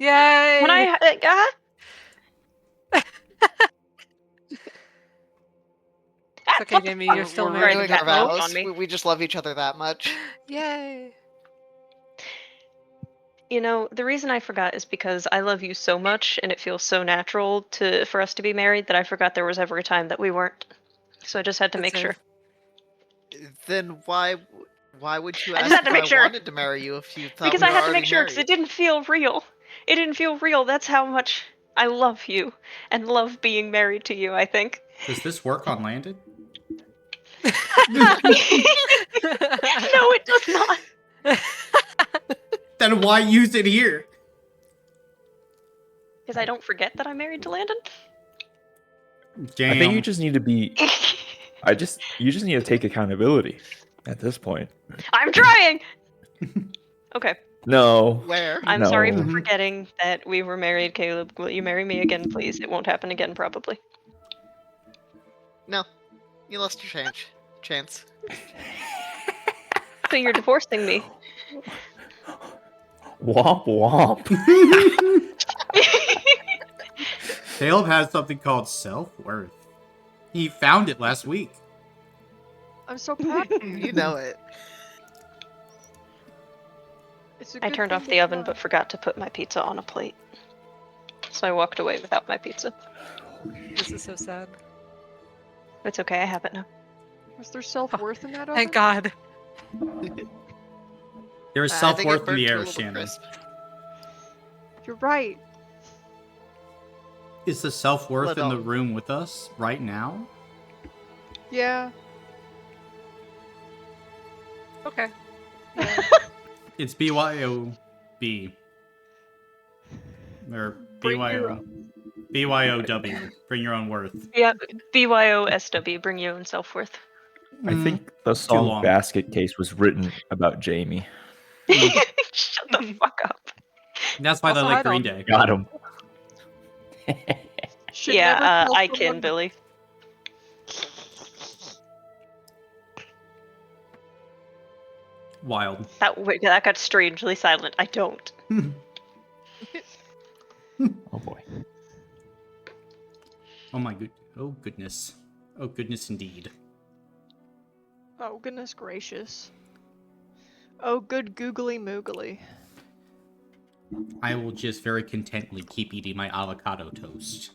Yay! When I It's okay, Jamie. You're still We're married. renewing Right, our that vote vows. on me. We just love each other that much. Yay! You know, the reason I forgot is because I love you so much, and it feels so natural for us to be married that I forgot there was ever a time that we weren't. So I just had to Good make save. sure. Then why would you I ask just had if to make I sure. wanted to marry you if you thought Because we I were had to already make sure, because married? it didn't feel real. It didn't feel real. That's how much I love you and love being married to you, I think. Does this work on landed? No, it does not. Then why use it here? Because I don't forget that I'm married to Landon. Damn. I think you just need to be. You just need to take accountability at this point. I'm trying! Okay. No. Where? I'm sorry for No. forgetting that we were married, Caleb. Will you marry me again, please? It won't happen again, probably. No. You lost your chance. So you're divorcing me. Womp womp. Caleb has something called self-worth. He found it last week. I'm so proud. You know it. It's a I good turned thing off to the oven try. but forgot to put my pizza on a plate. So I walked away without my pizza. This is so sad. It's okay, I have it now. Was there self-worth in that oven? Thank God. There is I think it self-worth in the burnt a air, little Shannon. crisp. You're right. Is the self-worth in the Little. room with us right now? Yeah. Okay. It's BYOB. Or Bring your BYOW. Bring your own worth. Yeah, BYOSW, bring your own self-worth. I think the long. song Basket Case was written about Jamie. Shut the fuck up. That's why they Also, like I Green don't- Day. Got him. Should Yeah, never tell I someone- can, Billy. Wild. That got strangely silent. I don't. Oh boy. Oh my good. Oh goodness. Oh goodness indeed. Oh, goodness gracious. Oh, good googly moogly. I will just very contently keep eating my avocado toast.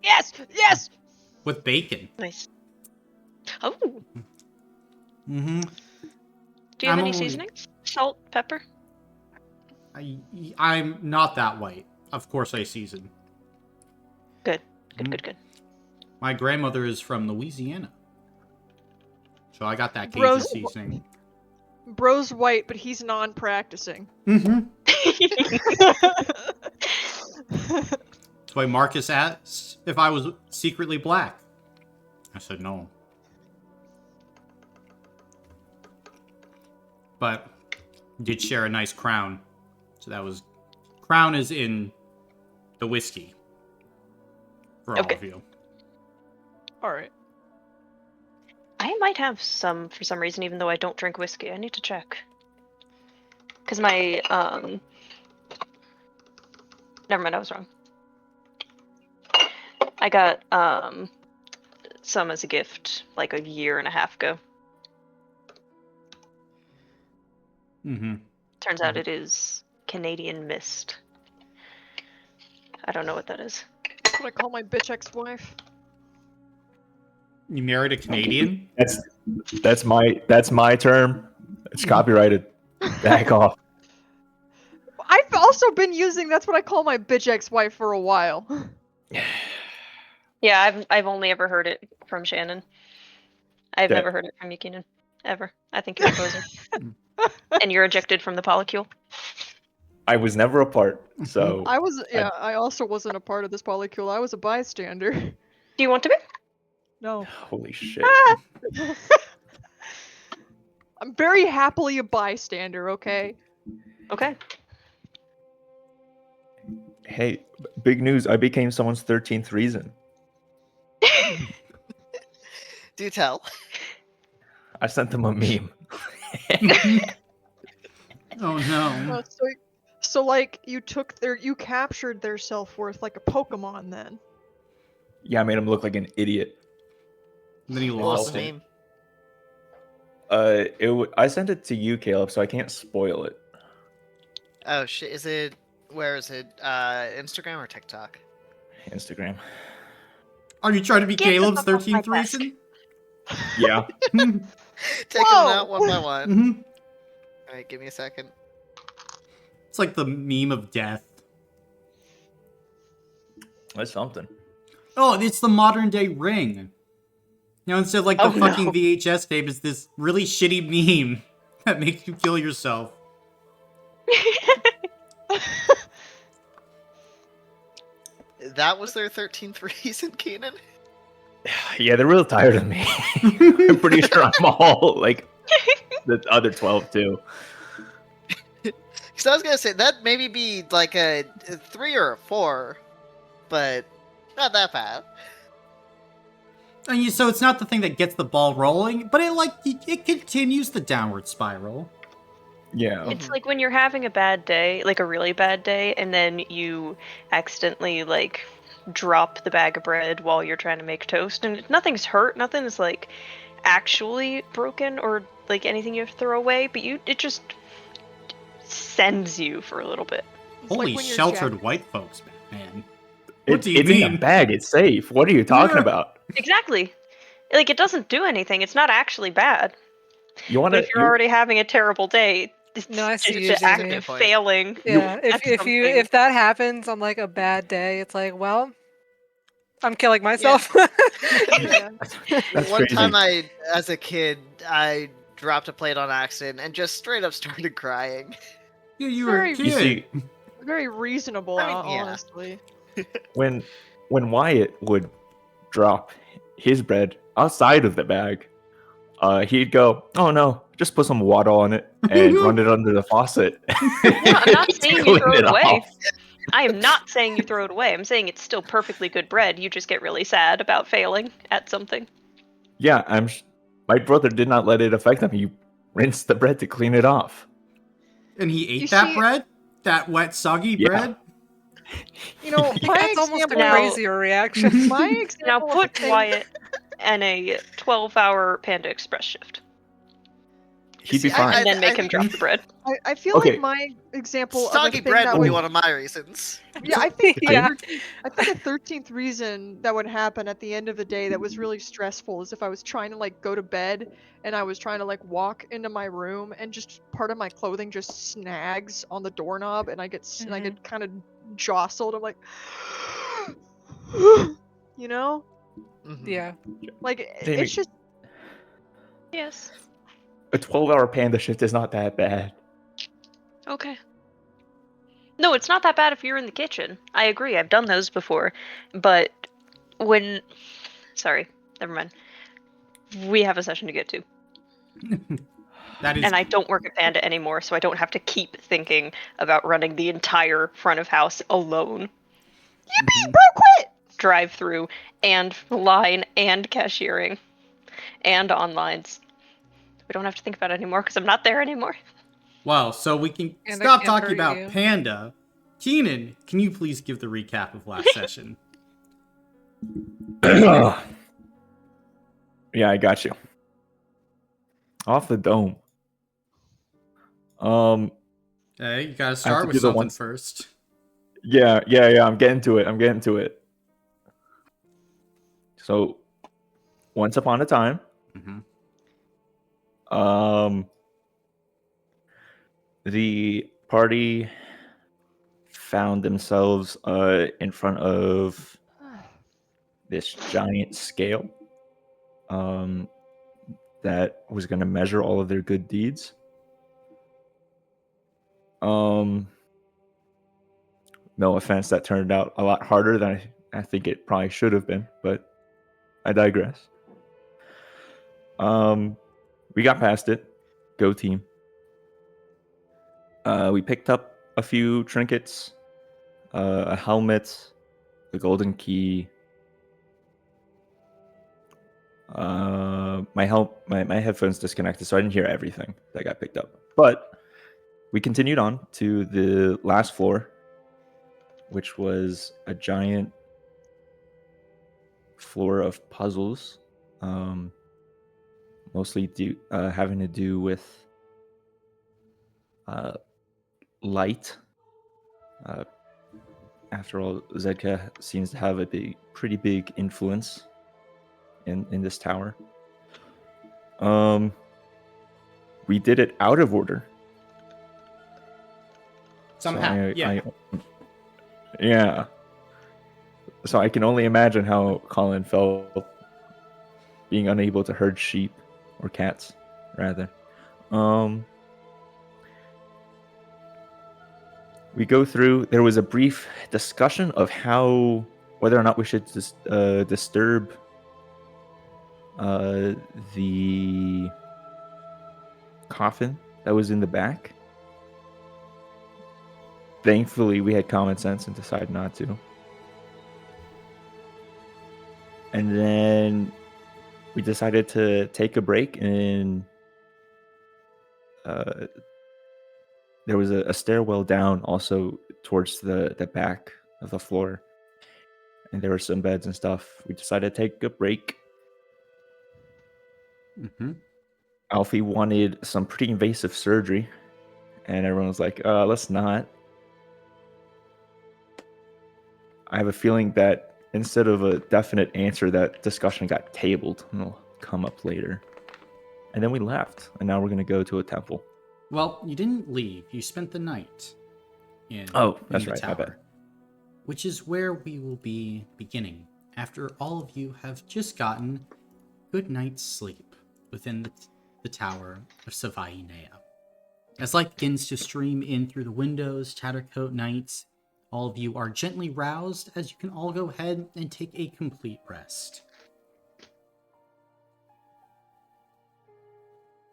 Yes! Yes! With bacon. Nice. Oh, Mm-hmm. do you have I'm any only- seasonings? Salt, pepper? I'm not that white. Of course I season. Good, Mm. good. My grandmother is from Louisiana. So I got that Cajun Bros- seasoning. Bro's white, but he's non-practicing. Mm-hmm. That's why Marcus asked if I was secretly black. I said no. But did share a nice crown. So that was... Crown is in the whiskey. For all Okay. of you. Alright. I might have some for some reason, even though I don't drink whiskey. I need to check. Because my, Never mind, I was wrong. I got, some as a gift, like a year and a half ago. Mm-hmm. Turns out it is Canadian Mist. I don't know what that is. That's what I call my bitch ex-wife. You married a Canadian? That's my term. It's copyrighted. Back off. I've also been using that's what I call my bitch ex-wife for a while. Yeah, I've only ever heard it from Shannon. I've Yeah. never heard it from you, Keenan. Ever. I think you're a poser. And you're ejected from the polycule. I was never a part, so I also wasn't a part of this polycule. I was a bystander. Do you want to be? No. holy shit. I'm very happily a bystander, okay? Okay. Hey, big news. I became someone's 13th reason. Do tell. I sent them a meme. Oh no. So So like you captured their self-worth like a Pokemon then. Yeah, I made him look like an idiot. And then he What was lost the it. name? I sent it to you, Caleb, so I can't spoil it. Oh shit! Is it? Where is it? Instagram or TikTok? Instagram. Are you trying to be Get the Caleb's fuck off my 13th desk. reason? Yeah. Take them out one by one. Mhm. All right, give me a second. It's like the meme of death. That's something. Oh, it's the modern day Ring. Now, instead of like the Oh, fucking no. VHS tape, it's this really shitty meme that makes you kill yourself. That was their 13th reason, Keenan. Yeah, they're real tired of me. I'm pretty sure I'm all like the other 12 too. Because I was gonna say that maybe be like a 3 or a 4, but not that bad. So it's not the thing that gets the ball rolling, but it continues the downward spiral. Yeah. It's like when you're having a bad day, like a really bad day, and then you accidentally like drop the bag of bread while you're trying to make toast, and nothing's hurt, nothing is like actually broken or like anything you have to throw away, but it just sends you for a little bit. It's Holy like when you're sheltered jacked- white folks, man. What It's do you in a mean? bag. It's safe. What are you talking Yeah. about? Exactly. Like it doesn't do anything. It's not actually bad. You want But to? if you're already having a terrible day, it's No, I see just what an you act mean. of failing. Yeah, at something. if that happens on like a bad day, it's like, well, I'm killing myself. Yeah. That's One crazy. time, as a kid, I dropped a plate on accident and just straight up started crying. Yeah, you were a Very- kid. You see, Very reasonable, I mean, yeah. honestly. when Wyatt would drop his bread outside of the bag, he'd go, "Oh no, just put some water on it and run it under the faucet." Yeah, I'm not saying you Clean throw it away. off. I am not saying you throw it away. I'm saying it's still perfectly good bread. You just get really sad about failing at something. Yeah, my brother did not let it affect him. He rinsed the bread to clean it off. And he ate You that see- bread? That wet, soggy Yeah. bread? You know, I think my that's almost a example, Now- crazier reaction. my Now example of put a thing- Wyatt in a 12-hour Panda Express shift, He'd be See, fine. and then make him think drop the bread. I feel Okay. like my example of a Soggy thing bread that would be would one of my reasons. yeah, I think Yeah. I think a 13th reason that would happen at the end of the day that was really stressful is if I was trying to like go to bed and I was trying to like walk into my room and just part of my clothing just snags on the doorknob and I get kind of jostled. I'm like, you know, Mhm. Yeah. like Jamie. it's just Yes. A 12-hour panda shift is not that bad. Okay. No, it's not that bad if you're in the kitchen. I agree. I've done those before. But sorry, never mind. We have a session to get to. That is And I don't work at Panda anymore, so I don't have to keep thinking about running the entire front of house alone. Mhm. Drive through and line and cashiering and onlines. We don't have to think about it anymore because I'm not there anymore. Well, so we can And I stop can't talking hurt about you. Panda. Keenan, can you please give the recap of last session? Yeah, I got you. Off the dome. Hey, you gotta to start with do the something one- first. Yeah. I'm getting to it. So, once upon a time, Mhm. the party found themselves in front of this giant scale that was going to measure all of their good deeds. No offense, that turned out a lot harder than I think it probably should have been, but I digress. We got past it. Go team. We picked up a few trinkets, a helmet, the golden key. My headphones disconnected, so I didn't hear everything that got picked up. But we continued on to the last floor, which was a giant floor of puzzles, mostly having to do with light. After all, Zedka seems to have a pretty big influence in this tower. We did it out of order. Somehow, yeah. Yeah. So I can only imagine how Colin felt being unable to herd sheep or cats, rather. We go through. There was a brief discussion of whether or not we should disturb the coffin that was in the back. Thankfully, we had common sense and decided not to. And then we decided to take a break, and there was a stairwell down also towards the back of the floor. And there were some beds and stuff. We decided to take a break. Mm-hmm. Alfie wanted some pretty invasive surgery, and everyone was like, let's not. I have a feeling that instead of a definite answer, that discussion got tabled and will come up later. And then we left, and now we're going to go to a temple. Well, you didn't leave. You spent the night in That's the right. I bet. tower, which is where we will be beginning after all of you have just gotten good night's sleep within the tower of Savainea. As light begins to stream in through the windows, Tattercoat Knights, all of you are gently roused as you can all go ahead and take a complete rest.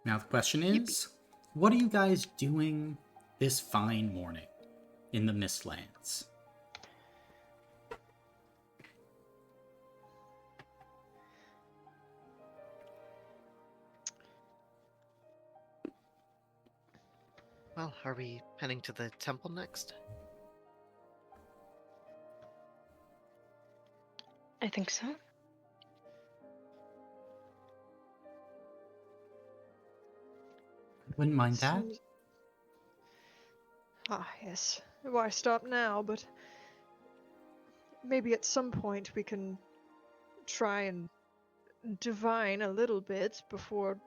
Now the question is, what are you guys doing this fine morning in the Mistlands? Well, are we heading to the temple next? I think so. Wouldn't mind that. Ah, yes. Why stop now? But maybe at some point we can try and divine a little bit before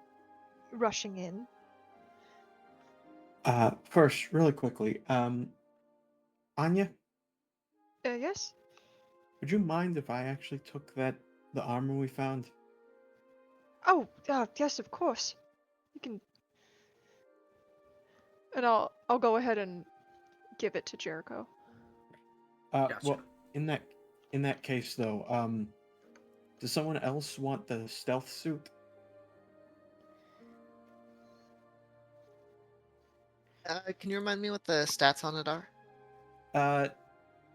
rushing in. First, really quickly, Anya, Yes? would you mind if I actually took the armor we found? Oh, yes, of course. You can. And I'll go ahead and give it to Jericho. Gotcha. Well, in that case though, does someone else want the stealth suit? Can you remind me what the stats on it are?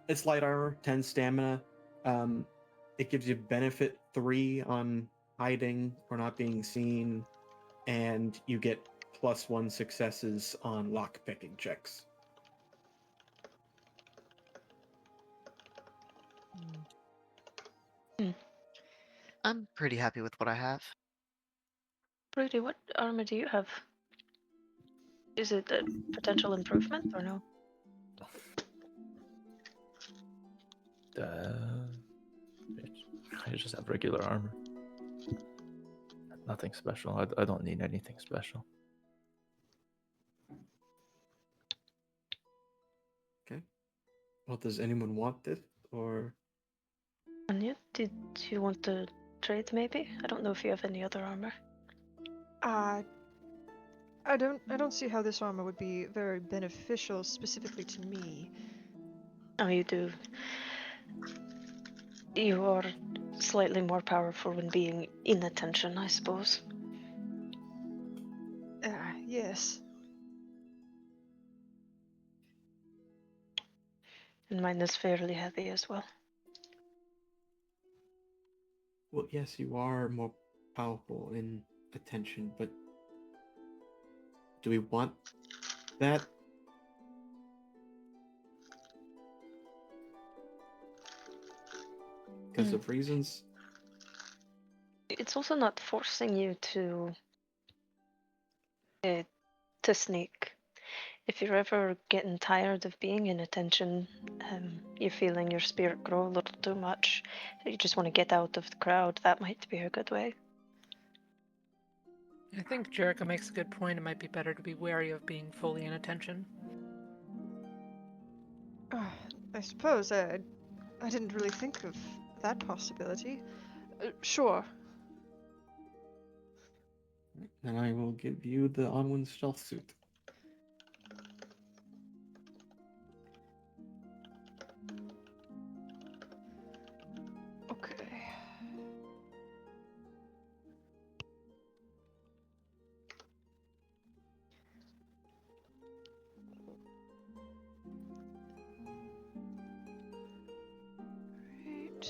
It's light armor, 10 stamina. It gives you benefit 3 on hiding or not being seen, and you get +1 successes on lock picking checks. I'm pretty happy with what I have. Brady, what armor do you have? Is it a potential improvement or no? I just have regular armor. Nothing special. I don't need anything special. Okay. Well, does anyone want this or? Anya, did you want to trade maybe? I don't know if you have any other armor. I don't see how this armor would be very beneficial specifically to me. Oh, you do. You are slightly more powerful when being in attention, I suppose. Yes. And mine is fairly heavy as well. Well, yes, you are more powerful in attention, but do we want that because of reasons. It's also not forcing you to sneak. If you're ever getting tired of being in attention, you're feeling your spirit grow a little too much, so you just want to get out of the crowd, that might be a good way. I think Jericho makes a good point. It might be better to be wary of being fully in attention. I suppose I didn't really think of that possibility. Sure. Then I will give you the Onwin stealth suit. Okay. Right.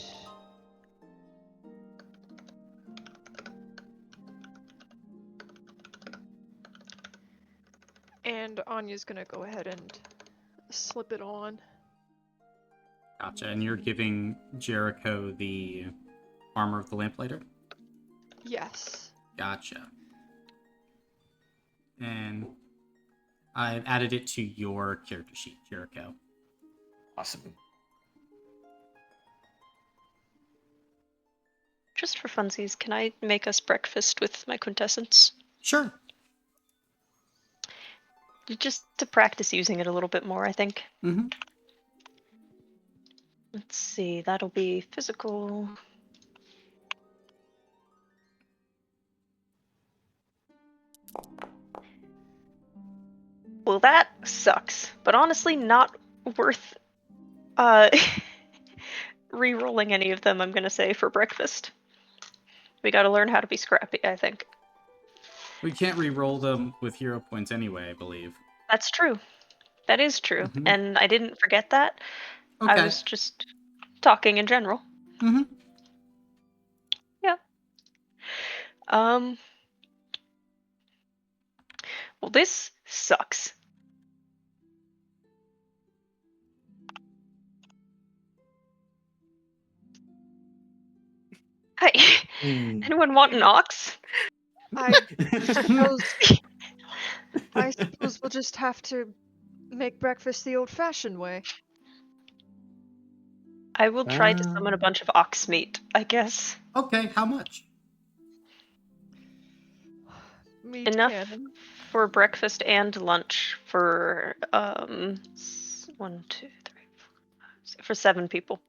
And Anya's gonna go ahead and slip it on. Gotcha. And you're giving Jericho the armor of the lamplighter? Yes. Gotcha. And I've added it to your character sheet, Jericho. Awesome. Just for funsies, can I make us breakfast with my quintessence? Sure. Just to practice using it a little bit more, I think. Mm-hmm. Let's see, that'll be physical. Well, that sucks, but honestly not worth re-rolling any of them, I'm gonna say, for breakfast. We gotta learn how to be scrappy, I think. We can't re-roll them with hero points anyway, I believe. That's true. That is true. Mhm. And I didn't forget that. Okay. I was just talking in general. Mm-hmm. Yeah. Well, this sucks. Hey, anyone want an ox? I suppose we'll just have to make breakfast the old-fashioned way. I will try to summon a bunch of ox meat, I guess. Okay, how much? Meat Enough cannon. for breakfast and lunch for 1, 2, 3, 4, 5, for 7 people.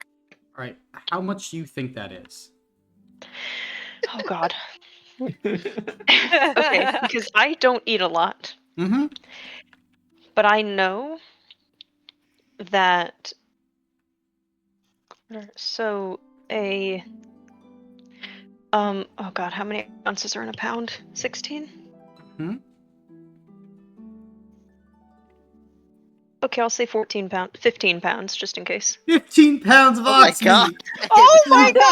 All right, how much do you think that is? Oh god. Okay, because I don't eat a lot. Mm-hmm. But I know that oh god, how many ounces are in a pound? 16? Hmm? Okay, I'll say 15 pounds, just in case. 15 pounds of Oh my ox god. meat! Oh my Big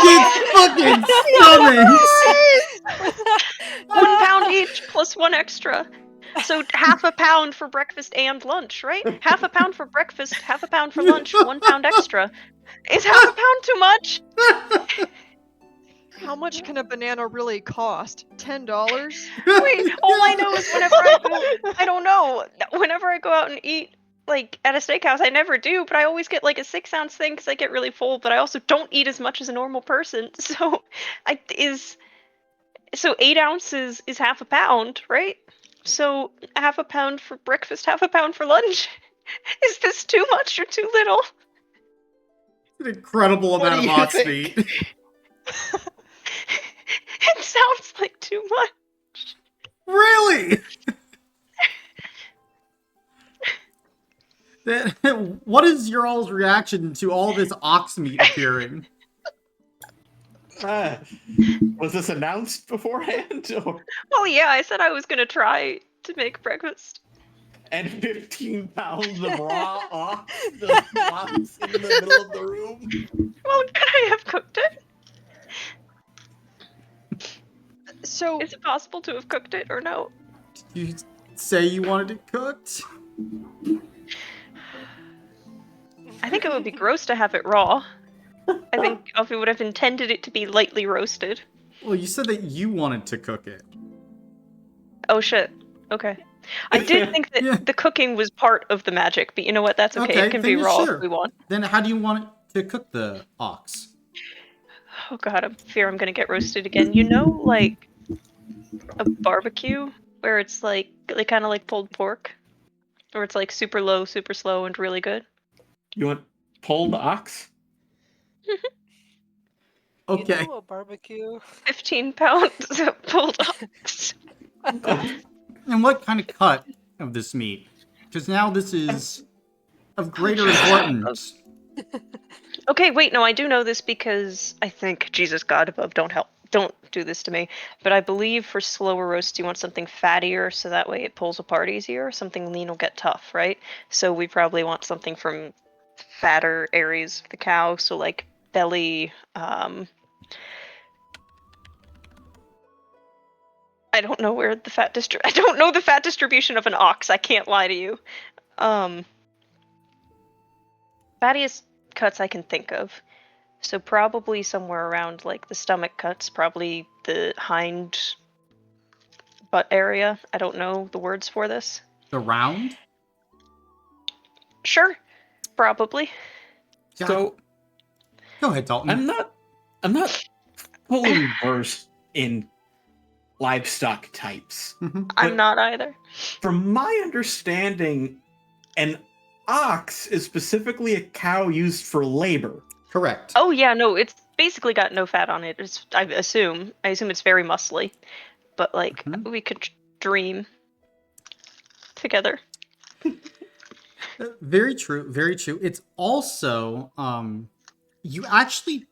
fucking stomachs! 1 pound each plus 1 extra. So half a pound for breakfast and lunch, right? Half a pound for breakfast, half a pound for lunch, 1 pound extra. Is half a pound too much? How much can a banana really cost? $10? Wait, all I know is I don't know. Whenever I go out and eat, like, at a steakhouse, I never do, but I always get, like, a 6-ounce thing because I get really full, but I also don't eat as much as a normal person, so 8 ounces is half a pound, right? So half a pound for breakfast, half a pound for lunch. Is this too much or too little? An incredible What amount do of you ox think? meat. It sounds like too much. Really? What is your all's reaction to all this ox meat appearing? Was this announced beforehand? Or... Well, yeah, I said I was gonna try to make breakfast. And 15 pounds of raw ox just flops in the middle of the room. Well, could I have cooked it? So, Is it possible to have cooked it or no? Did you say you wanted it cooked? I think it would be gross to have it raw. I think Alfie would have intended it to be lightly roasted. Well, you said that you wanted to cook it. Oh shit. Okay. I did think that Yeah. the cooking was part of the magic, but you know what? That's okay. It can then be you raw if sure. we want. Then how do you want it to cook the ox? Oh god, I fear I'm gonna get roasted again. You know, like a barbecue where it's like kind of like pulled pork, where it's like super low, super slow, and really good. You want pulled ox? Okay. You know, a barbecue. 15 pounds of pulled ox. And what kind of cut of this meat? Because now this is of greater importance. Okay, wait, no, I do know this because I think Jesus God above, don't do this to me. But I believe for slower roast, you want something fattier, so that way it pulls apart easier. Something lean will get tough, right? So we probably want something from fatter areas of the cow, so like belly. I don't know where the I don't know the fat distribution of an ox. I can't lie to you. Fattiest cuts I can think of. So probably somewhere around like the stomach cuts, probably the hind butt area. I don't know the words for this. The round? Sure, probably. So Go ahead, Dalton. I'm not fully versed in livestock types. I'm not either. From my understanding, an ox is specifically a cow used for labor. Correct. Oh yeah, no, it's basically got no fat on it. I assume it's very muscly, but like we could dream together. Very true. Very true. It's also you actually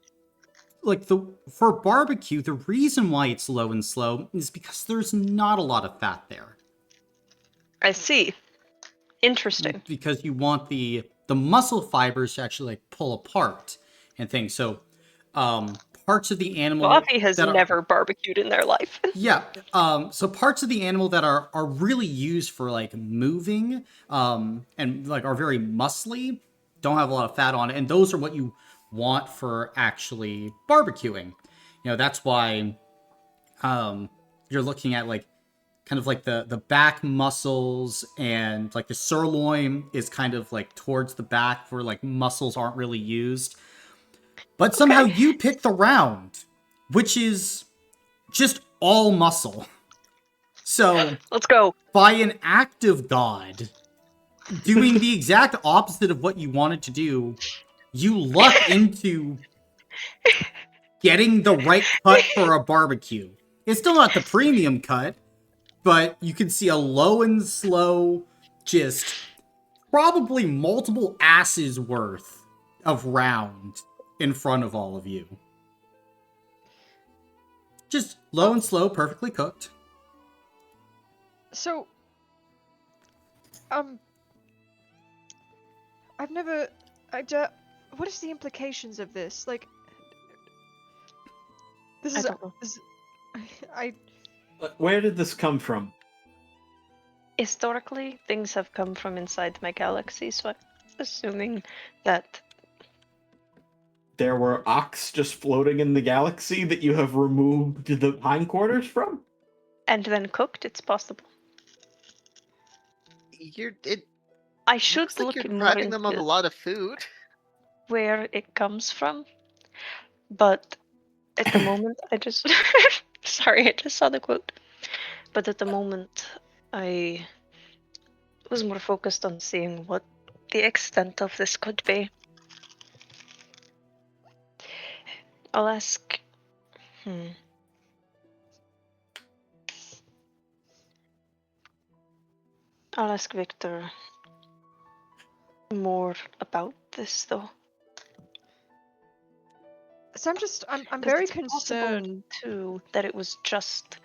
like for barbecue, the reason why it's low and slow is because there's not a lot of fat there. I see. Interesting. Because you want the muscle fibers to actually like pull apart and things. So parts of the animal Buffy has that are, never barbecued in their life. yeah. So parts of the animal that are really used for like moving and like are very muscly, don't have a lot of fat on it, and those are what you want for actually barbecuing. You know, that's why you're looking at like kind of like the back muscles, and like the sirloin is kind of like towards the back where like muscles aren't really used. But somehow you pick the round, which is just all muscle. So let's go. By an act of God, doing the exact opposite of what you wanted to do, you luck into getting the right cut for a barbecue. It's still not the premium cut, but you can see a low and slow, just probably multiple asses worth of round in front of all of you. Just low and slow, perfectly cooked. So, I've never, what is the implications of this? Like, this is, I don't know. Where did this come from? Historically, things have come from inside my galaxy, so I'm assuming that There were ox just floating in the galaxy that you have removed the hindquarters from? and then cooked, it's possible. It I should looks like look you're more depriving them of a into lot of food. where it comes from, but at the moment, I just sorry, I just saw the quote. But at the moment, I was more focused on seeing what the extent of this could be. I'll ask. I'll ask Victor more about this, though. So I'm 'Cause very it's possible, concerned. too, that it was just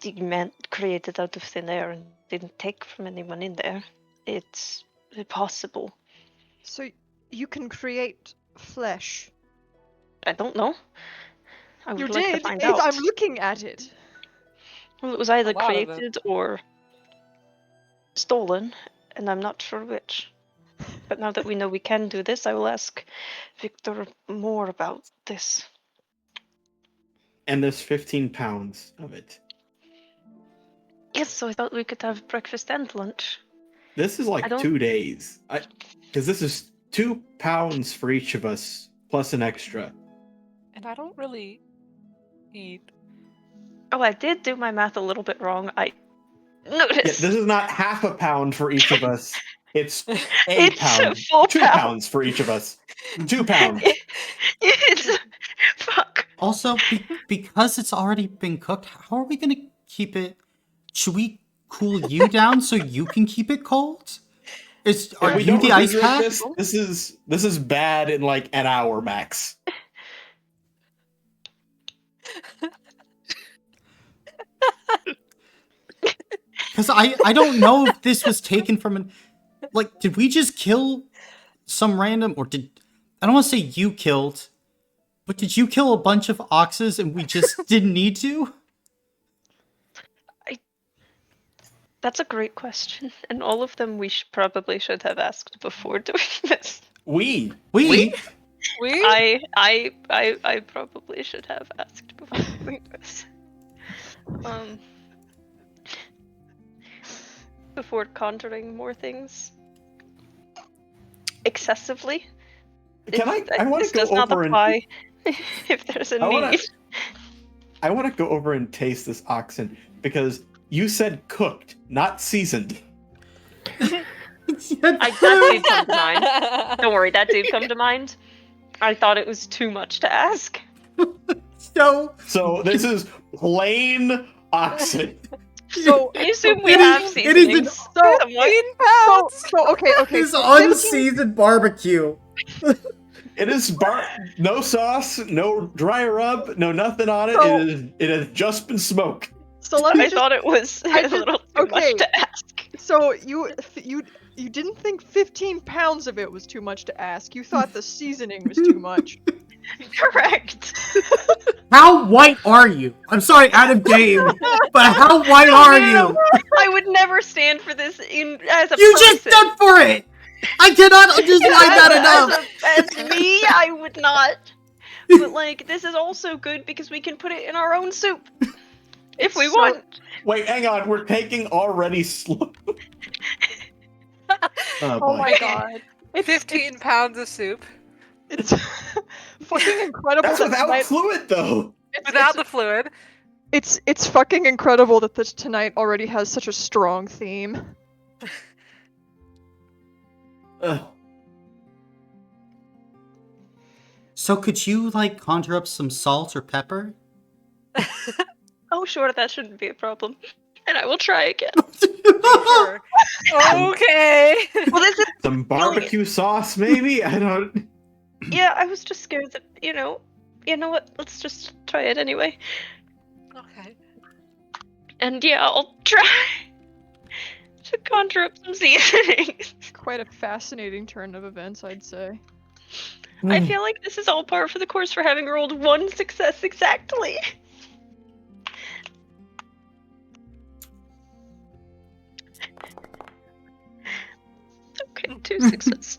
the man created out of thin air and didn't take from anyone in there. It's possible. So you can create flesh. I don't know. I would You like to did. find out. I'm looking at it. Well, it was either A lot of it. created or stolen, and I'm not sure which. But now that we know we can do this, I will ask Victor more about this. And there's 15 pounds of it. Yes, so I thought we could have breakfast and lunch. This is I like don't- 2 days. Because this is 2 pounds for each of us, plus an extra. And I don't really eat. Oh, I did do my math a little bit wrong. I Yeah, noticed. this is not half a pound for each of us. It's a It's pound. a full 2 pound. pounds for each of us. 2 pounds. It's fuck. Also, because it's already been cooked, how are we gonna keep it? Should we cool you down so you can keep it cold? Are If we you don't the ice refrigerate pack? this is bad in like an hour max. Because I don't know if this was taken from an... Like, did we just kill some random... Or did... I don't want to say you killed, but did you kill a bunch of oxes and we just didn't need to? That's a great question, and all of them we probably should have asked before doing this. We We? I probably should have asked before doing this. Before conjuring more things excessively. Can I want This to go does not over and apply if there's a need. I want to go over and taste this oxen because you said cooked, not seasoned. That did come to mind. Don't worry, that did come to mind. I thought it was too much to ask. So this is plain oxen. So I assume we It have is- seasonings. so okay. It's unseasoned barbecue. It is no sauce, no dry rub, no nothing on it. So- It has just been smoked. So let me I just, thought it was I a just- little too okay. much to ask. So you didn't think 15 pounds of it was too much to ask. You thought the seasoning was too much. Correct. How white are you? I'm sorry, out of game, but how white are you? I would never stand for this as a You person. just stood for it! I cannot underline that enough! As me, I would not. But like, this is also good because we can put it in our own soup. If we want. Wait, hang on. We're taking already slow. Oh my god. 15 pounds of soup. It's fucking incredible. That's that without tonight- fluid, though. Without the fluid. It's fucking incredible that this tonight already has such a strong theme. Ugh. So could you, like, conjure up some salt or pepper? Oh, sure, that shouldn't be a problem. And I will try again. Sure. Okay. Well, this is. Some barbecue sauce, maybe? I don't... Yeah, I was just scared that, you know what? Let's just try it anyway. Okay. And yeah, I'll try to conjure up some seasonings. Quite a fascinating turn of events, I'd say. I feel like this is all par for the course for having rolled one success exactly. Okay, 2 successes.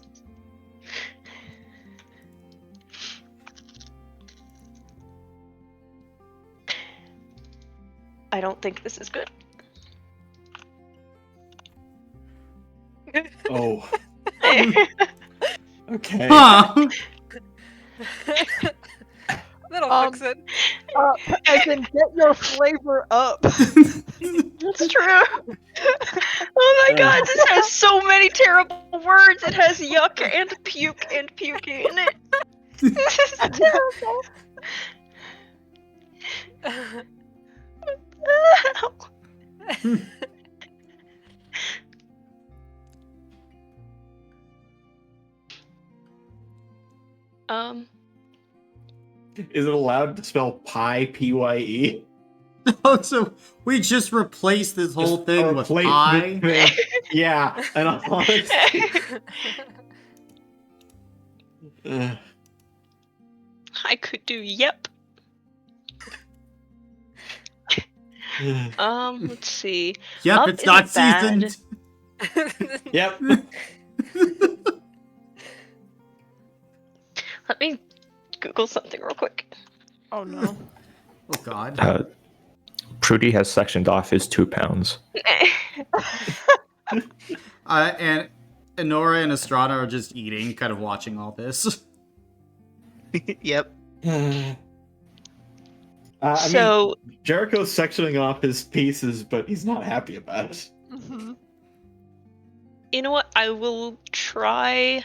I don't think this is good. Oh. Okay. Huh? That'll fix it. As in, get your flavor up. That's true. Oh my god, this has so many terrible words. It has yuck and puke in it. This is terrible. Is it allowed to spell pie, P-Y-E? Oh, so we just replaced this whole Just thing with replace pie? the thing. Yeah, and honestly... Ugh. I could do yep. Let's see. Yep, Up it's not isn't bad. seasoned. Yep. Let me Google something real quick. Oh no. Oh God. Prudy has sectioned off his 2 pounds. And Enora and Estrada are just eating, kind of watching all this. Yep. I So, mean, Jericho's sectioning off his pieces, but he's not happy about it. Mhm. you know what? I will try.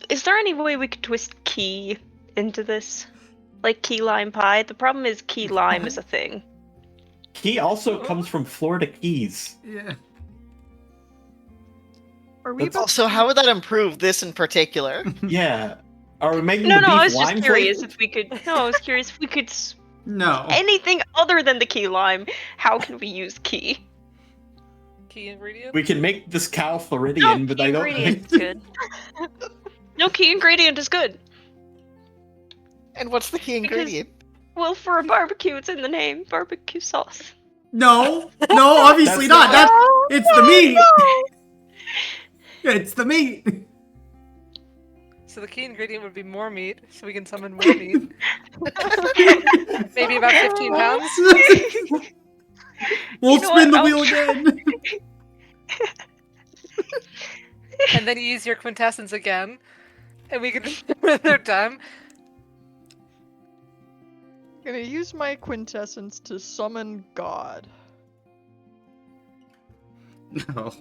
Is there any way we could twist key into this? Like key lime pie? The problem is key lime is a thing. Key also comes from Florida Keys. Yeah. Are we That's about Also, how would that improve this in particular? Yeah. Are we making No, the no, beef I was just lime curious flavored? if we could. No, I was curious if we could. No. Anything other than the key lime, how can we use key? Key ingredient? We can make this cow No, Floridian, but key I don't ingredient think... is good. No, key ingredient is good. And what's the key Because- ingredient? Well, for a barbecue, it's in the name. Barbecue sauce. No, obviously That's not. not- It's the meat. It's the meat. So the key ingredient would be more meat, so we can summon more meat. Maybe about 15 pounds. We'll You know spin what? the I'll wheel try- again. And then you use your quintessence again. And we can another time. gonna use my quintessence to summon God? No.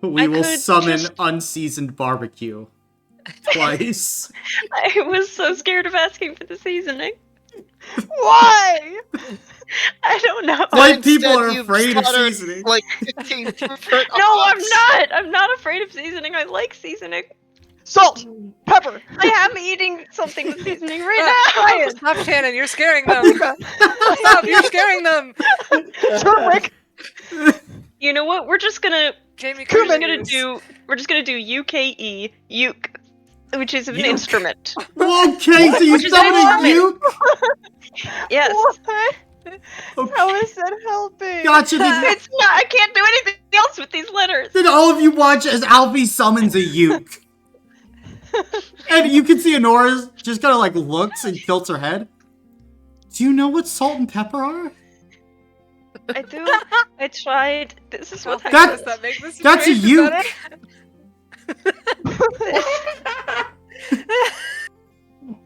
We will could summon just- unseasoned barbecue. Twice. I was so scared of asking for the seasoning. Why? I don't know. Like Instead, people are you afraid of slaughtered, seasoning. Like 15 different No, I'm hogs. not. I'm not afraid of seasoning. I like seasoning. Salt, pepper, I am eating something with seasoning right now. Stop, Shannon, you're scaring them. Stop, you're scaring them. turmeric. You know what? We're just gonna Jamie we're just Cummins. gonna do UKE uke, which is an Uke. instrument. Okay, so you Which is summon a instrument. uke? Yes. What? Okay. How is that helping? Gotcha. Then, It's not. I can't do anything else with these letters. then all of you watch as Alfie summons a uke. And you can see Honora just kind of like looks and tilts her head. Do you know what salt and pepper are? I do. I tried. This is what That- Does that make this That's a situation uke. better?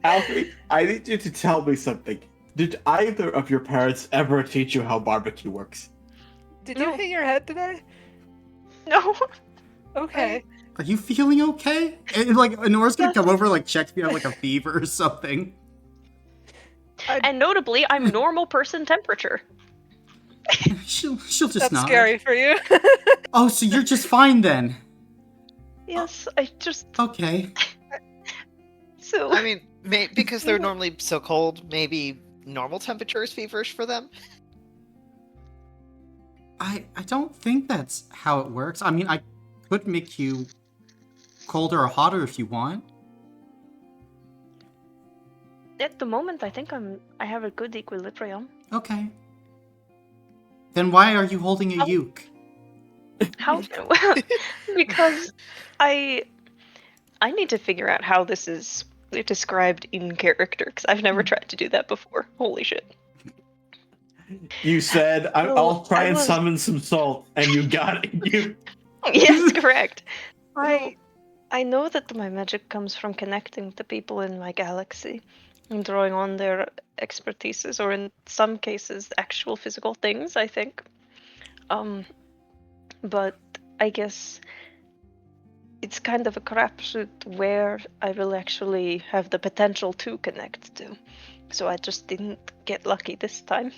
Alfie, I need you to tell me something. Did either of your parents ever teach you how barbecue works? Did you No. hit your head today? No. Okay. Are you feeling okay? And like Honora's gonna come over, like check if you have like a fever or something. And notably, I'm normal person temperature. She'll just That's nod. scary for you. Oh, so you're just fine then. Yes, I just Okay. so. I mean, because they're normally so cold, maybe normal temperature is feverish for them. I don't think that's how it works. I mean, I could make you colder or hotter if you want. At the moment, I think I have a good equilibrium. Okay. Then why are you holding a uke? How? Well, because I need to figure out how this is described in character because I've never tried to do that before. Holy shit! You said, Well, I'll try I and was- summon some salt, and you got it. You... Yes, correct. I I know that my magic comes from connecting with the people in my galaxy and drawing on their expertises, or in some cases, actual physical things. I think. But I guess it's kind of a crapshoot where I will actually have the potential to connect to. So I just didn't get lucky this time.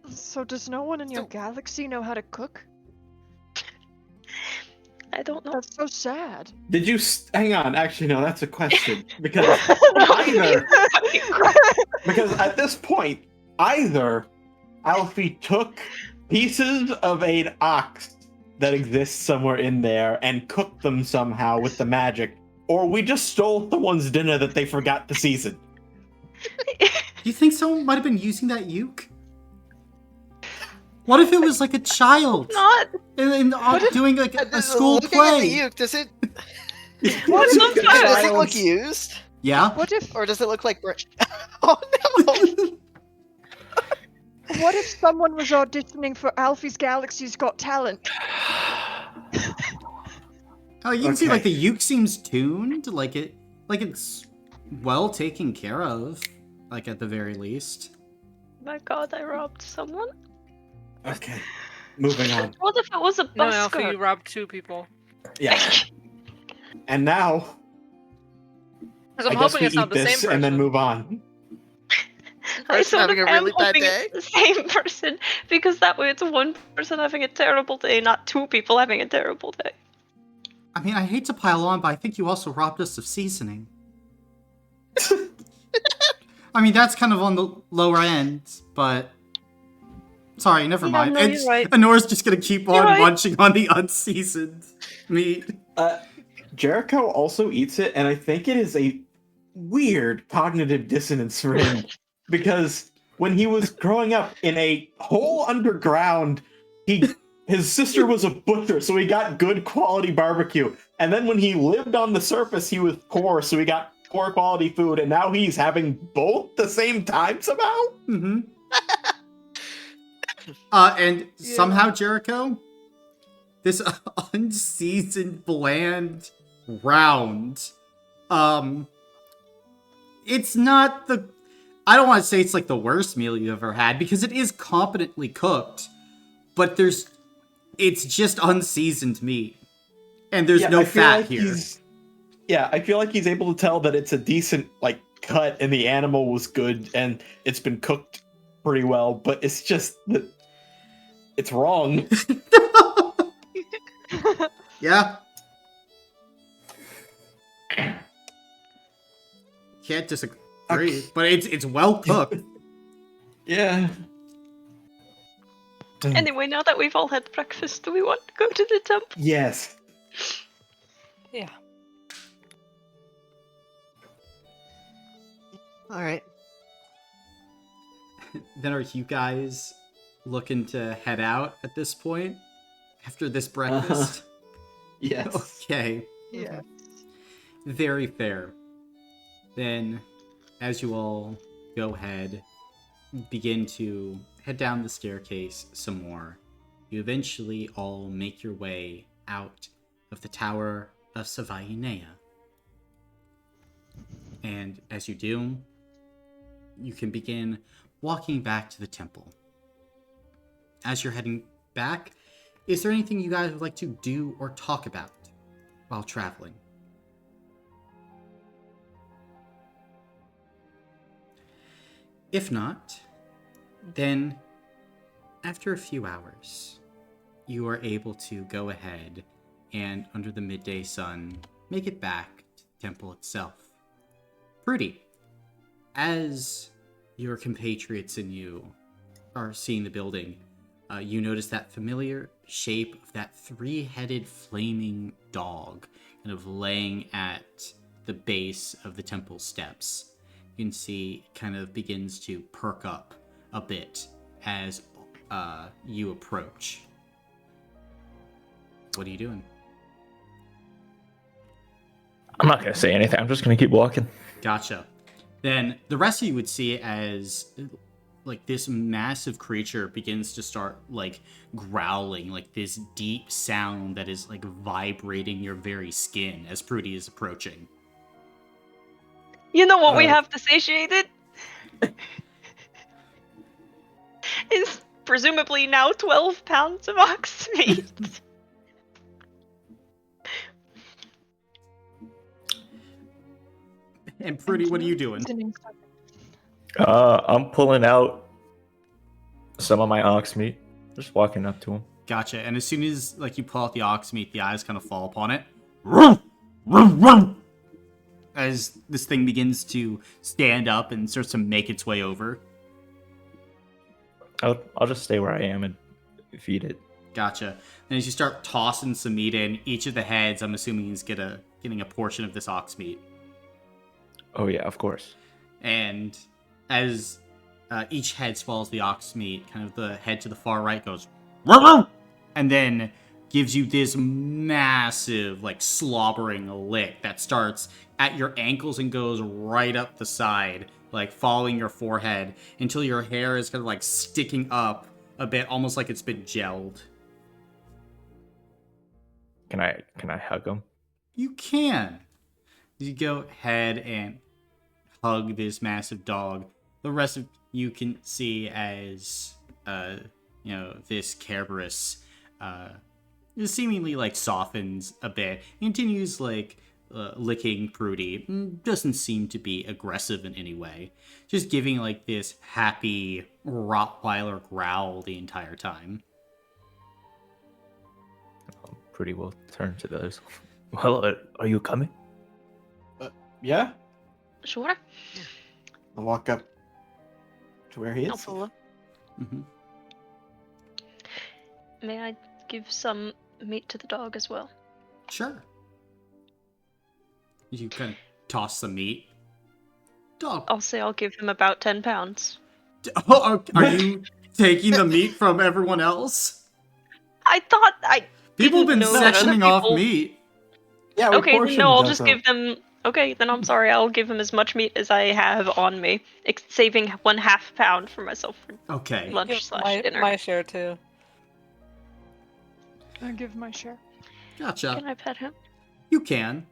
So does no one in your So- galaxy know how to cook? I don't know. That's so sad. Did you... Hang on, actually, no, that's a question. Because either... Because at this point, either Alfie took pieces of an ox that exists somewhere in there and cooked them somehow with the magic, or we just stole someone's dinner that they forgot to season. Do you think someone might have been using that uke? What if it was like a child Not. and doing like a school Looking play? at the uke, does it? What It's if, not Does it look Silence. used? Yeah? what if Or does it look like Oh no! what if someone was auditioning for Alfie's Galaxy's Got Talent? Oh, you can see like Okay. the uke seems tuned, like it's well taken care of, like at the very least. My god, I robbed someone. Okay. Moving on. What if it was a No, Alfie, you busker? robbed 2 people. Yeah. And now, Because I'm I guess hoping we it's not eat the same this person. and then move on. I Person sort having of a really am bad hoping day? it's the same person, because that way it's one person having a terrible day, not 2 people having a terrible day. I mean, I hate to pile on, but I think you also robbed us of seasoning. I mean, that's kind of on the lower end, but sorry, never Yeah, mind. no, you're right. Honora's just gonna keep on You're right. munching on the unseasoned meat. Jericho also eats it, and I think it is a weird cognitive dissonance for him because when he was growing up in a hole underground, his sister was a butcher, so he got good quality barbecue. And then when he lived on the surface, he was poor, so he got poor quality food. And now he's having both the same time somehow. Mm-hmm. And somehow, Jericho, this unseasoned, bland round, it's not the... I don't want to say it's like the worst meal you've ever had, because it is competently cooked, but it's just unseasoned meat. And there's no I feel fat like here. I feel like he's able to tell that it's a decent cut and the animal was good and it's been cooked pretty well, but it's just that it's wrong. Yeah. Can't disagree, but it's well cooked. Yeah. Anyway, now that we've all had breakfast, do we want to go to the temple? Yes. Yeah. Alright. Then are you guys looking to head out at this point? After this breakfast? Yes. Okay. Yeah. Very fair. Then, as you all go ahead, begin to head down the staircase some more, you eventually all make your way out of the Tower of Savainea. And as you do, you can begin walking back to the temple. As you're heading back, is there anything you guys would like to do or talk about while traveling? If not, then after a few hours, you are able to go ahead and, under the midday sun, make it back to the temple itself. Pretty. As your compatriots and you are seeing the building, you notice that familiar shape of that 3-headed flaming dog kind of laying at the base of the temple steps. You can see it kind of begins to perk up a bit as you approach. What are you doing? I'm not gonna say anything. I'm just gonna keep walking. Gotcha. Then the rest of you would see it as like this massive creature begins to start like growling, like this deep sound that is like vibrating your very skin as Prudy is approaching. You know what we have to satiate it? Is presumably now 12 pounds of ox meat. And Prudy, what are you doing? I'm pulling out some of my ox meat. Just walking up to him. Gotcha. And as soon as like you pull out the ox meat, the eyes kind of fall upon it. Vroom, vroom, vroom, as this thing begins to stand up and starts to make its way over. I'll just stay where I am and feed it. Gotcha. And as you start tossing some meat in, each of the heads, I'm assuming, is getting a portion of this ox meat. Oh yeah, of course. And as each head swallows the ox meat, kind of the head to the far right goes, "Vroom, vroom," and then gives you this massive, like, slobbering lick that starts at your ankles and goes right up the side, like, following your forehead until your hair is kind of, like, sticking up a bit, almost like it's been gelled. Can I hug him? You can. You go ahead and hug this massive dog. The rest of you can see as, this Kerberos, seemingly, like, softens a bit. Continues, like, licking Prudy. Doesn't seem to be aggressive in any way. Just giving, like, this happy Rottweiler growl the entire time. Pretty well turn to the others. Well, are you coming? Yeah. Sure. I'll walk up to where he is. Tabula. Mm-hmm. May I give some meat to the dog as well? Sure. You kind of toss the meat. Dog. I'll say I'll give him about 10 pounds. Oh, are you taking the meat from everyone else? I thought I. People have been didn't know that other sectioning off people- meat. Yeah. we Okay, portioned no, I'll those just up. give them. Okay, then I'm sorry. I'll give him as much meat as I have on me, saving 1/2 pound for myself for Okay. lunch Give slash dinner. my share too. I give my share. Gotcha. Can I pet him? You can.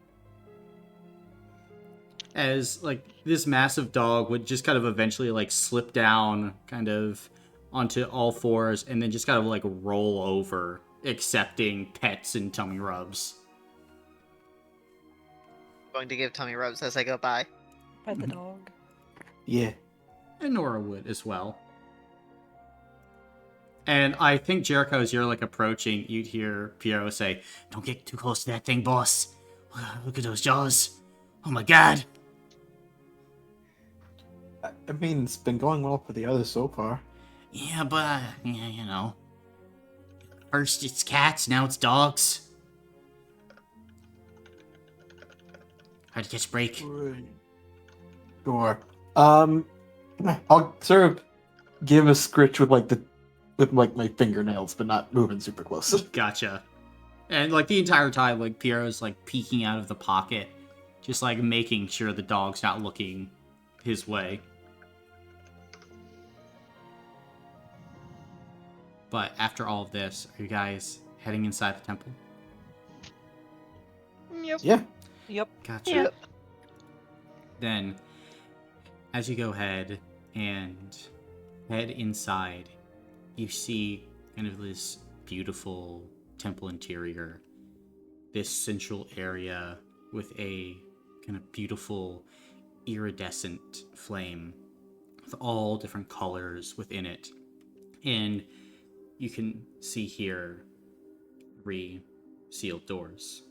As, like, this massive dog would just kind of eventually, like, slip down kind of onto all fours and then just kind of, like, roll over, accepting pets and tummy rubs. Going to give tummy rubs as I go by. By the dog. Yeah. And Nora would as well. And I think, Jericho, as you're, like, approaching, you'd hear Piero say, "Don't get too close to that thing, boss. Look at those jaws. Oh my god." I mean, it's been going well for the others so far. Yeah, but, first it's cats, now it's dogs. Hard to catch a break. Sure. I'll sort of give a scritch with my fingernails, but not moving super close. Gotcha. And, like, the entire time, like, Piero's, like, peeking out of the pocket, just, like, making sure the dog's not looking his way. But after all of this, are you guys heading inside the temple? Yep. Yeah. Yep. Gotcha. Yeah. Then, as you go ahead and head inside, you see kind of this beautiful temple interior, this central area with a kind of beautiful iridescent flame with all different colors within it. And you can see here 3 sealed doors.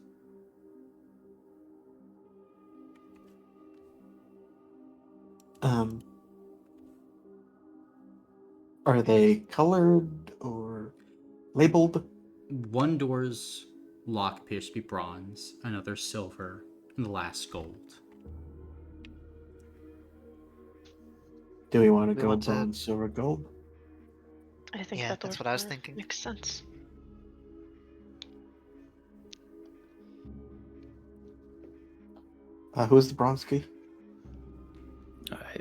Are they colored or labeled? One door's lock appears to be bronze, another silver, and the last gold. Do we want to We go want to- bronze, silver, gold? I think Yeah, that that's door what I was thinking. makes sense. Who's the bronze key?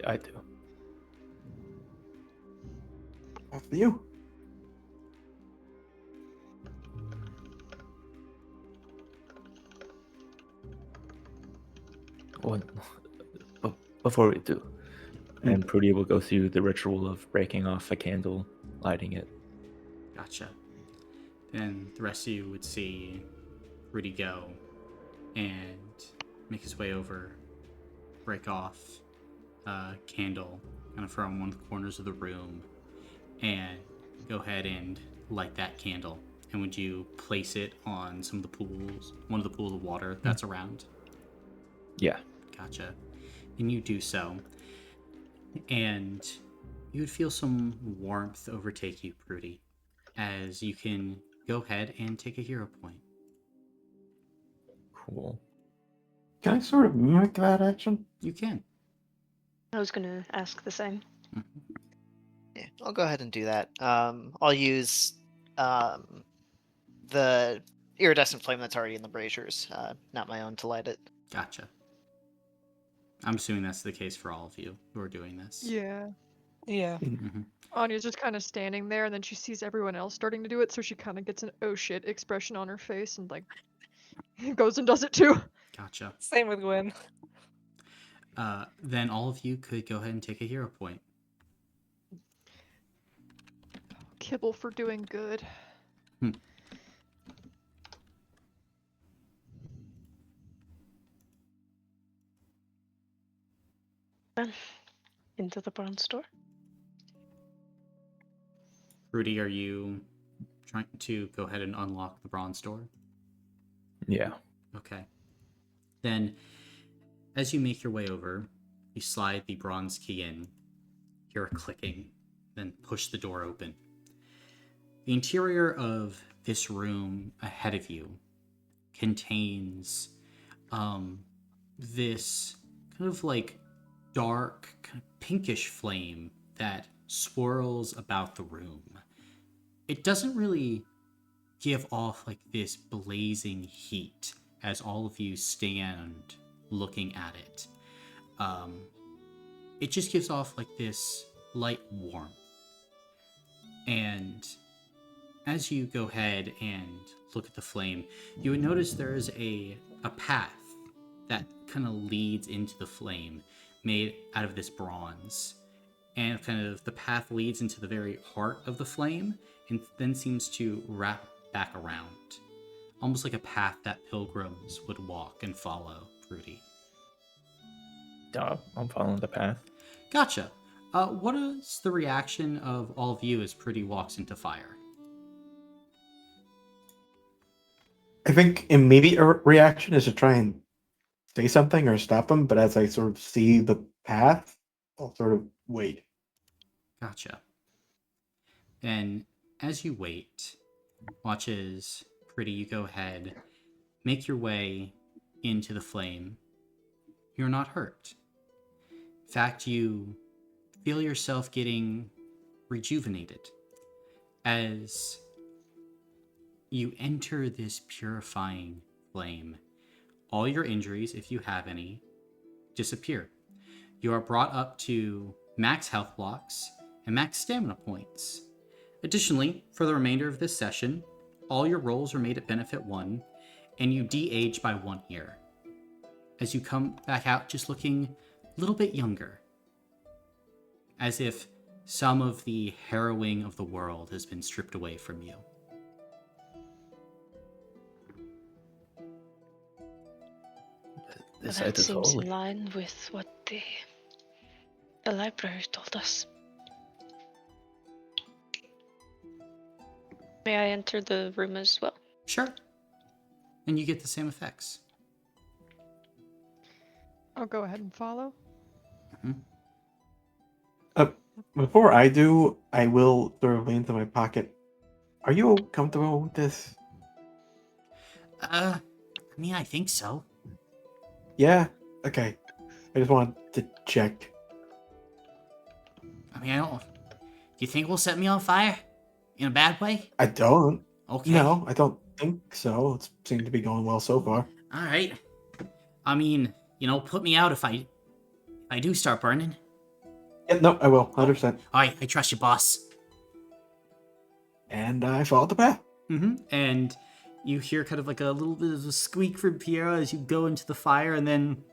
I do. After you. Well, before we do, and Prudy will go through the ritual of breaking off a candle, lighting it. Gotcha. Then the rest of you would see Rudy go and make his way over, break off a candle kind of from one of the corners of the room, and go ahead and light that candle. And would you place it on some of the pools, one of the pools of water that's around? Yeah. Gotcha. And you do so. And you would feel some warmth overtake you, Prudy, as you can go ahead and take a hero point. Cool. Can I sort of mimic that action? You can. I was gonna ask the same. Yeah, I'll go ahead and do that. I'll use the iridescent flame that's already in the braziers, not my own to light it. Gotcha. I'm assuming that's the case for all of you who are doing this. Yeah. Yeah. Mm-hmm. Anya's just kind of standing there, and then she sees everyone else starting to do it, so she kind of gets an oh shit expression on her face and like goes and does it too. Gotcha. Same with Gwen. Then all of you could go ahead and take a hero point. Kibble for doing good. Into the bronze store. Rudy, are you trying to go ahead and unlock the bronze door? Yeah. Okay. Then, as you make your way over, you slide the bronze key in, hear a clicking, then push the door open. The interior of this room ahead of you contains this kind of like dark, kind of pinkish flame that swirls about the room. It doesn't really give off like this blazing heat as all of you stand looking at it. It just gives off like this light warmth. And as you go ahead and look at the flame, you would notice there is a path that kind of leads into the flame made out of this bronze. And kind of the path leads into the very heart of the flame and then seems to wrap back around. Almost like a path that pilgrims would walk and follow, Rudy. I'm following the path. Gotcha. What is the reaction of all of you as Pretty walks into fire? I think immediate reaction is to try and say something or stop him, but as I sort of see the path, I'll sort of wait. Gotcha. And as you wait, watch as Pretty, you go ahead, make your way into the flame. You're not hurt. In fact, you feel yourself getting rejuvenated as you enter this purifying flame. All your injuries, if you have any, disappear. You are brought up to max health blocks and max stamina points. Additionally, for the remainder of this session, all your rolls are made at benefit 1, and you de-age by 1 year, as you come back out just looking a little bit younger, as if some of the harrowing of the world has been stripped away from you. This That site is seems holy. in line with what the library told us. May I enter the room as well? Sure. And you get the same effects. I'll go ahead and follow. Before I do, I will sort of lean into my pocket. Are you comfortable with this? I mean, I think so. Yeah? Okay. I just wanted to check. I mean, I don't... Do you think we'll set me on fire? In a bad way? I don't. Okay. No, I don't think so. It seemed to be going well so far. Alright. I mean, put me out if I do start burning. Yeah, no, I will. 100%. Alright, I trust you, boss. And I followed the path. And you hear kind of like a little bit of a squeak from Piero as you go into the fire and then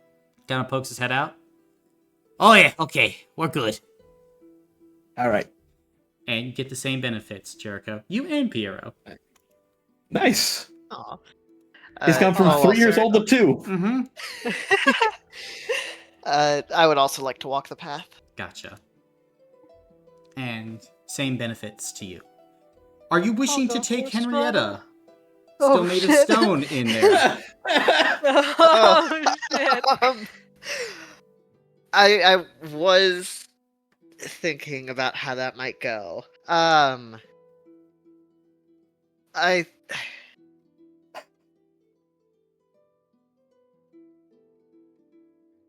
kind of pokes his head out. Oh yeah, okay, we're good. All right. And you get the same benefits, Jericho. You and Piero. Nice. Aw. He's gone from 3 years old to 2. I would also like to walk the path. Gotcha. And same benefits to you. Are you wishing to go take for a Henrietta? Oh, Still made of shit. stone in there. Oh, shit. I was thinking about how that might go. I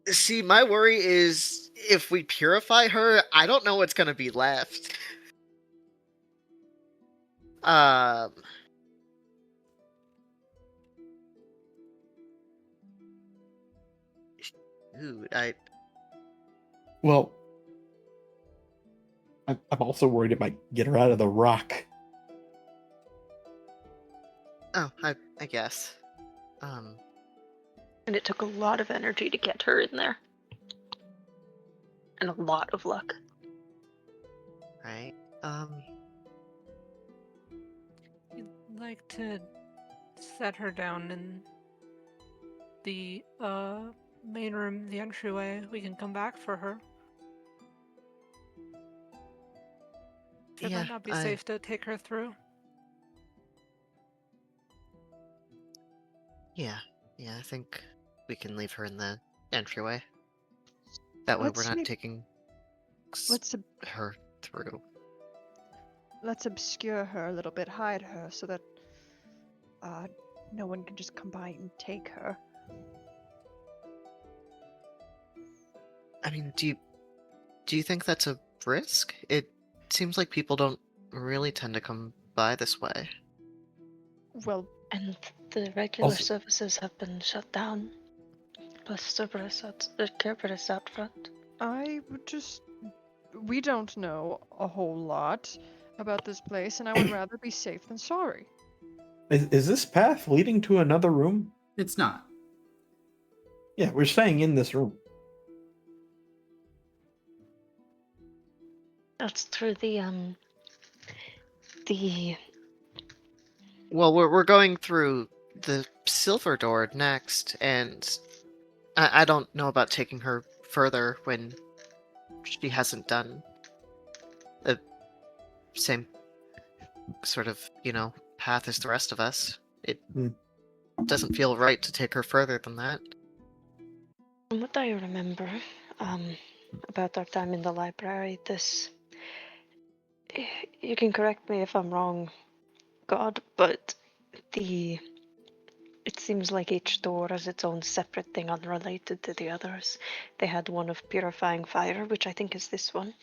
see. My worry is if we purify her, I don't know what's gonna be left. Dude, Well, I'm also worried it might get her out of the rock. I guess. And it took a lot of energy to get her in there. And a lot of luck. Right. You'd like to set her down in the main room, the entryway. We can come back for her. It Yeah, might not be safe to take her through. Yeah, I think we can leave her in the entryway. That way Let's we're not maybe- taking Let's her through. let's obscure her a little bit, hide her, so that no one can just come by and take her. I mean, do you think that's a risk? It seems like people don't really tend to come by this way. Well, And the regular Also- services have been shut down. Plus the Kerberos out front. I would just. We don't know a whole lot about this place, and I would rather be safe than sorry. Is this path leading to another room? It's not. Yeah, we're staying in this room. That's through the Well, we're going through the silver door next, and I don't know about taking her further when she hasn't done the same sort of, path as the rest of us. It doesn't feel right to take her further than that. From what I remember, about our time in the library, you can correct me if I'm wrong, God, but it seems like each door has its own separate thing unrelated to the others. They had one of purifying fire, which I think is this one.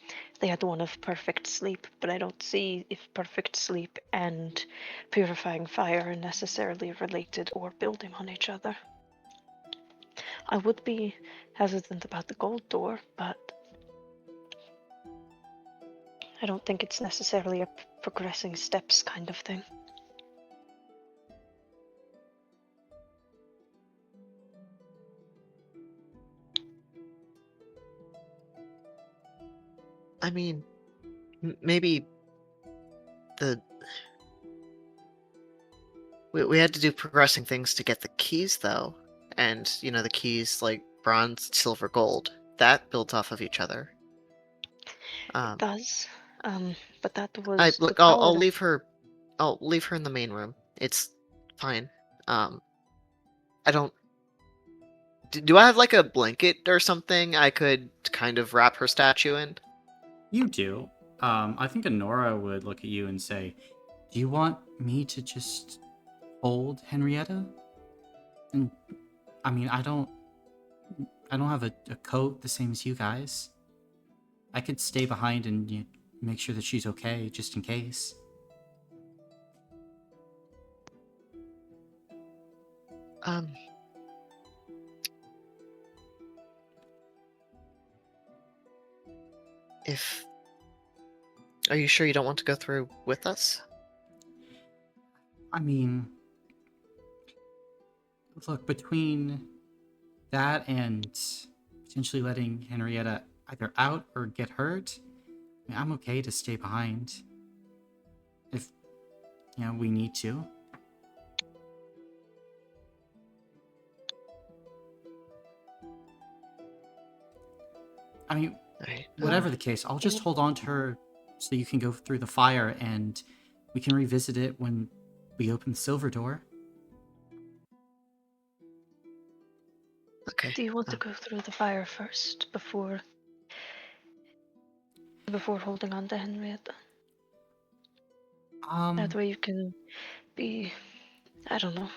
They had one of perfect sleep, but I don't see if perfect sleep and purifying fire are necessarily related or building on each other. I would be hesitant about the gold door, but I don't think it's necessarily a progressing steps kind of thing. I mean, maybe we had to do progressing things to get the keys, though. And, the keys like bronze, silver, gold, that builds off of each other. It does, but that was Look, the I'll power. leave her. I'll leave her in the main room. It's fine. I don't. Do I have like a blanket or something I could kind of wrap her statue in? You do. I think Honora would look at you and say, "Do you want me to just hold Henrietta?" And I mean, I don't have a coat the same as you guys. I could stay behind and make sure that she's okay, just in case. Are you sure you don't want to go through with us? I mean, look, between that and potentially letting Henrietta either out or get hurt, I mean, I'm okay to stay behind if we need to. I mean, Right. whatever the case, I'll just hold on to her so you can go through the fire, and we can revisit it when we open the silver door. Okay. Do you want to go through the fire first before holding on to Henrietta? That way you can be, I don't know,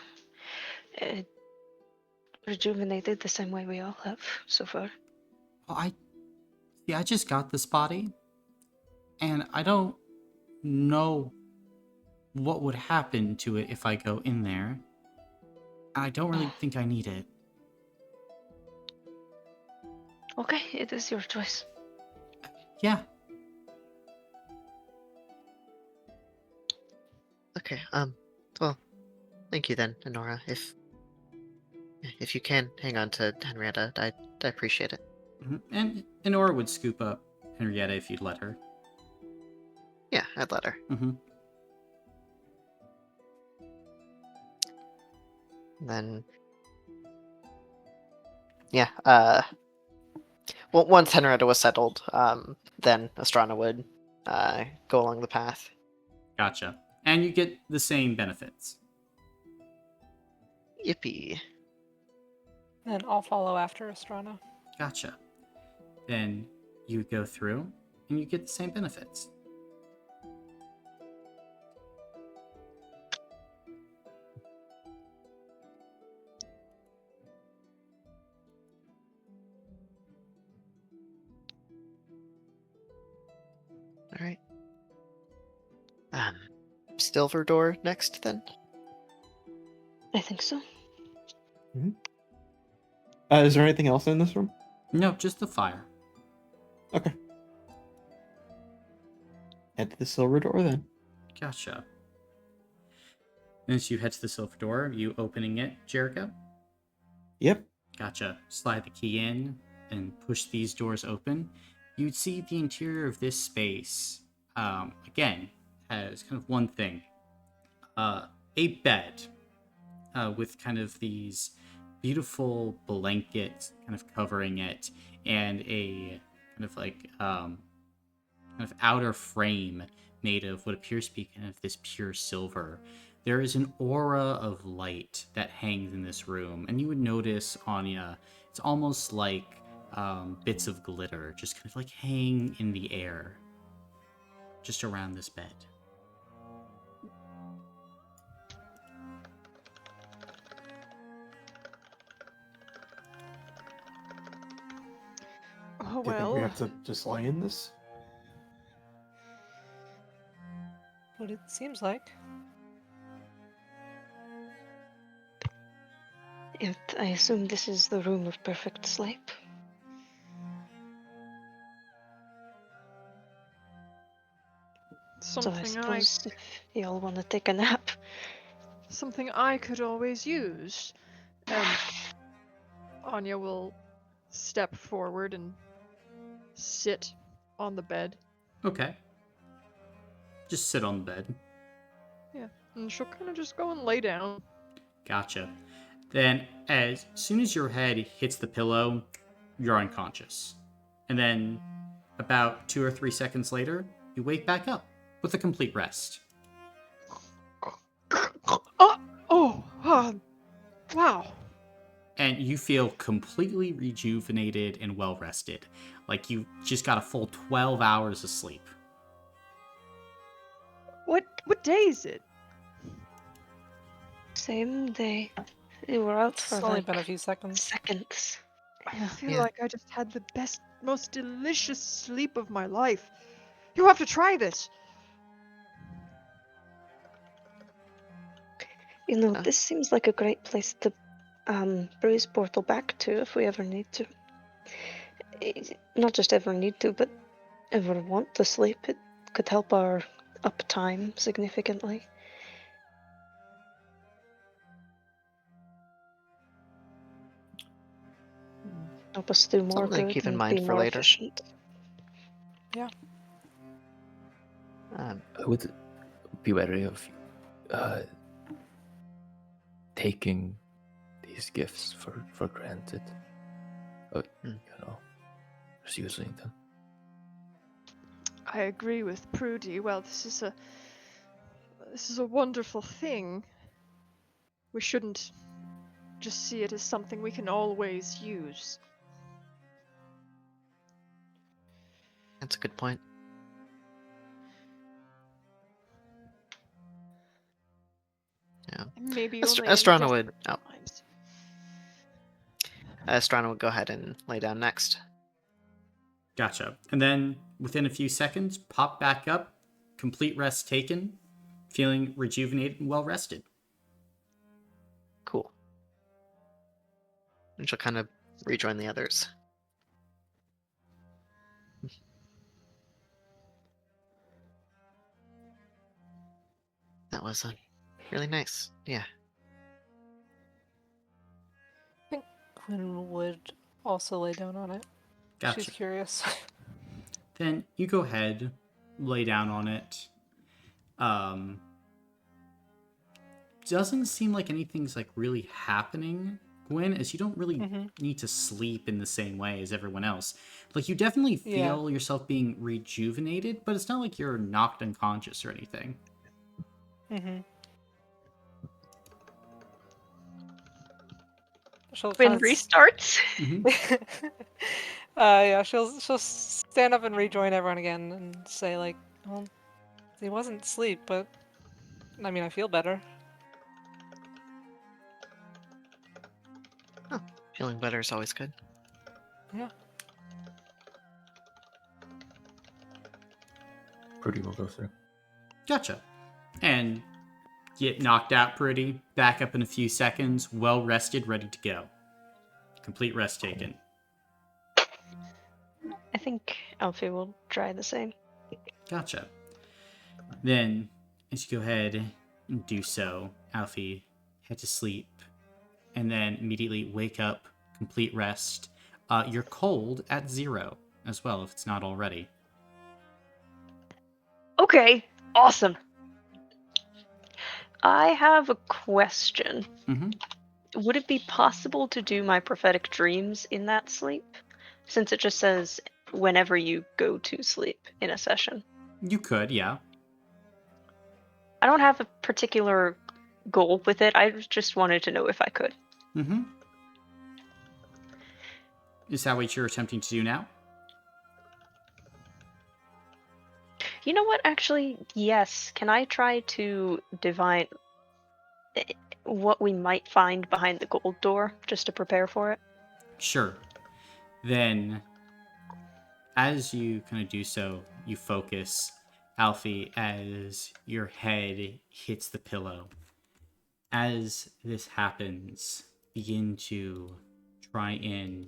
rejuvenated the same way we all have so far. Well, I just got this body, and I don't know what would happen to it if I go in there. I don't really think I need it. Okay, it is your choice. Yeah. Okay. Well, thank you then, Honora. If you can hang on to Henrietta, I appreciate it. And Enora would scoop up Henrietta if you'd let her. Yeah, I'd let her. Mm-hmm. Then, yeah. Well, once Henrietta was settled, then Astrana would go along the path. Gotcha. And you get the same benefits. Yippee! Then I'll follow after Estrana. Gotcha. Then you go through and you get the same benefits. All right. Silver door next then. I think so. Is there anything else in this room? No, just the fire. Okay. Head to the silver door then. Gotcha. And as you head to the silver door, you opening it, Jericho? Yep. Gotcha. Slide the key in and push these doors open. You'd see the interior of this space, again, as kind of one thing. A bed with kind of these beautiful blankets kind of covering it, and a kind of like kind of outer frame made of what appears to be kind of this pure silver. There is an aura of light that hangs in this room, and you would notice, Anya, it's almost like bits of glitter just kind of like hang in the air just around this bed. Oh, Do you think we well. have to just lie in this? What it seems like. And I assume this is the room of perfect sleep. So I Something suppose if y'all want to take a nap. something I could always use. And Anya will step forward and sit on the bed. Okay. Just sit on the bed. Yeah. And she'll kind of just go and lay down. Gotcha. Then, as soon as your head hits the pillow, you're unconscious. And then, about 2 or 3 seconds later, you wake back up with a complete rest. Wow. And you feel completely rejuvenated and well rested. Like you just got a full 12 hours of sleep. What day is it? Same day. We were out It's for only like been a few seconds. seconds. I feel Yeah. like I just had the best, most delicious sleep of my life. You have to try this. You know, Huh. this seems like a great place to bruise portal back to if we ever need to. Not just ever need to, but ever want to sleep. It could help our uptime significantly. Help us do more Something to good keep in and mind be for more later. efficient. Um, I would be wary of taking these gifts for granted. You know, just using them. I agree with Prudy. Well, this is a wonderful thing. We shouldn't just see it as something we can always use. that's a good point. Yeah. Maybe Est- only in Estrana would- desperate oh. times. Estrana would go ahead and lay down next. Gotcha. And then within a few seconds, pop back up, complete rest taken, feeling rejuvenated and well rested. Cool. And she'll kind of rejoin the others. That was really nice. Yeah. I think Quinn would also lay down on it. Gotcha. She's curious. Then you go ahead, lay down on it. Doesn't seem like anything's like really happening, Gwen, as you don't really need to sleep in the same way as everyone else. Like, you definitely feel yourself being rejuvenated, but it's not like you're knocked unconscious or anything. She'll When kinda restarts. yeah, she'll stand up and rejoin everyone again and say like, well, it wasn't sleep, but I mean, I feel better. Oh, feeling better is always good. Yeah. Pretty will go through. Gotcha. And get knocked out pretty, back up in a few seconds, well rested, ready to go. Complete rest taken. I think Alfie will try the same. Gotcha. Then, as you go ahead and do so, Alfie, head to sleep, and then immediately wake up, complete rest. You're cold at 0 as well, if it's not already. Okay, awesome. I have a question. Would it be possible to do my prophetic dreams in that sleep? Since it just says whenever you go to sleep in a session. You could, yeah. I don't have a particular goal with it. I just wanted to know if I could. Is that what you're attempting to do now? You know what? Actually, yes. Can I try to divine what we might find behind the gold door, just to prepare for it? Sure. Then, as you kind of do so, you focus, Alfie, as your head hits the pillow. As this happens, begin to try and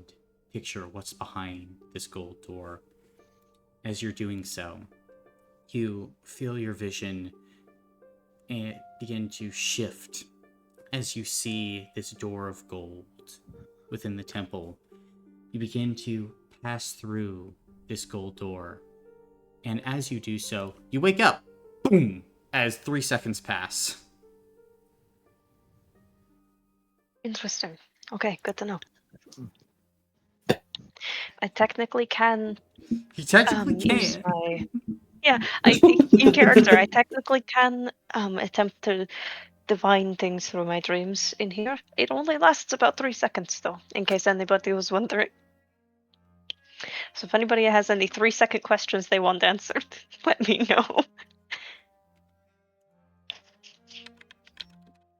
picture what's behind this gold door. As you're doing so, you feel your vision and begin to shift as you see this door of gold within the temple. You begin to pass through this gold door, and as you do so, you wake up. Boom! As 3 seconds pass. Interesting. Okay, good to know. I technically can You technically use can. my... Yeah, in character, I technically can attempt to divine things through my dreams in here. It only lasts about 3 seconds, though, in case anybody was wondering. So if anybody has any 3-second questions they want answered, let me know.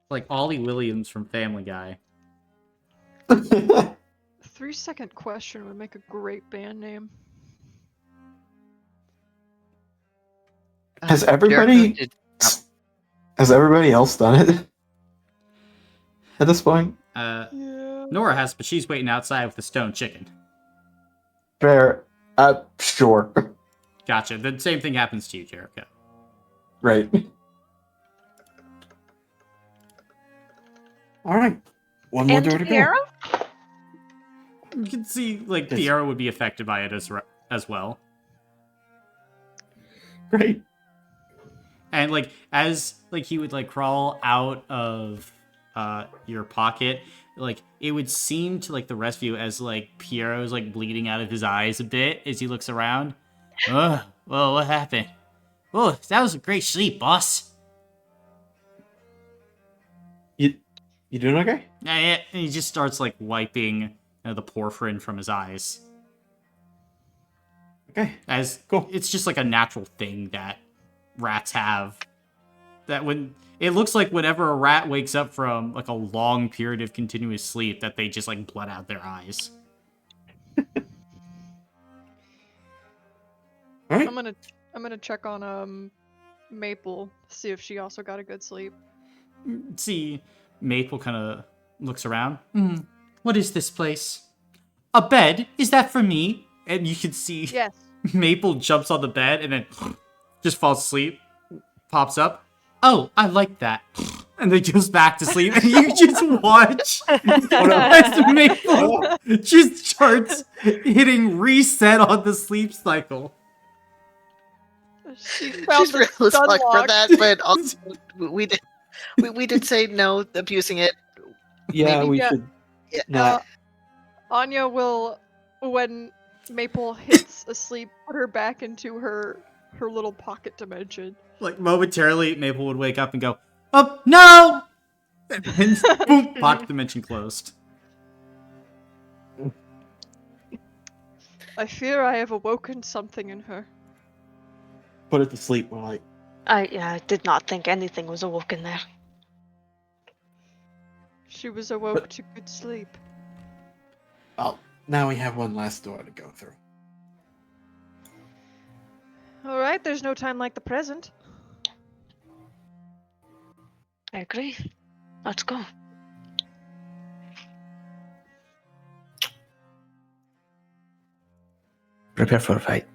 Like Ollie Williams from Family Guy. 3-second question would make a great band name. Has Jericho everybody did- has everybody else done it at this point? Yeah. Nora has, but she's waiting outside with the stone chicken. Fair. Sure. Gotcha. The same thing happens to you, Jericho. Right. All right. One more And door to go. Piero? You can see, like, Yes. Piero would be affected by it as well. Great. And, like, as, like, he would, like, crawl out of your pocket, like, it would seem to, like, the rest of you as, like, Piero's, like, bleeding out of his eyes a bit as he looks around. Oh, well, what happened? Oh, that was a great sleep, boss. You doing okay? Yeah, and he just starts, like, wiping the porphyrin from his eyes. Okay. As Cool. It's just, like, a natural thing that rats have. That when... It looks like whenever a rat wakes up from, like, a long period of continuous sleep, that they just, like, bled out their eyes. All right. I'm gonna check on Maple, see if she also got a good sleep. See, Maple kind of looks around. What is this place? A bed? Is that for me? And you can see Yes. Maple jumps on the bed and then just falls asleep, pops up. Oh, I like that. And then goes back to sleep. And you just watch as Maple just starts hitting reset on the sleep cycle. She found She's the real as stun fuck for lock. that, but also we did say no abusing it. Yeah, Maybe. we Yeah. should Yeah. not. Anya will, when Maple hits asleep, put her back into her little pocket dimension. Like, momentarily, Maple would wake up and go, oh, no! And then, boom, pocket dimension closed. I fear I have awoken something in her. Put it to sleep, more like. I did not think anything was awoken there. She was awoke to good sleep. Oh, now we have one last door to go through. Alright, there's no time like the present. I agree. Let's go. Prepare for a fight.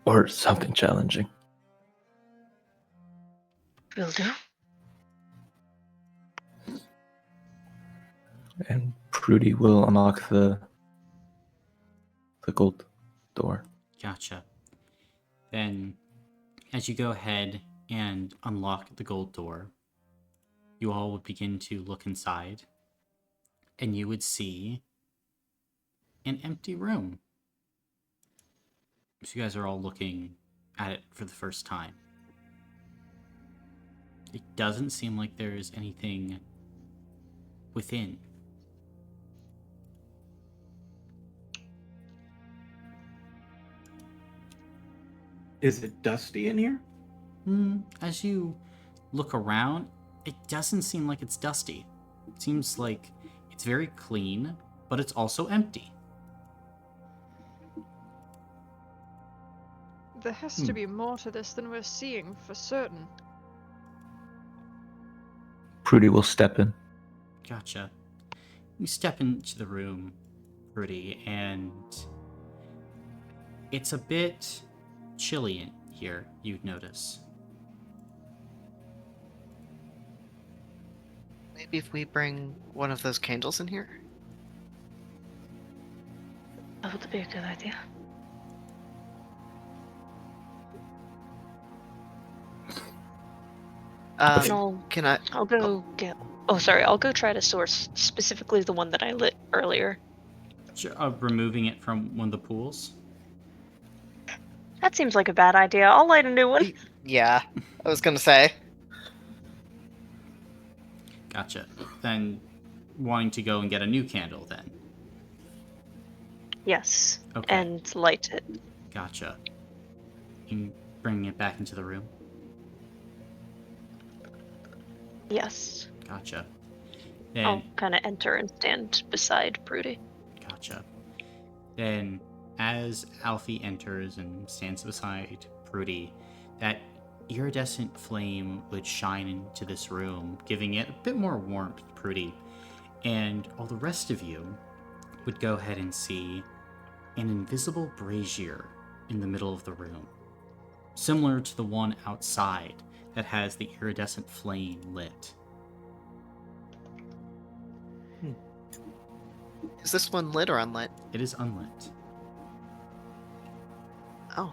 Or something challenging. Will do. And Prudy will unlock the gold door. Gotcha. Then, as you go ahead and unlock the gold door, you all would begin to look inside, and you would see an empty room. So you guys are all looking at it for the first time. It doesn't seem like there's anything within. Is it dusty in here? As you look around, it doesn't seem like it's dusty. It seems like it's very clean, but it's also empty. There has to be more to this than we're seeing, for certain. Prudy will step in. Gotcha. You step into the room, Rudy, and it's a bit chilly in here, you'd notice. Maybe if we bring one of those candles in here? That would be a good idea. No. Can I? I'll go get. Oh, sorry. I'll go try to source specifically the one that I lit earlier. Removing it from one of the pools? That seems like a bad idea. I'll light a new one. Yeah, I was gonna say. Gotcha. Then wanting to go and get a new candle then. Yes. Okay. And light it. Gotcha. You bringing it back into the room? Yes. Gotcha. I'll Then kind of enter and stand beside Prudy. Gotcha. Then, as Alfie enters and stands beside Prudy, that iridescent flame would shine into this room, giving it a bit more warmth to Prudy. And all the rest of you would go ahead and see an invisible brazier in the middle of the room, similar to the one outside that has the iridescent flame lit. Is this one lit or unlit? It is unlit. Oh,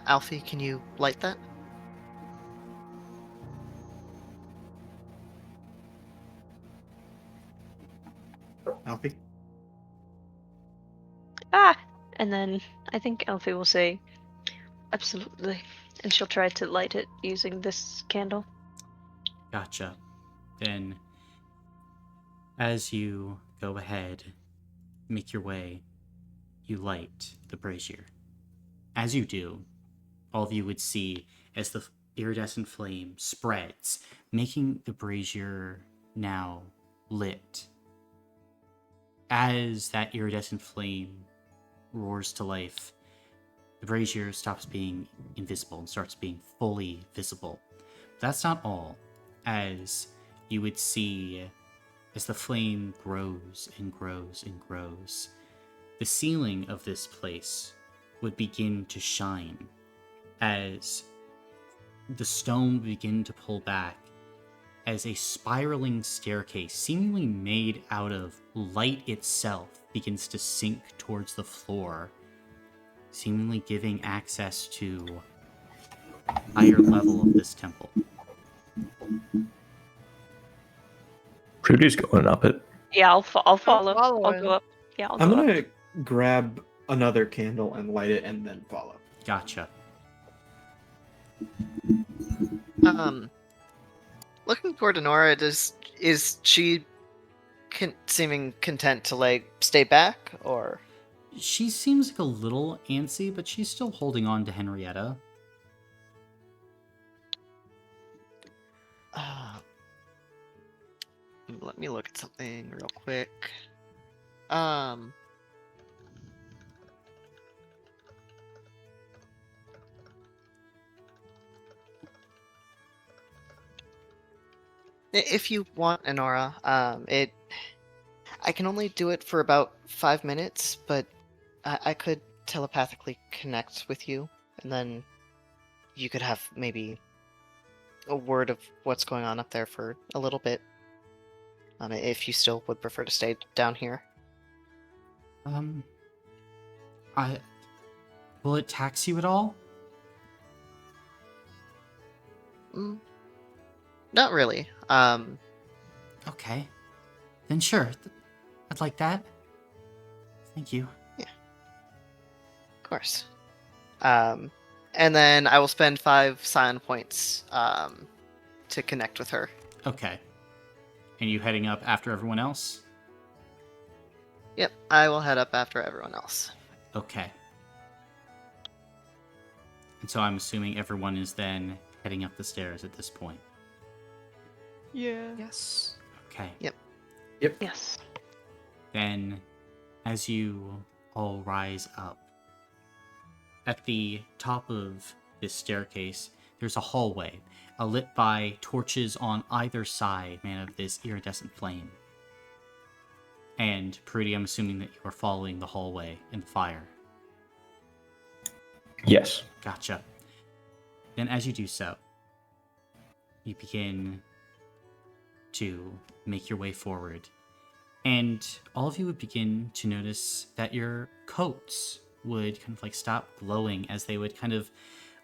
Alfie, can you light that? Alfie? Ah! And then I think Elfie will say, absolutely. And she'll try to light it using this candle. Gotcha. Then, as you go ahead, make your way, you light the brazier. As you do, all of you would see as the iridescent flame spreads, making the brazier now lit. As that iridescent flame roars to life, the brazier stops being invisible and starts being fully visible. That's not all, as you would see as the flame grows and grows and grows, the ceiling of this place would begin to shine as the stone would begin to pull back, as a spiraling staircase, seemingly made out of light itself, begins to sink towards the floor, seemingly giving access to a higher level of this temple. Prudy's going up it. Yeah, I'll follow. follow I'll him. go up. Yeah, I'll I'm go up. gonna grab another candle and light it and then follow. Gotcha. Looking toward Honora, is she seeming content to like stay back, or? She seems like a little antsy, but she's still holding on to Henrietta. Let me look at something real quick. If you want, Honora, I can only do it for about 5 minutes, but I could telepathically connect with you, and then you could have maybe a word of what's going on up there for a little bit. If you still would prefer to stay down here. Will it tax you at all? Not really. Okay. Then sure. I'd like that. Thank you. Yeah. Of course. And then I will spend 5 scion points to connect with her. Okay. And you heading up after everyone else? Yep, I will head up after everyone else. Okay. And so I'm assuming everyone is then heading up the stairs at this point. Yeah. Yes. Okay. Yep. Yes. Then, as you all rise up, at the top of this staircase, there's a hallway, lit by torches on either side, man, of this iridescent flame. And, Prudy, I'm assuming that you are following the hallway in the fire. Yes. Gotcha. Then, as you do so, you begin to make your way forward. And all of you would begin to notice that your coats would kind of like stop glowing as they would kind of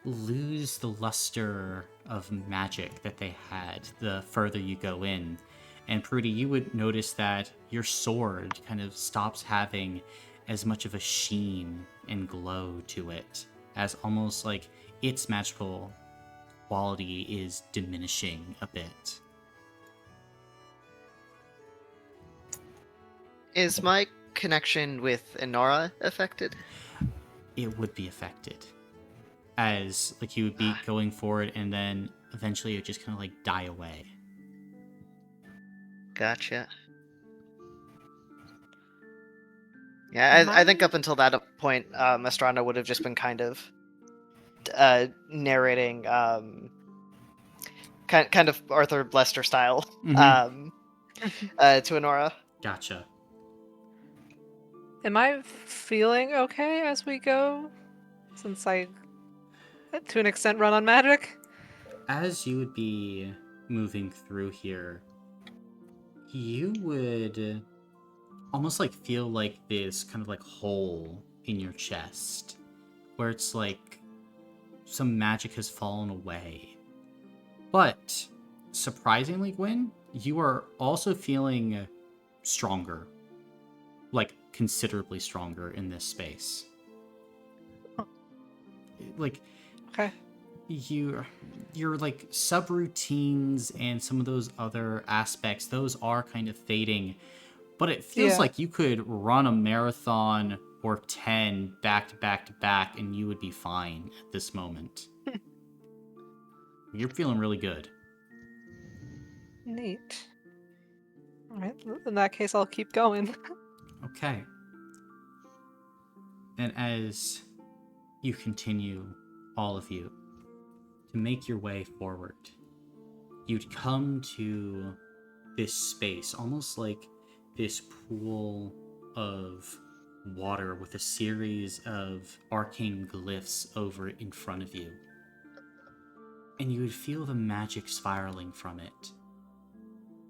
lose the luster of magic that they had the further you go in. And Prudy, you would notice that your sword kind of stops having as much of a sheen and glow to it, as almost like its magical quality is diminishing a bit. Is my connection with Inara affected? It would be affected, as like you would be going forward and then eventually it would just kind of like die away. Gotcha. Yeah, I think up until that point, Estrada would have just been kind of narrating, kind of Arthur Lester style, to Inara. Gotcha. Am I feeling okay as we go? Since I, to an extent, run on magic? As you would be moving through here, you would almost like feel like this kind of like hole in your chest where it's like some magic has fallen away. But surprisingly, Gwen, you are also feeling stronger, like considerably stronger in this space. Like, Okay. your like subroutines and some of those other aspects, those are kind of fading, but it feels like you could run a marathon or 10 back to back to back and you would be fine at this moment. You're feeling really good. Neat. Alright, in that case, I'll keep going. Okay. And as you continue, all of you, to make your way forward, you'd come to this space, almost like this pool of water with a series of arcane glyphs over it in front of you. And you would feel the magic spiraling from it.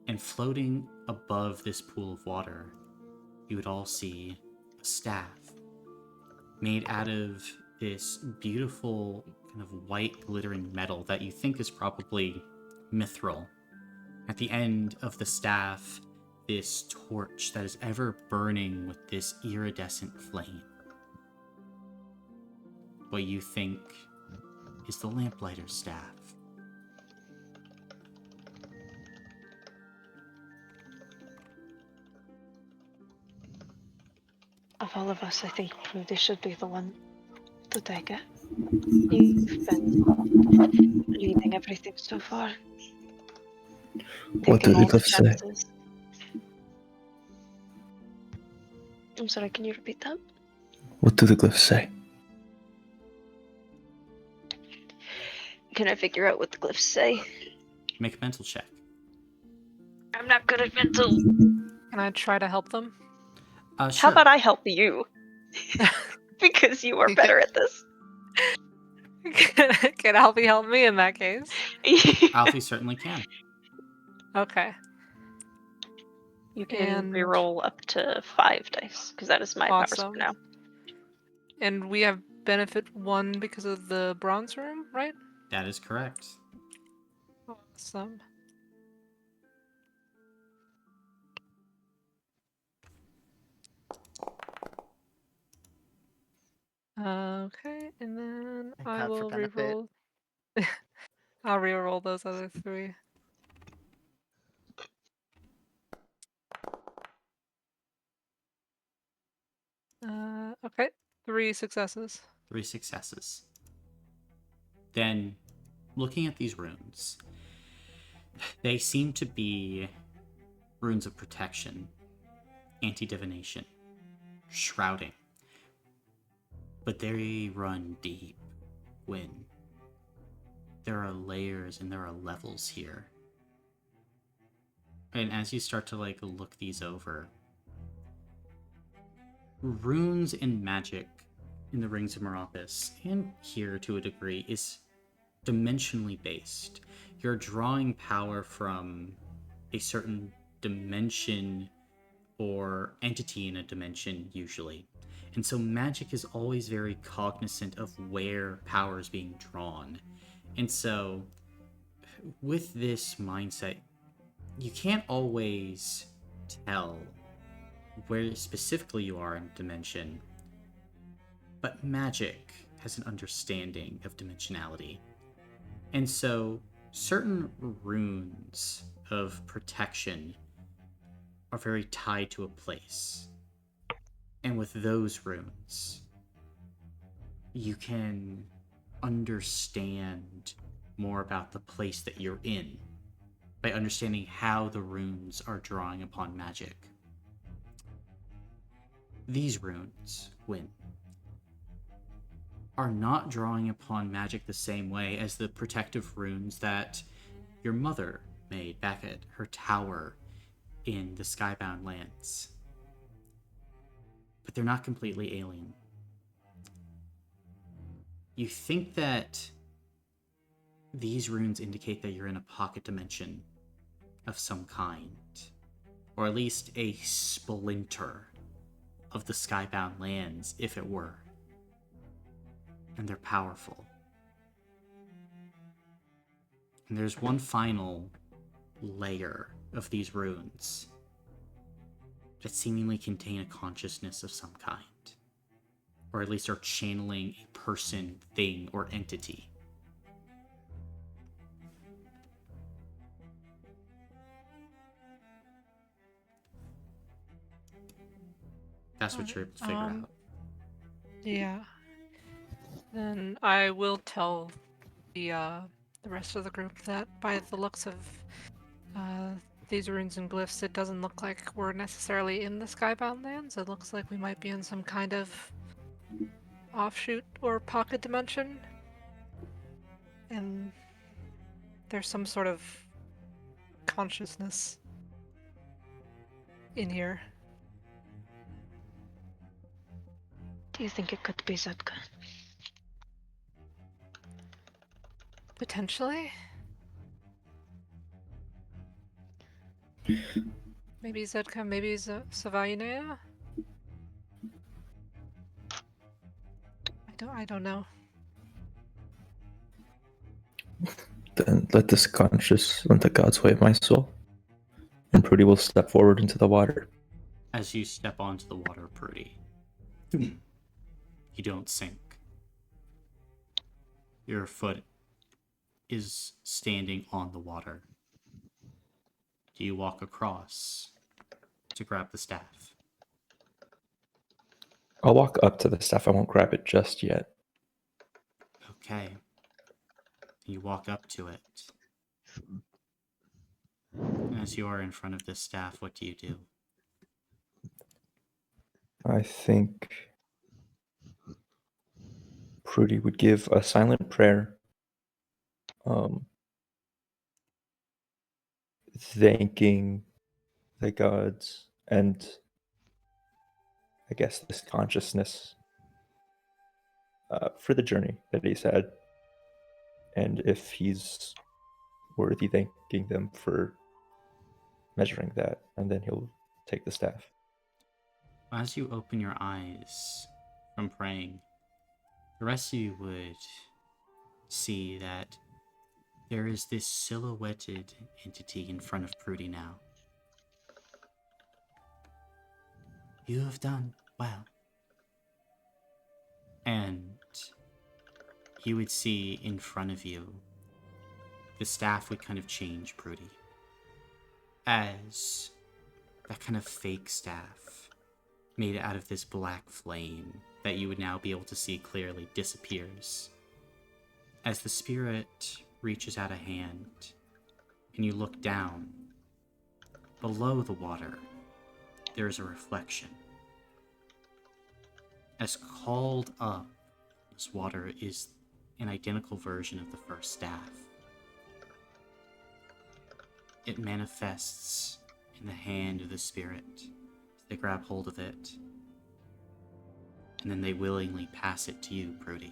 And floating above this pool of water, you would all see a staff made out of this beautiful kind of white glittering metal that you think is probably mithril. At the end of the staff, this torch that is ever burning with this iridescent flame. What you think is the lamplighter's staff. Of all of us, I think Prudy should be the one to take it. You've been leading everything so far. What do Taking the all the glyphs say? chances. I'm sorry, can you repeat that? What do the glyphs say? Can I figure out what the glyphs say? Make a mental check. I'm not good at mental. Can I try to help them? How Sure. about I help you? Because you are better at this. Can Alfie help me in that case? Alfie certainly can. Okay. You can And- reroll up to 5 dice, because that is my powers for Awesome. now. And we have benefit 1 because of the bronze room, right? That is correct. Awesome. Okay, and then Thank I God for will benefit. reroll. I'll reroll those other 3. Okay, 3 successes. 3 successes. Then, looking at these runes, they seem to be runes of protection, anti-divination, shrouding. But they run deep, when there are layers and there are levels here. And as you start to look these over, runes and magic in the Rings of Meropis, and here to a degree, is dimensionally based. You're drawing power from a certain dimension or entity in a dimension, usually. And so magic is always very cognizant of where power is being drawn. And so, with this mindset, you can't always tell where specifically you are in a dimension, but magic has an understanding of dimensionality. And so, certain runes of protection are very tied to a place. And with those runes, you can understand more about the place that you're in by understanding how the runes are drawing upon magic. These runes, Wynn, are not drawing upon magic the same way as the protective runes that your mother made back at her tower in the Skybound Lands. But they're not completely alien. You think that these runes indicate that you're in a pocket dimension of some kind, or at least a splinter of the Skybound Lands, if it were. And they're powerful. And there's one final layer of these runes that seemingly contain a consciousness of some kind, or at least are channeling a person, thing, or entity. That's what you're able to figure out. Yeah. Then I will tell the rest of the group that by the looks of these runes and glyphs, it doesn't look like we're necessarily in the Skybound Lands. It looks like we might be in some kind of offshoot or pocket dimension. And there's some sort of consciousness in here. Do you think it could be Zetka? Potentially. Maybe Zedka, maybe Savainea? I don't know. Then let this conscious let the gods sway my soul. And Prudy will step forward into the water. As you step onto the water, Prudy, you don't sink. Your foot is standing on the water. Do you walk across to grab the staff? I'll walk up to the staff. I won't grab it just yet. Okay. You walk up to it. As you are in front of this staff, what do you do? I think Prudy would give a silent prayer, thanking the gods and I guess this consciousness for the journey that he's had, and if he's worthy, thanking them for measuring that, and then he'll take the staff. As you open your eyes from praying, the rest of you would see that there is this silhouetted entity in front of Prudy now. You have done well. And you would see in front of you, the staff would kind of change, Prudy. As that kind of fake staff, made out of this black flame that you would now be able to see clearly, disappears. As the spirit reaches out a hand, and you look down, below the water, there is a reflection. As called up, this water is an identical version of the first staff. It manifests in the hand of the spirit. They grab hold of it, and then they willingly pass it to you, Prudy.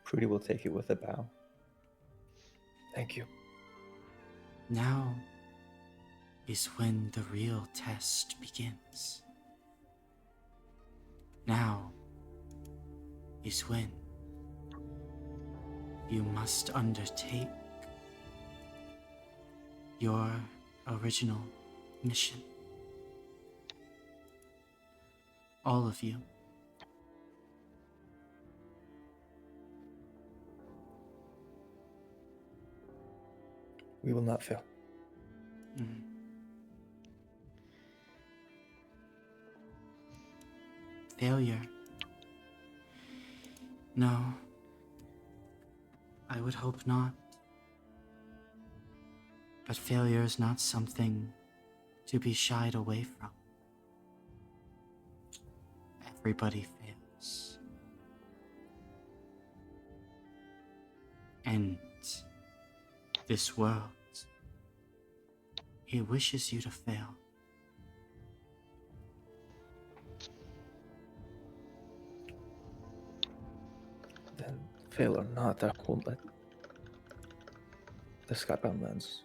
Prudy will take it with a bow. Thank you. Now is when the real test begins. Now is when you must undertake your original mission. All of you. We will not fail. Failure. No. I would hope not. But failure is not something to be shied away from. Everybody fails. And this world, it wishes you to fail. Then fail or not, I won't let the skybound lands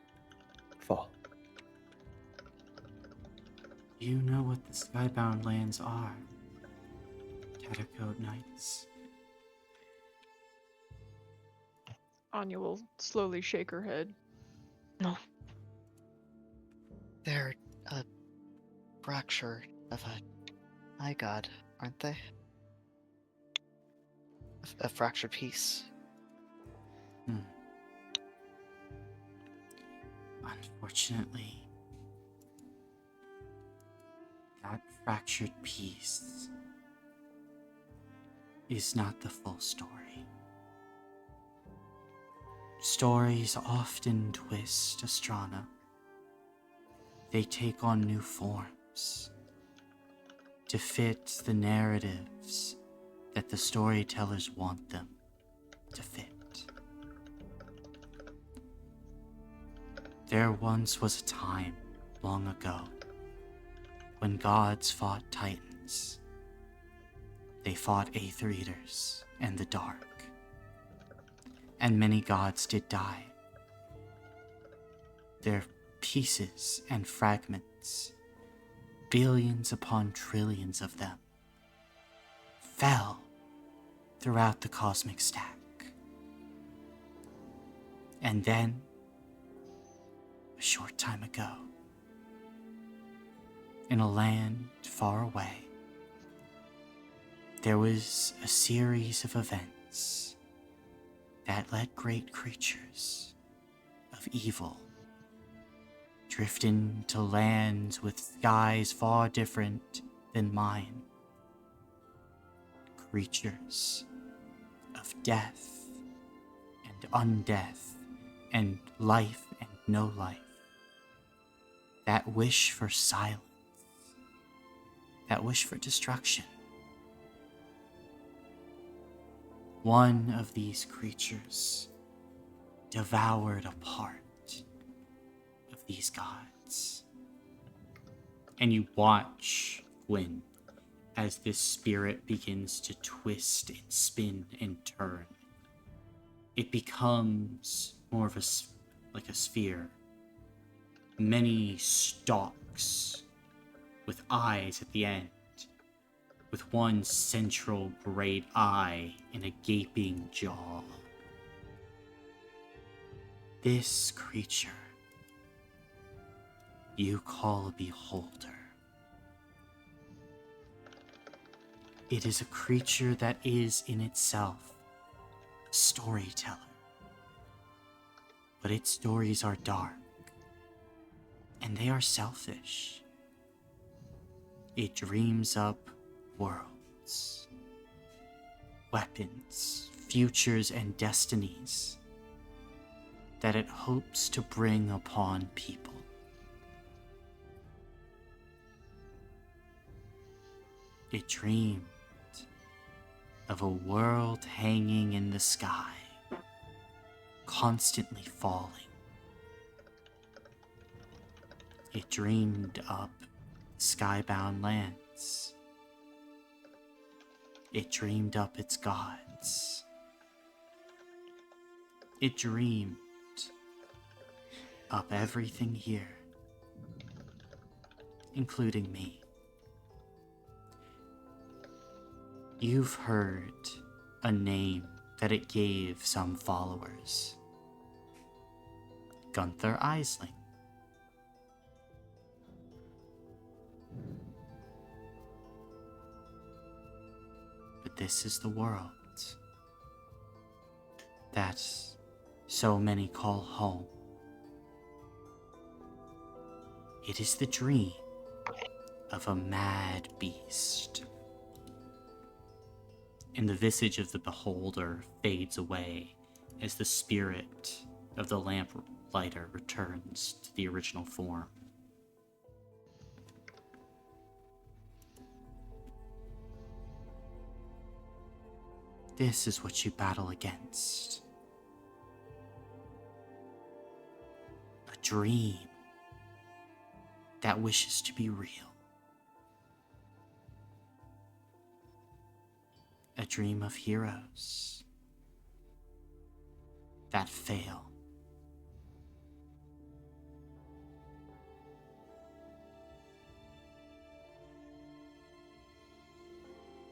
fall. You know what the skybound lands are, Tattercoat Knights. Anya will slowly shake her head. No. They're a fracture of a high god, aren't they? A fractured piece. Unfortunately, that fractured piece is not the full story. Stories often twist, Astrana. They take on new forms to fit the narratives that the storytellers want them to fit. There once was a time, long ago, when gods fought titans, they fought Aether Eaters and the dark, and many gods did die. Their pieces and fragments, billions upon trillions of them, fell throughout the cosmic stack. And then, a short time ago, in a land far away, there was a series of events that let great creatures of evil drift into lands with skies far different than mine. Creatures of death and undeath and life and no life, that wish for silence, that wish for destruction. One of these creatures devoured a part of these gods. And you watch, Gwyn, as this spirit begins to twist and spin and turn. It becomes more of like a sphere. Many stalks with eyes at the end, with one central great eye and a gaping jaw. This creature you call a beholder. It is a creature that is in itself a storyteller. But its stories are dark, and they are selfish. It dreams up worlds, weapons, futures, and destinies that it hopes to bring upon people. It dreamed of a world hanging in the sky, constantly falling. It dreamed up skybound lands. It dreamed up its gods. It dreamed up everything here, including me. You've heard a name that it gave some followers. Gunther Isling. But this is the world that so many call home. It is the dream of a mad beast. And the visage of the beholder fades away as the spirit of the lamplighter returns to the original form. This is what you battle against. A dream that wishes to be real. A dream of heroes that fail.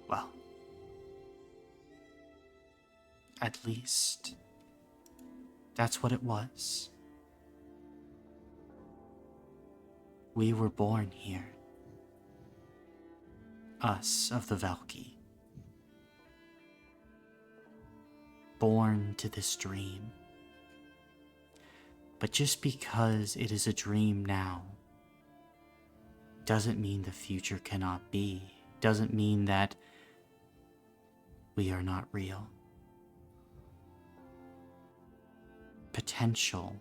Well, at least that's what it was. We were born here. Us of the Valky. Born to this dream. But just because it is a dream now doesn't mean the future cannot be. Doesn't mean that we are not real. Potential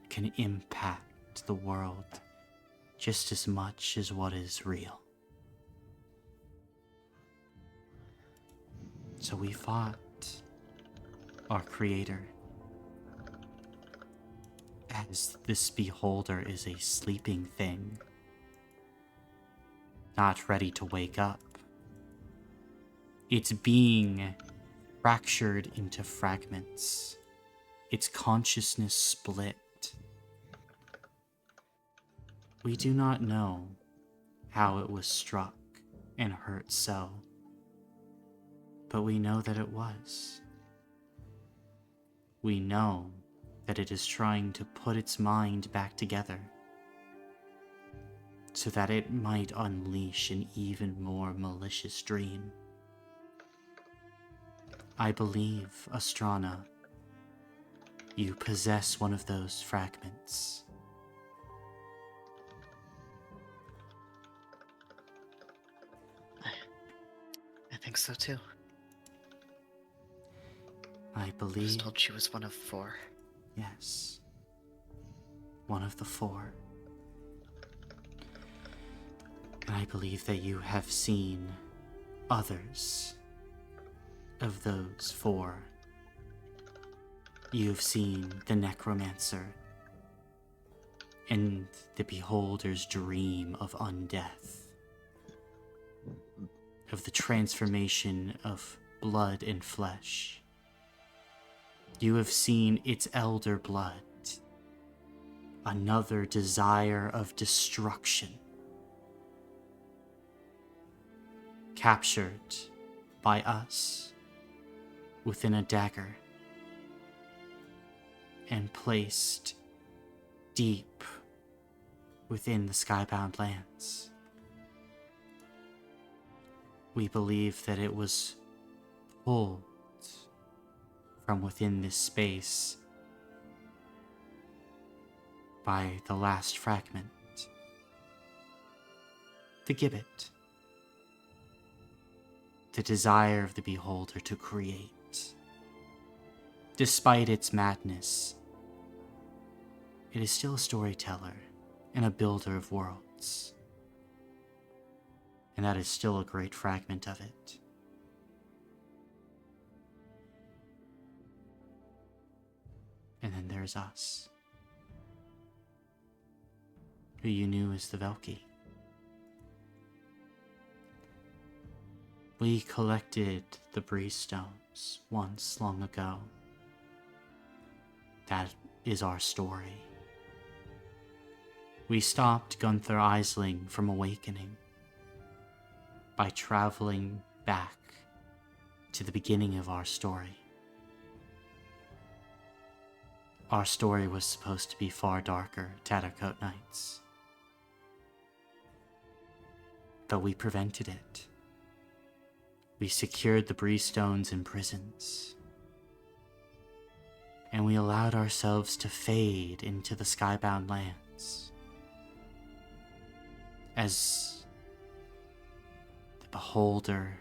can impact the world just as much as what is real. So we fought our creator, as this beholder is a sleeping thing not ready to wake up. It's being fractured into fragments. Its consciousness split. We do not know how it was struck and hurt so, but we know that it was. We know that it is trying to put its mind back together so that it might unleash an even more malicious dream. I believe, Astrana, you possess one of those fragments. I think so too. I I was believe, told she was one of 4. yes, one of the 4. And I believe that you have seen others of those 4. You've seen the Necromancer and the Beholder's dream of undeath, of the transformation of blood and flesh. You have seen its elder blood, another desire of destruction, captured by us within a dagger and placed deep within the skybound lands. We believe that it was pulled from within this space by the last fragment, the gibbet, the desire of the beholder to create. Despite its madness, it is still a storyteller and a builder of worlds. And that is still a great fragment of it. And then there's us, who you knew as the Velki. We collected the Breeze Stones once long ago. That is our story. We stopped Gunther Isling from awakening by traveling back to the beginning of our story. Our story was supposed to be far darker, Tattercoat Knights. But we prevented it. We secured the Breeze Stones in prisons. And we allowed ourselves to fade into the skybound lands. As the beholder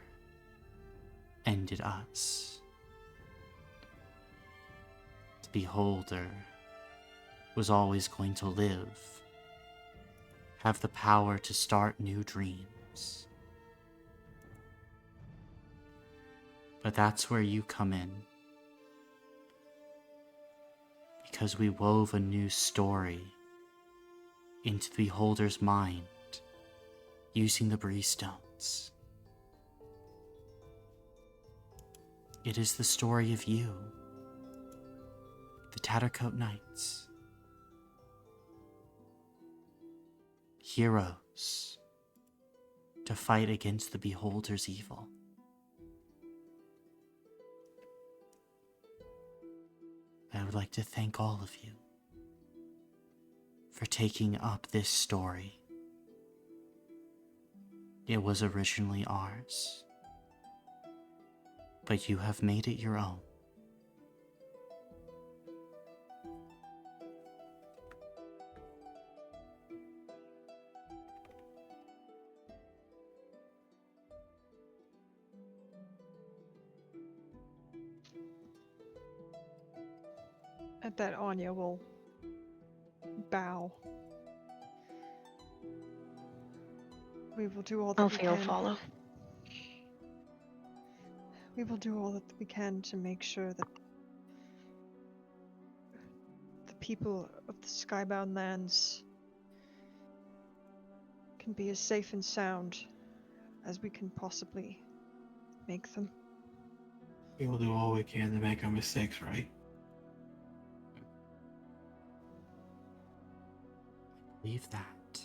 ended us. The beholder was always going to live, have the power to start new dreams. But that's where you come in. Because we wove a new story into the beholder's mind using the Breeze Stones. It is the story of you, the Tattercoat Knights. Heroes to fight against the beholder's evil. I would like to thank all of you for taking up this story. It was originally ours, but you have made it your own. At that, Anya will bow. We will do all that we Alfie will can. follow. We will do all that we can to make sure that the people of the Skybound Lands can be as safe and sound as we can possibly make them. We will do all we can to make our mistakes right. Believe that.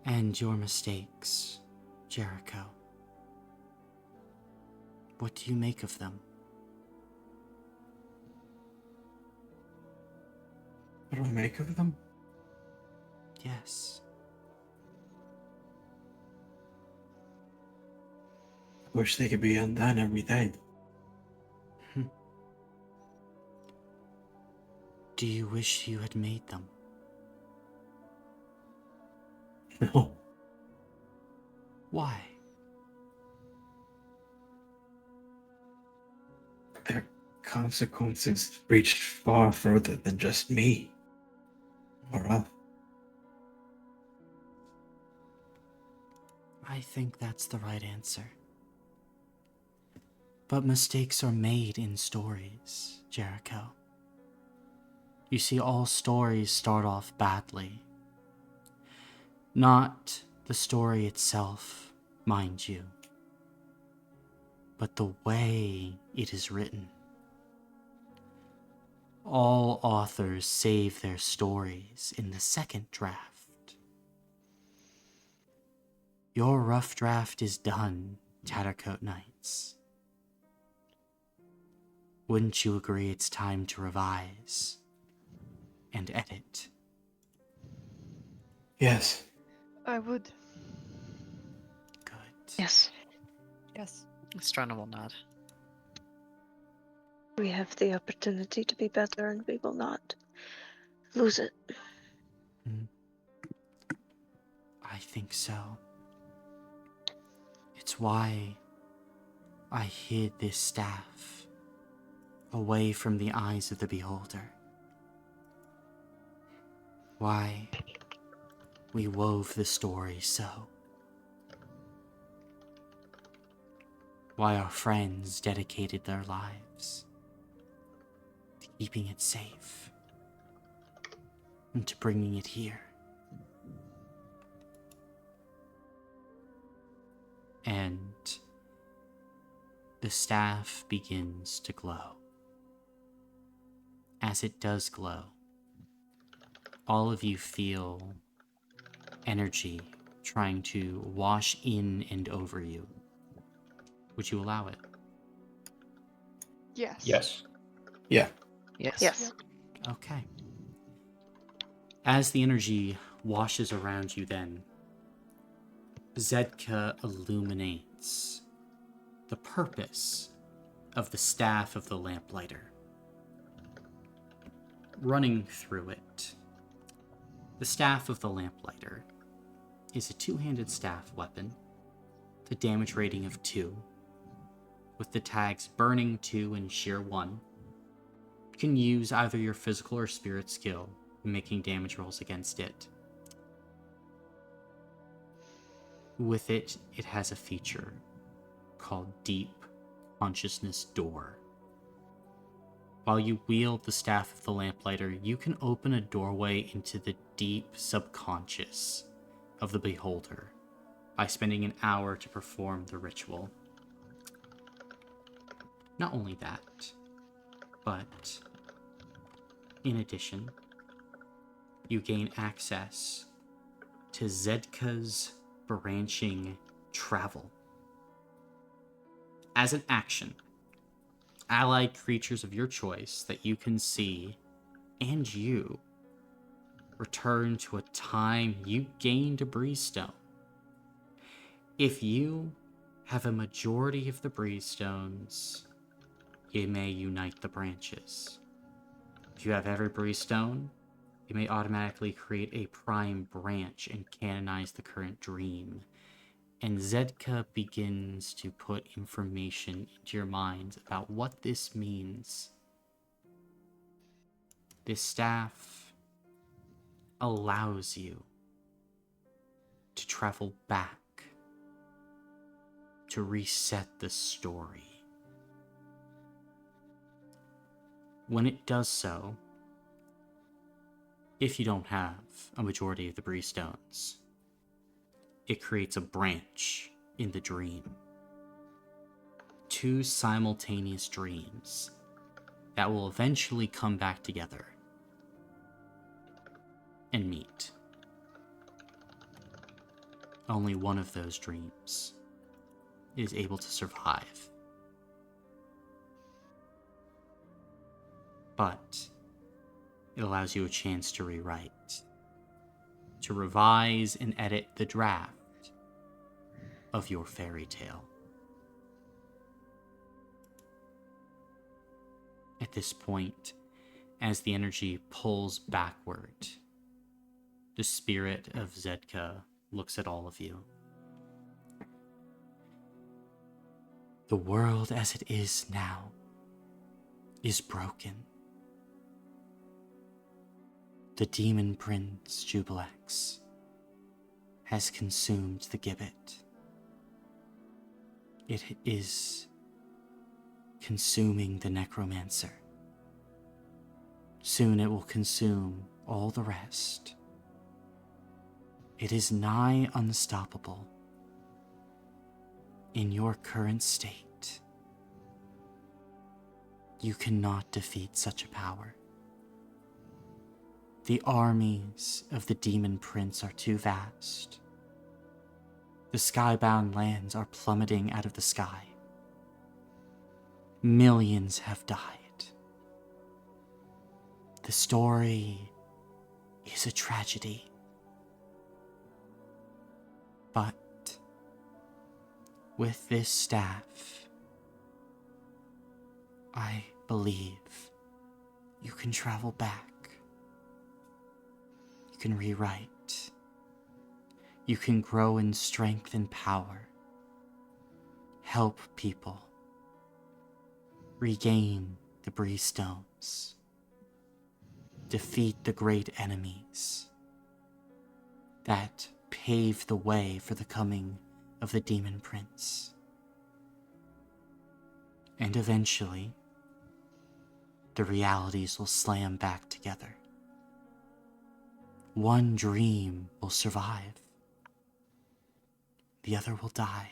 And your mistakes, Jericho. What do you make of them? What do I make of them? Yes. I wish they could be undone every day. Do you wish you had made them? No. Why? Their consequences reached far further than just me. Or us. I think that's the right answer. But mistakes are made in stories, Jericho. You see, all stories start off badly. Not the story itself, mind you, but the way it is written. All authors save their stories in the second draft. Your rough draft is done, Tattercoat Knights. Wouldn't you agree it's time to revise and edit? Yes. I would. Good. Yes, Yes. Strana will nod. we have the opportunity to be better and we will not lose it. I think so. It's why I hid this staff away from the eyes of the beholder. Why we wove the story so. Why our friends dedicated their lives to keeping it safe and to bringing it here. And the staff begins to glow. As it does glow, all of you feel energy trying to wash in and over you. Would you allow it? Yes. Yes. Yeah. Yes. Yes. Okay. As the energy washes around you then, Zedka illuminates the purpose of the staff of the lamplighter. Running through it, the staff of the lamplighter is a two-handed staff weapon, the damage rating of 2, with the tags burning 2 and sheer 1. You can use either your physical or spirit skill in making damage rolls against it. With it, it has a feature called Deep Consciousness Door. While you wield the Staff of the Lamplighter, you can open a doorway into the deep subconscious of the beholder by spending an hour to perform the ritual. Not only that, but in addition, you gain access to Zedka's branching travel. As an action, allied creatures of your choice that you can see and you return to a time you gained a breeze stone. If you have a majority of the breeze stones, you may unite the branches. If you have every breeze stone, you may automatically create a prime branch and canonize the current dream. And Zedka begins to put information into your minds about what this means. This staff allows you to travel back to reset the story. When it does so, if you don't have a majority of the Bree stones, it creates a branch in the dream. 2 simultaneous dreams that will eventually come back together and meet. Only one of those dreams is able to survive. But it allows you a chance to rewrite, to revise and edit the draft of your fairy tale. At this point, as the energy pulls backward, the spirit of Zedka looks at all of you. The world as it is now is broken. The demon prince Jubilex has consumed the gibbet. It is consuming the necromancer. Soon it will consume all the rest. It is nigh unstoppable. In your current state, you cannot defeat such a power. The armies of the demon prince are too vast. The skybound lands are plummeting out of the sky. Millions have died. The story is a tragedy. But with this staff, I believe you can travel back. You can rewrite. You can grow in strength and power. Help people. Regain the Bree Stones. Defeat the great enemies that pave the way for the coming of the Demon Prince. And eventually, the realities will slam back together. One dream will survive. The other will die.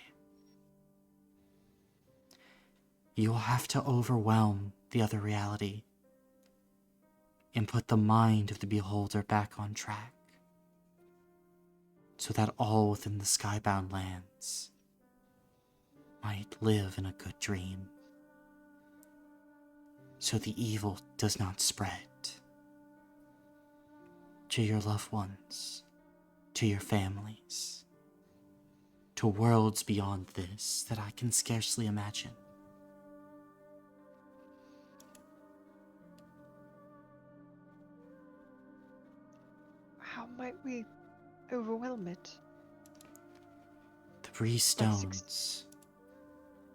You will have to overwhelm the other reality and put the mind of the beholder back on track, so that all within the skybound lands might live in a good dream, so the evil does not spread to your loved ones, to your families, to worlds beyond this that I can scarcely imagine. How might we overwhelm it? The Bree Stones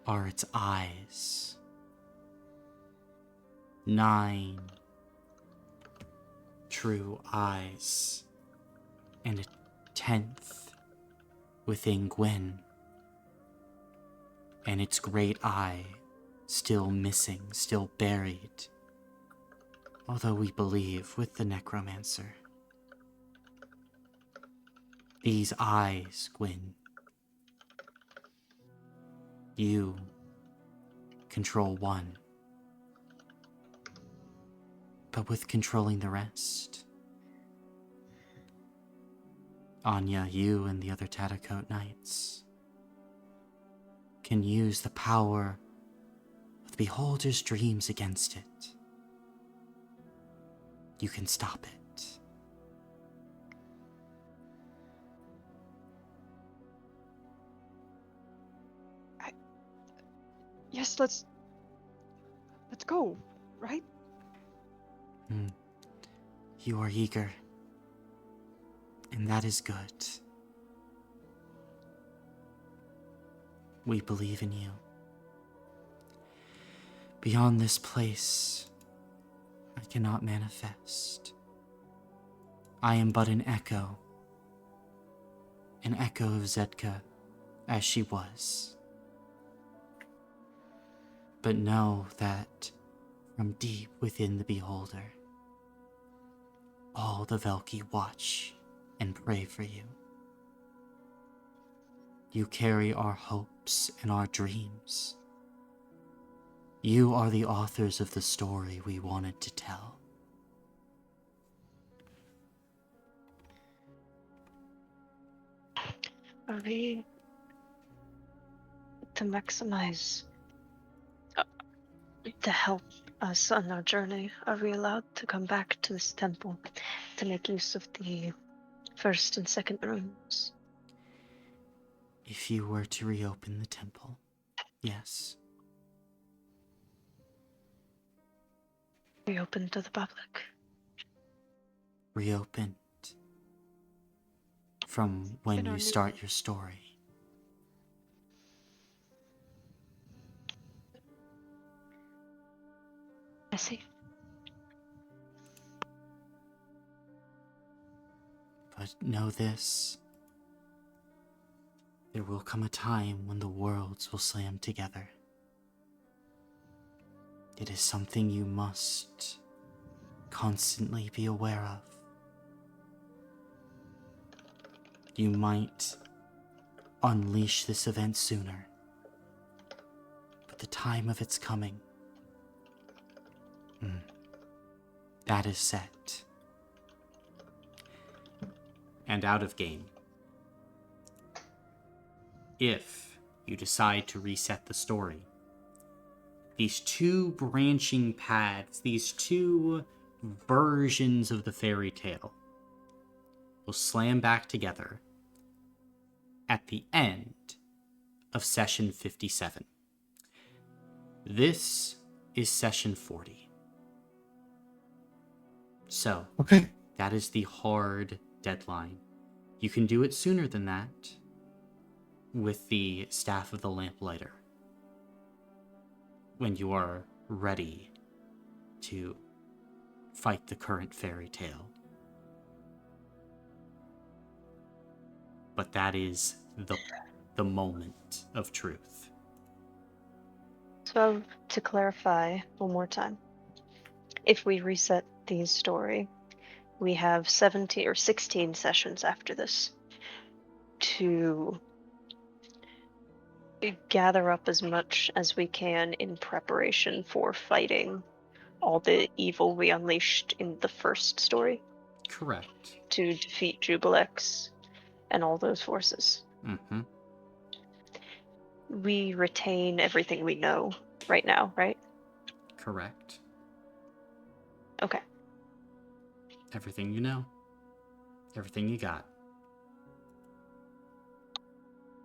are its eyes. 9 true eyes, and a 10th within Gwen, and its great eye still missing, still buried, although we believe with the necromancer. These eyes, Gwen, you control one, but with controlling the rest, Anya, you and the other Tattercoat Knights can use the power of the beholder's dreams against it. You can stop it. Yes, let's go, right? You are eager, and that is good. We believe in you. Beyond this place, I cannot manifest. I am but an echo of Zedka as she was. But know that from deep within the beholder, all the Velki watch and pray for you. You carry our hopes and our dreams. You are the authors of the story we wanted to tell. Are we to maximize to help us on our journey? Are we allowed to come back to this temple to make use of the first and second rooms? If you were to reopen the temple, yes. Reopen to the public. Reopened from when In our you new start your story. I see. But know this. There will come a time when the worlds will slam together. It is something you must constantly be aware of. You might unleash this event sooner, but the time of its coming, that is set. And out of game. If you decide to reset the story, these two branching paths, these two versions of the fairy tale, will slam back together at the end of session 57. This is session 40. So, Okay. that is the hard deadline. You can do it sooner than that with the Staff of the Lamplighter when you are ready to fight the current fairy tale. But that is the moment of truth. So, to clarify one more time, if we reset the story, we have 17 or 16 sessions after this to gather up as much as we can in preparation for fighting all the evil we unleashed in the first story Correct. to defeat Jubilex and all those forces. Mm-hmm. We retain everything we know right now, right? Correct. Okay. Everything you know. Everything you got.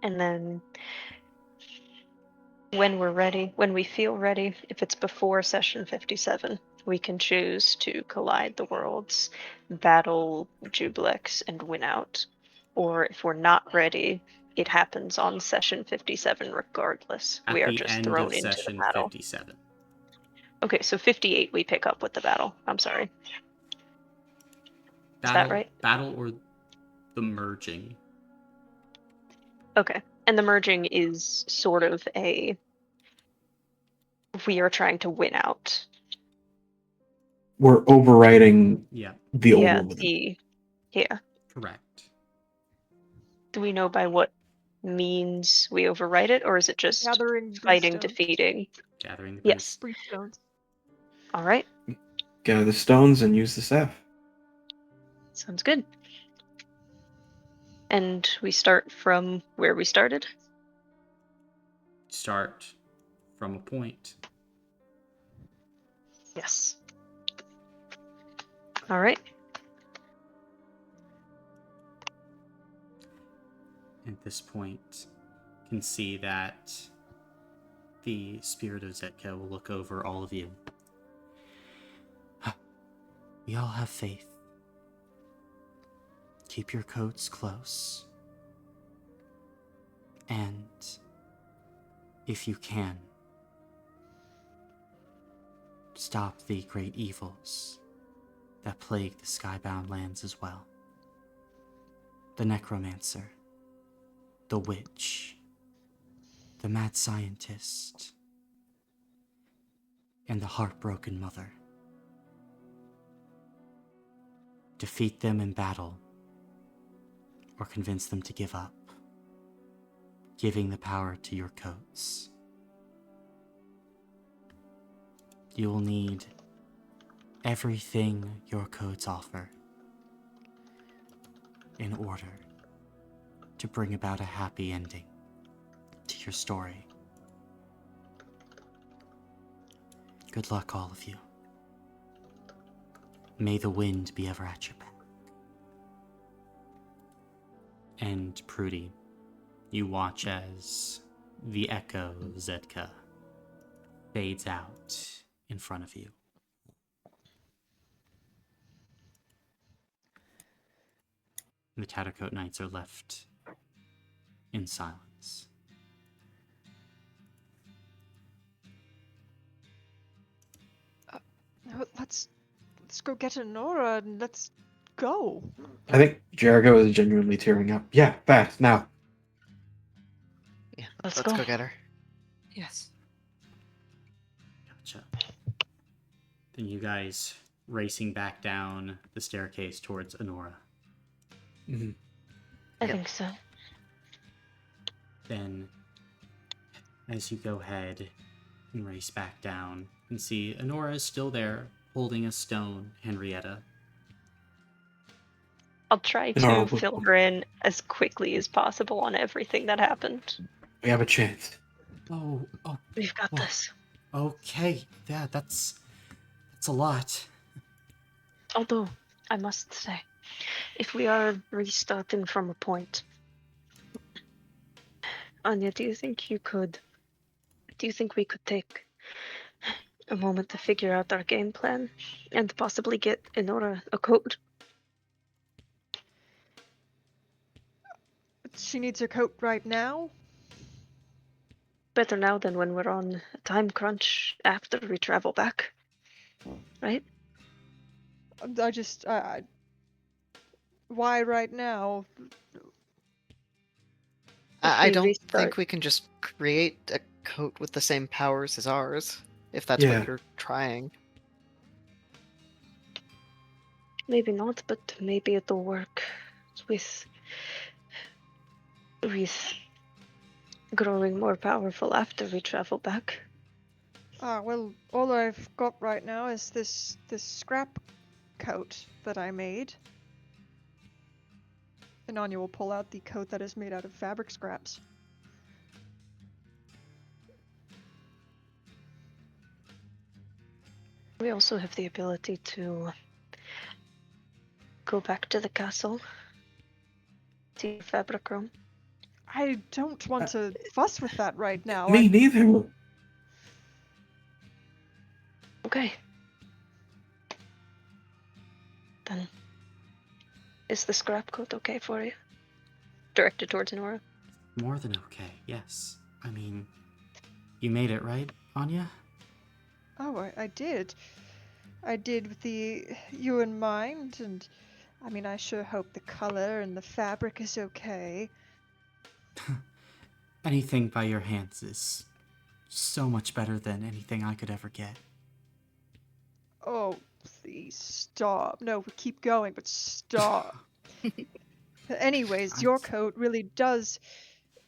And then when we're ready, when we feel ready, if it's before session 57, we can choose to collide the worlds, battle Jubilex, and win out. Or if we're not ready, it happens on session 57 regardless. At We are the just end thrown of into the session battle. 57. Okay, so 58 we pick up with the battle. I'm sorry. Is that right? Battle or the merging. Okay. And the merging is sort of a we are trying to win out. We're overriding Yeah, the Yeah, old. yeah. correct. Do we know by what means we overwrite it, or is it just gathering fighting, brimstone. defeating? Gathering the Yes. Brimstones. All right. Gather the stones and use the staff. Sounds good. And we start from where we started? Start from a point. Yes. All right. At this point, you can see that the spirit of Zetka will look over all of you. We all have faith. Keep your coats close. And if you can, stop the great evils that plague the skybound lands as well. The necromancer, the witch, the mad scientist, and the heartbroken mother. defeat them in battle, or convince them to give up, giving the power to your coats. You will need everything your coats offer in order to bring about a happy ending to your story. Good luck, all of you. May the wind be ever at your back. And Prudy, you watch as the echo of Zedka fades out in front of you. The Tattercoat Knights are left in silence. Let's go get Honora and let's go. I think Jericho is genuinely tearing up. Yeah, fast, now. Yeah, Let's let's go. go get her. Yes. Gotcha. Then you guys racing back down the staircase towards Honora. Mm-hmm. I Yep. think so. Then, as you go ahead and race back down, you can see Honora is still there, holding a stone, Henrietta. I'll try No. to fill her in as quickly as possible on everything that happened. We have a chance. Oh, We've got Oh. this. okay. Yeah, that's a lot. Although, I must say, if we are restarting from a point, Anya, do you think we could take a moment to figure out our game plan and possibly get Enora a coat? She needs her coat right now. Better now than when we're on a time crunch after we travel back. Right? Why right now? I we don't restart- think we can just create a coat with the same powers as ours, if that's Yeah. what you're trying. Maybe not, but maybe it'll work with growing more powerful after we travel back. Well, all I've got right now is this scrap coat that I made. And Anya will pull out the coat that is made out of fabric scraps. We also have the ability to go back to the castle, to your fabric room. I don't want to fuss with that right now. Me neither. Okay. Then, is the scrap coat okay for you? Directed towards Nora. More than okay, yes. I mean, you made it, right, Anya? Oh, I did. I did with you in mind, and I mean, I sure hope the color and the fabric is okay. Anything by your hands is so much better than anything I could ever get. Oh, please stop. No, keep going, but stop. Anyways, your coat really does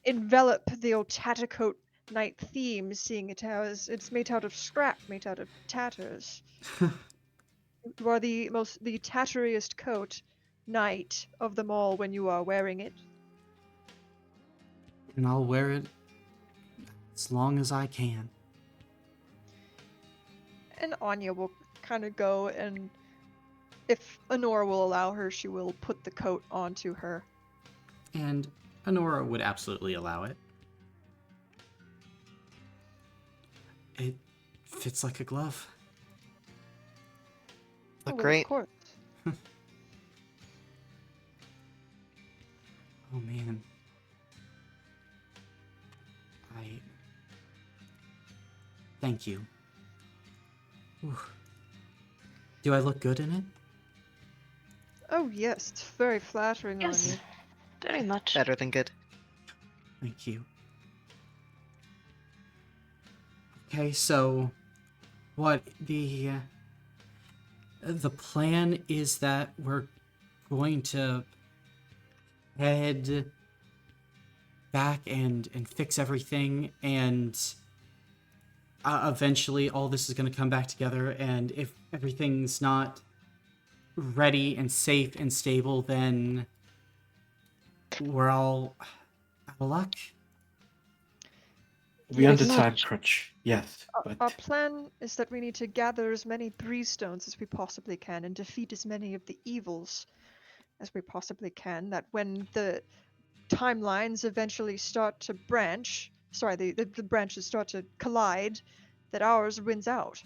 envelop the old Tattercoat Knight theme, seeing it as it's made out of scrap, made out of tatters. You are the tatteriest coat knight of them all when you are wearing it. And I'll wear it as long as I can. And Anya will kind of go, and if Honora will allow her, she will put the coat onto her. And Honora would absolutely allow it. It fits like a glove. Look well, great. Of course. Oh man. Thank you. Whew. Do I look good in it? Oh yes, it's very flattering Yes, on you. very much. Better than good. Thank you. Okay, so what the plan is that we're going to head back and fix everything, and eventually all this is going to come back together, and if everything's not ready and safe and stable, then we're all out of luck. We under Yes. time crunch, yes, Our but plan is that we need to gather as many breeze stones as we possibly can and defeat as many of the evils as we possibly can. That when the timelines eventually start to branch, the branches start to collide, that ours wins out.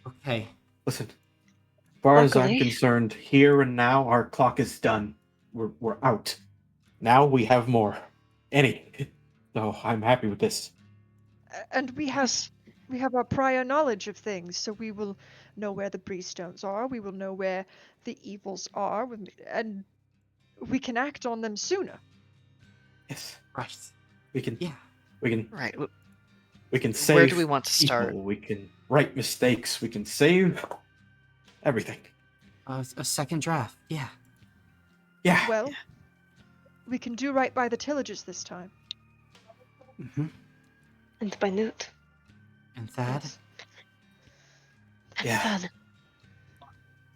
Okay. listen. As far as I'm Luckily. concerned, here and now, our clock is done. We're out. Now we have more. So I'm happy with this. And we have our prior knowledge of things, so we will know where the breeze stones are. We will know where the evils are, and we can act on them sooner. Yes, Right. we can. Yeah. We can. Right. We can save. Where do we want to people, start? We can right mistakes. We can save everything. A second draft. Yeah. Yeah. Well, we can do right by the Tillages this time. Mm-hmm. And by Newt. And Thad. Yes. And Yeah. Thad.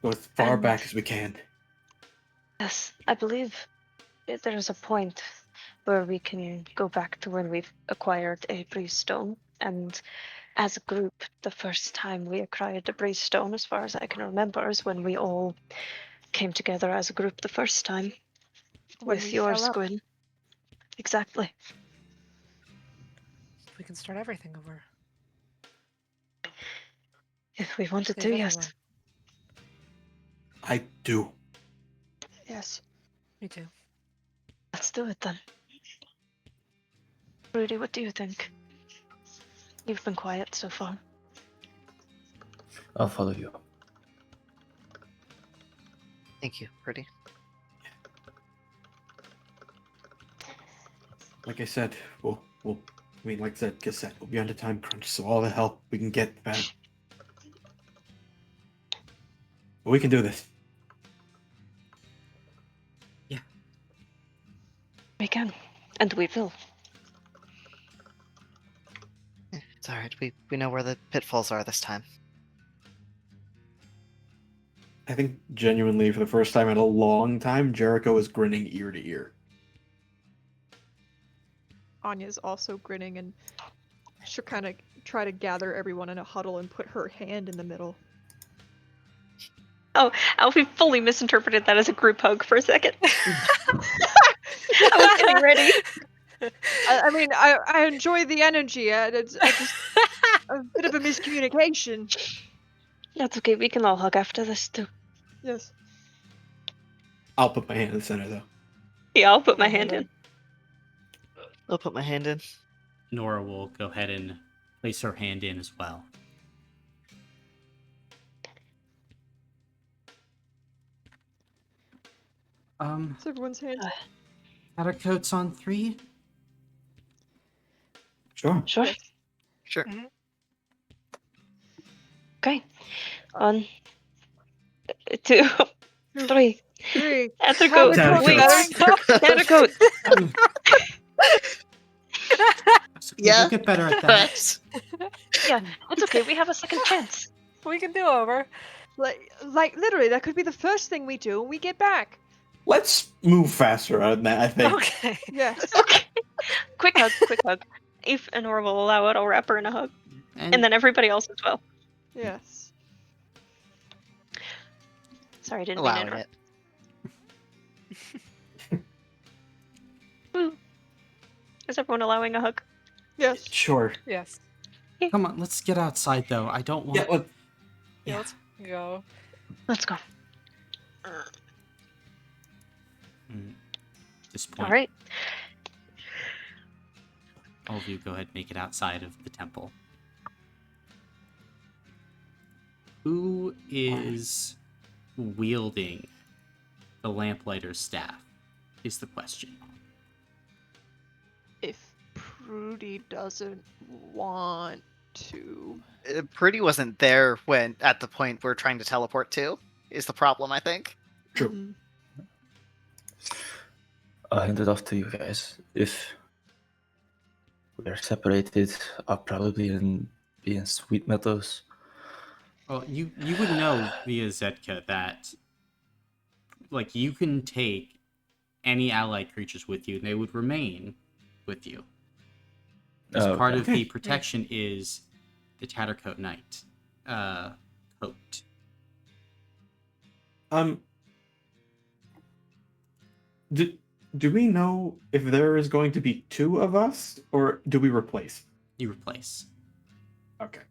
Go as far And- back as we can. Yes, I believe there is a point where we can go back to when we've acquired a breeze stone. And as a group, the first time we acquired the breeze stone, as far as I can remember, is when we all came together as a group the first time. When With we yours, fell up. Gwyn. Exactly. We can start everything over. If we wanted Save to, yes. everyone. I do. Yes. Me too. Let's do it then. Rudy, what do you think? You've been quiet so far. I'll follow you. Thank you, Pretty. Like I said, like I said, we'll be under time crunch, so all the help we can get, man. But we can do this. We can. And we will. It's alright. We know where the pitfalls are this time. I think genuinely, for the first time in a long time, Jericho is grinning ear to ear. Anya's also grinning, and she'll kind of try to gather everyone in a huddle and put her hand in the middle. Oh, Alfie fully misinterpreted that as a group hug for a second. I was getting ready. I mean, I enjoy the energy. It's just a bit of a miscommunication. That's okay, we can all hug after this too. Yes. I'll put my hand in the center, though. Yeah, I'll put my hand in. I'll put my hand in. Nora will go ahead and place her hand in as well. It's everyone's hand. Tattercoats on 3. Sure. Sure. Yes. Sure. Okay. 1, 2, 3. 3. Tattercoat. Tattercoat. Wait. Tattercoat. Yeah. We'll get better at that. Yeah, it's okay. We have a second chance. We can do over. Like literally, that could be the first thing we do when we get back. Let's move faster on that, I think. Okay. Yes. Okay. Quick hug, quick hug. If Honora will allow it, I'll wrap her in a hug. And then everybody else as well. Yes. Sorry, I didn't mean to Allowing interrupt. it. Woo. Is everyone allowing a hug? Yes. Sure. Yes. Come on, let's get outside though. I don't want. Yeah, Yeah, let's go. Let's go. At this point, All right. all of you go ahead and make it outside of the temple. Who is wielding the lamplighter's staff is the question. If Prudy doesn't want to. Pretty wasn't there when at the point we're trying to teleport to. Is the problem, I think. True. Mhm. I'll hand it off to you guys. If we're separated, I'll probably be in Sweet Meadows. Well, you would know via Zetka that like you can take any allied creatures with you, and they would remain with you. As Oh, part okay. of the protection is the Tattercoat Knight coat. Do we know if there is going to be two of us, or do we replace? You replace. Okay.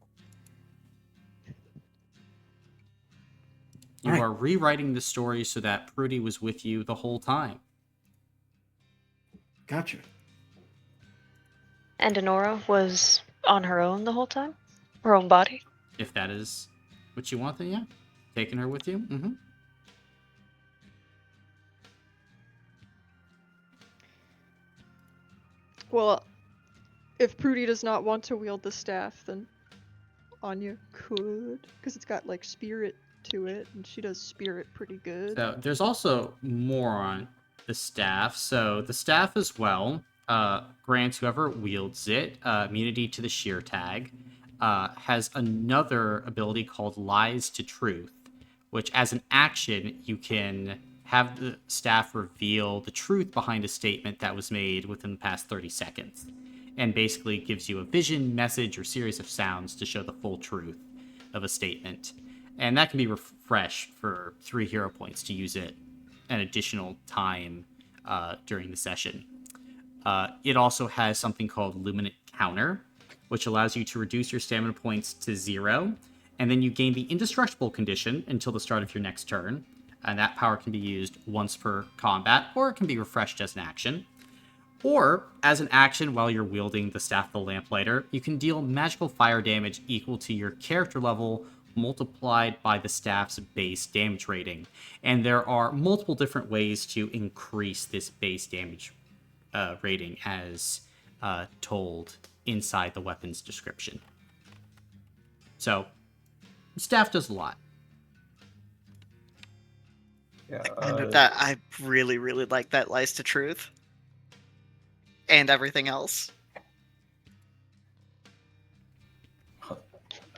You Alright. are rewriting the story so that Prudy was with you the whole time. Gotcha. And Honora was on her own the whole time? Her own body? If that is what you want, then yeah. Taking her with you? Mm-hmm. Well, if Prudy does not want to wield the staff, then Anya could, because it's got like spirit to it, and she does spirit pretty good. So there's also more on the staff. So the staff as well grants whoever wields it immunity to the sheer tag. Has another ability called Lies to Truth, which as an action you can have the staff reveal the truth behind a statement that was made within the past 30 seconds. And basically gives you a vision, message, or series of sounds to show the full truth of a statement. And that can be refreshed for 3 hero points to use it an additional time during the session. It also has something called Luminant Counter, which allows you to reduce your stamina points to 0, and then you gain the Indestructible condition until the start of your next turn. And that power can be used once per combat, or it can be refreshed as an action. Or, as an action while you're wielding the Staff of the Lamplighter, you can deal magical fire damage equal to your character level multiplied by the staff's base damage rating. And there are multiple different ways to increase this base damage rating as told inside the weapon's description. So, staff does a lot. Yeah. And that I really, really like that Lies to Truth. And everything else.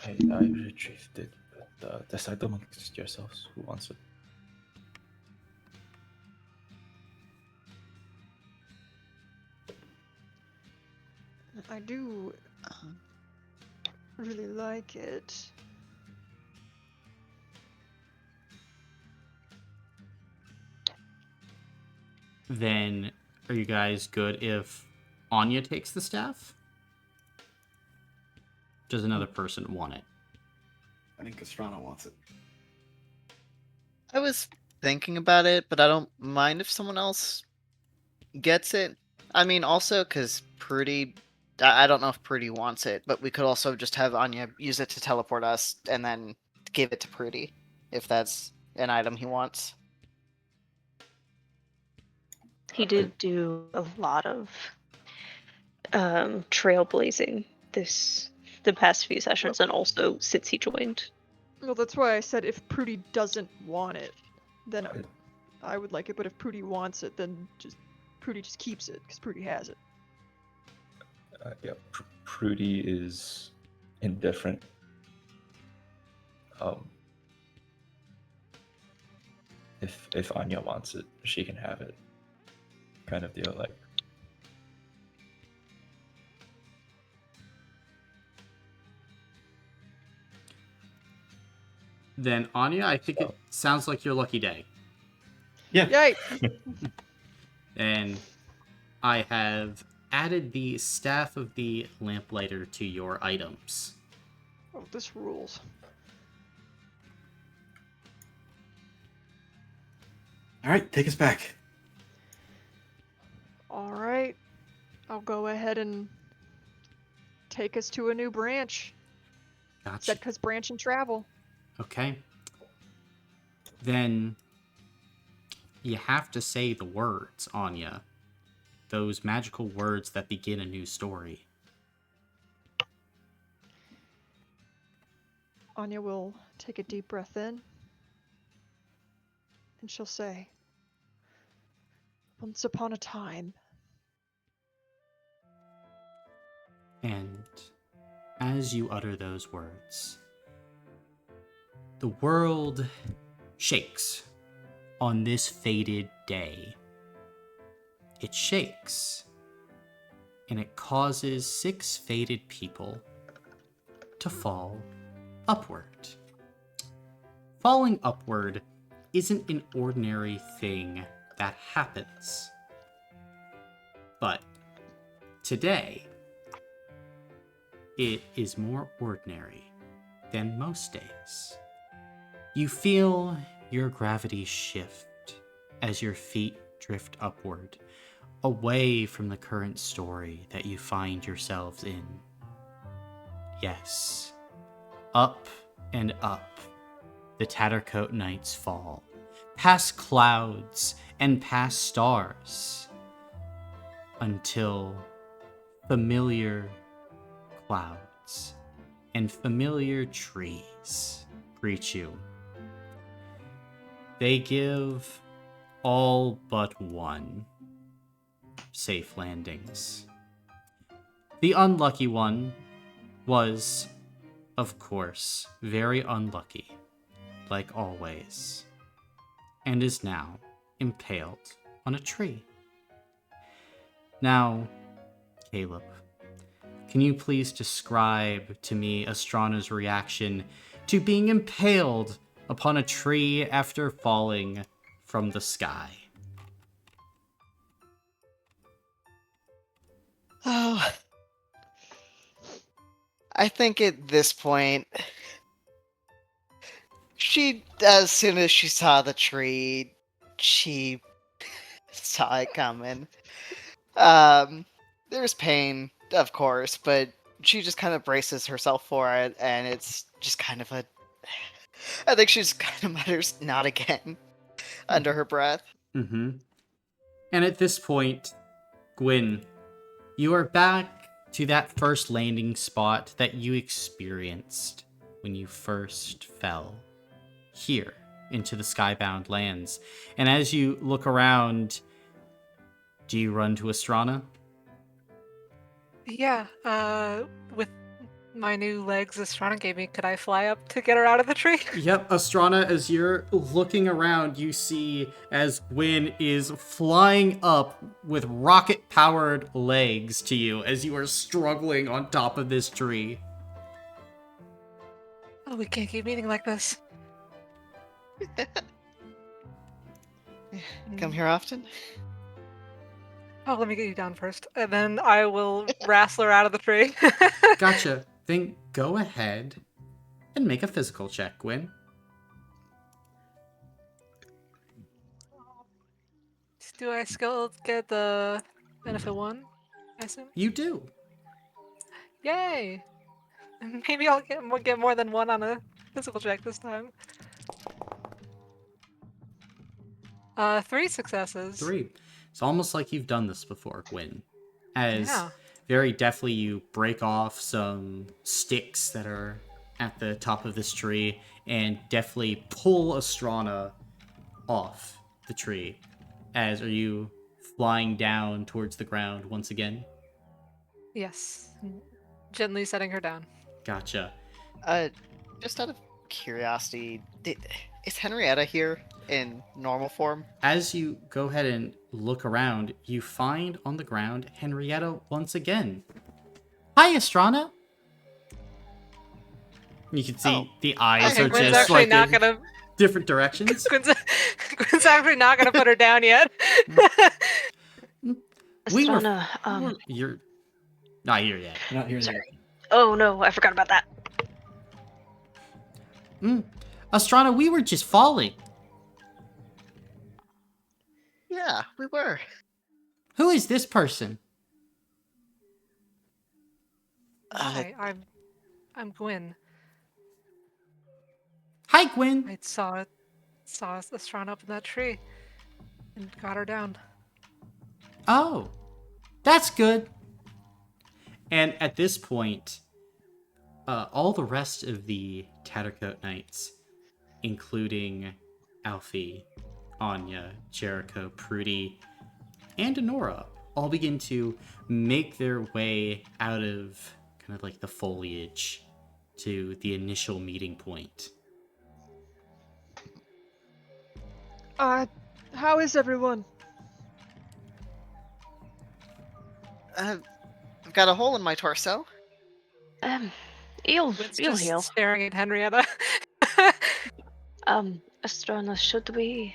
I retrieved it, but decide amongst yourselves who wants it. I do really like it. Then, are you guys good if Anya takes the staff? Does another person want it? I think Castrano wants it. I was thinking about it, but I don't mind if someone else gets it. I mean, also, because Prudy... I don't know if Prudy wants it, but we could also just have Anya use it to teleport us and then give it to Prudy, if that's an item he wants. He did do a lot of trailblazing the past few sessions, and also since he joined. Well, that's why I said if Prudy doesn't want it, then I would like it. But if Prudy wants it, then Prudy just keeps it because Prudy has it. Yeah, Prudy is indifferent. If Anya wants it, she can have it. Kind of deal, like. Then Anya, I think it sounds like your lucky day. Yeah. Yay! And I have added the Staff of the Lamplighter to your items. Oh, this rules. All right, take us back. All right, I'll go ahead and take us to a new branch. Gotcha. Zetka's branch and travel. Okay. Then you have to say the words, Anya. Those magical words that begin a new story. Anya will take a deep breath in, and she'll say, Once upon a time. And as you utter those words, the world shakes on this fated day. It shakes, and it causes 6 fated people to fall upward. Falling upward isn't an ordinary thing that happens. But today, it is more ordinary than most days. You feel your gravity shift as your feet drift upward, away from the current story that you find yourselves in. Yes, up and up, the Tattercoat Knights fall, past clouds and past stars, until familiar clouds and familiar trees greet you. They give all but one safe landings. The unlucky one was, of course, very unlucky, like always, and is now impaled on a tree. Now, Caleb, can you please describe to me Astrana's reaction to being impaled upon a tree after falling from the sky? Oh, I think at this point, as soon as she saw the tree, she saw it coming. There's pain, of course, but she just kind of braces herself for it, and it's just kind of I think she just kind of mutters, "Not again," under her breath. Mm-hmm. And at this point, Gwyn, you are back to that first landing spot that you experienced when you first fell here into the skybound lands. And as you look around, do you run to Astrana? Yeah, with my new legs Astrana gave me, could I fly up to get her out of the tree? Yep, Astrana, as you're looking around, you see as Gwyn is flying up with rocket-powered legs to you as you are struggling on top of this tree. Oh, we can't keep meeting like this. Come here often? Oh, let me get you down first, and then I will wrestle her out of the tree. Gotcha. Then go ahead and make a physical check, Gwyn. Do I still get the benefit 1, I assume? You do. Yay! Maybe I'll get more than 1 on a physical check this time. 3 successes. 3. It's almost like you've done this before, Gwyn. As Yeah. very deftly you break off some sticks that are at the top of this tree and deftly pull Astrana off the tree. As are you flying down towards the ground once again? Yes. Gently setting her down. Gotcha. Just out of curiosity, is Henrietta here in normal form? As you go ahead and look around, you find on the ground Henrietta once again. Hi, Astrana. You can see the eyes Okay, are Gwen's just actually like not in gonna. different directions. Gwen's actually not gonna put her down yet. We were. Astrana, You're not here yet. Not here. sorry. Oh no, I forgot about that. Astrana, we were just falling. Yeah, we were. Who is this person? Hi, I'm Gwen. Hi, Gwyn. I saw Astrana up in that tree and got her down. Oh, that's good. And at this point, all the rest of the Tattercoat Knights, including Alfie, Anya, Jericho, Prudy, and Honora all begin to make their way out of kind of like the foliage to the initial meeting point. How is everyone? I've got a hole in my torso. You'll It's you'll just heal. staring at Henrietta. Astrona, should we?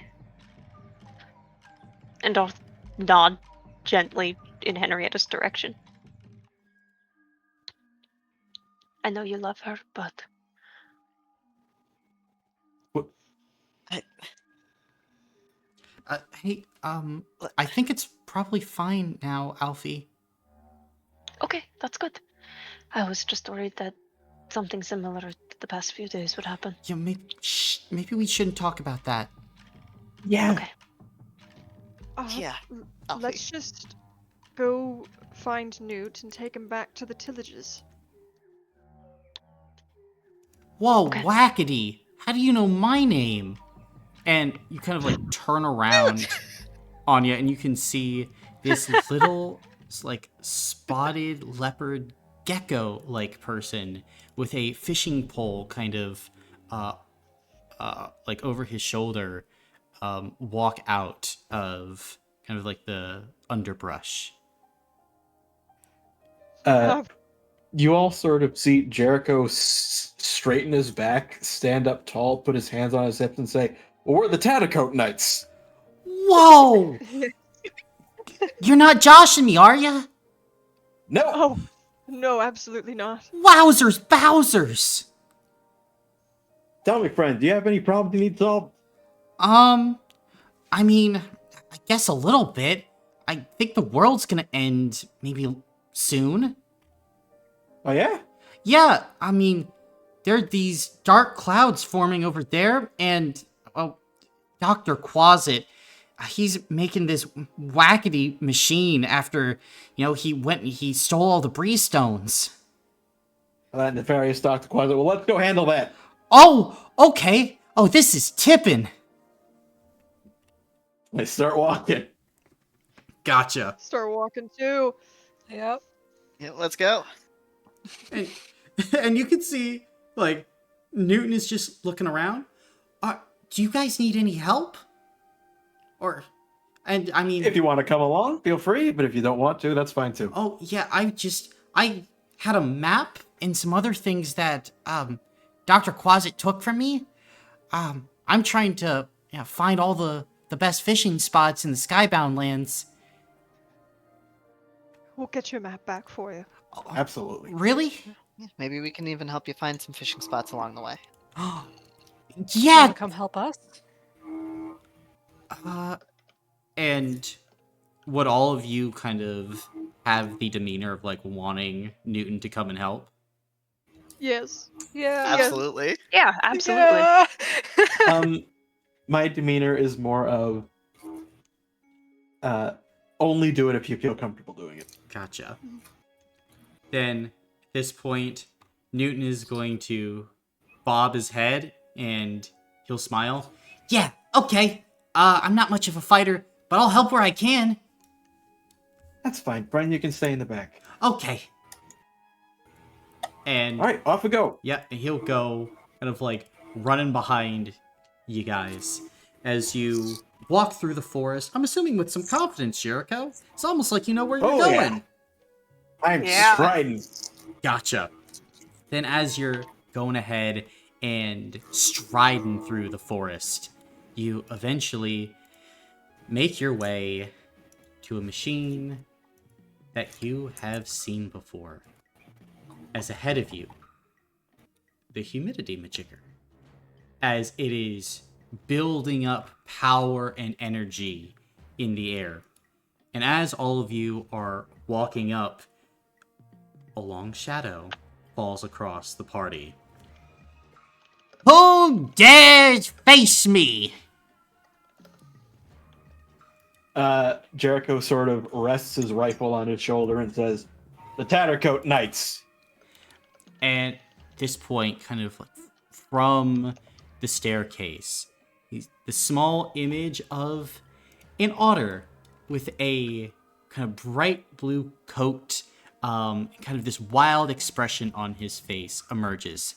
And I'll nod gently in Henrietta's direction. I know you love her, but Hey, I think it's probably fine now, Alfie. okay, that's good. I was just worried that something similar to the past few days would happen. Yeah, maybe we shouldn't talk about that. Yeah. Okay. Yeah, Let's just go find Newt and take him back to the Tillages. Whoa, Okay. Wackety! How do you know my name? And you kind of like turn around, Anya, and you can see this little, like, spotted leopard gecko-like person with a fishing pole kind of, like over his shoulder, walk out of kind of like the underbrush. You all sort of see Jericho straighten his back, stand up tall, put his hands on his hips, and say, well, "We're the Tattercoat Knights." Whoa! You're not joshing me, are ya? No. Oh, no, absolutely not. Wowzers, Bowsers! Tell me, friend, do you have any problems you need solved? I mean, I guess a little bit. I think the world's gonna end maybe soon. Oh yeah. Yeah, I mean, there are these dark clouds forming over there, and, well, Dr. Quasit, he's making this wackety machine after, he went and he stole all the breeze stones. That nefarious Dr. Quasit. Well, let's go handle that. Oh, okay. Oh, this is tipping. Let's start walking. Gotcha. Start walking too. Yep. Yeah, let's go. And you can see, like, Newton is just looking around. Do you guys need any help? I mean... If you want to come along, feel free, but if you don't want to, that's fine too. Oh, yeah, I had a map and some other things that, Dr. Quasit took from me. I'm trying to find all the best fishing spots in the Skybound lands. We'll get your map back for you. Absolutely. Really? Yeah, maybe we can even help you find some fishing spots along the way. You Yeah! wanna come help us? And would all of you kind of have the demeanor of, like, wanting Newton to come and help? Yes. Yeah. Absolutely. Yeah, absolutely. Yeah. My demeanor is more of only do it if you feel comfortable doing it. Gotcha. Then, at this point, Newton is going to bob his head, and he'll smile. Yeah, okay. I'm not much of a fighter, but I'll help where I can. That's fine, Brian. You can stay in the back. Okay. And All right, off we go. yeah, and he'll go kind of like running behind you guys as you walk through the forest. I'm assuming with some confidence, Jericho. It's almost like you know where you're Oh, yeah. going. I'm Yeah. striding. Gotcha. Then as you're going ahead and striding through the forest, you eventually make your way to a machine that you have seen before. As ahead of you, the humidity magician, as it is building up power and energy in the air. And as all of you are walking up, a long shadow falls across the party. Who dares face me? Jericho sort of rests his rifle on his shoulder and says, "The Tattercoat Knights." And at this point, kind of like from the staircase, the small image of an otter with a kind of bright blue coat, kind of this wild expression on his face, emerges.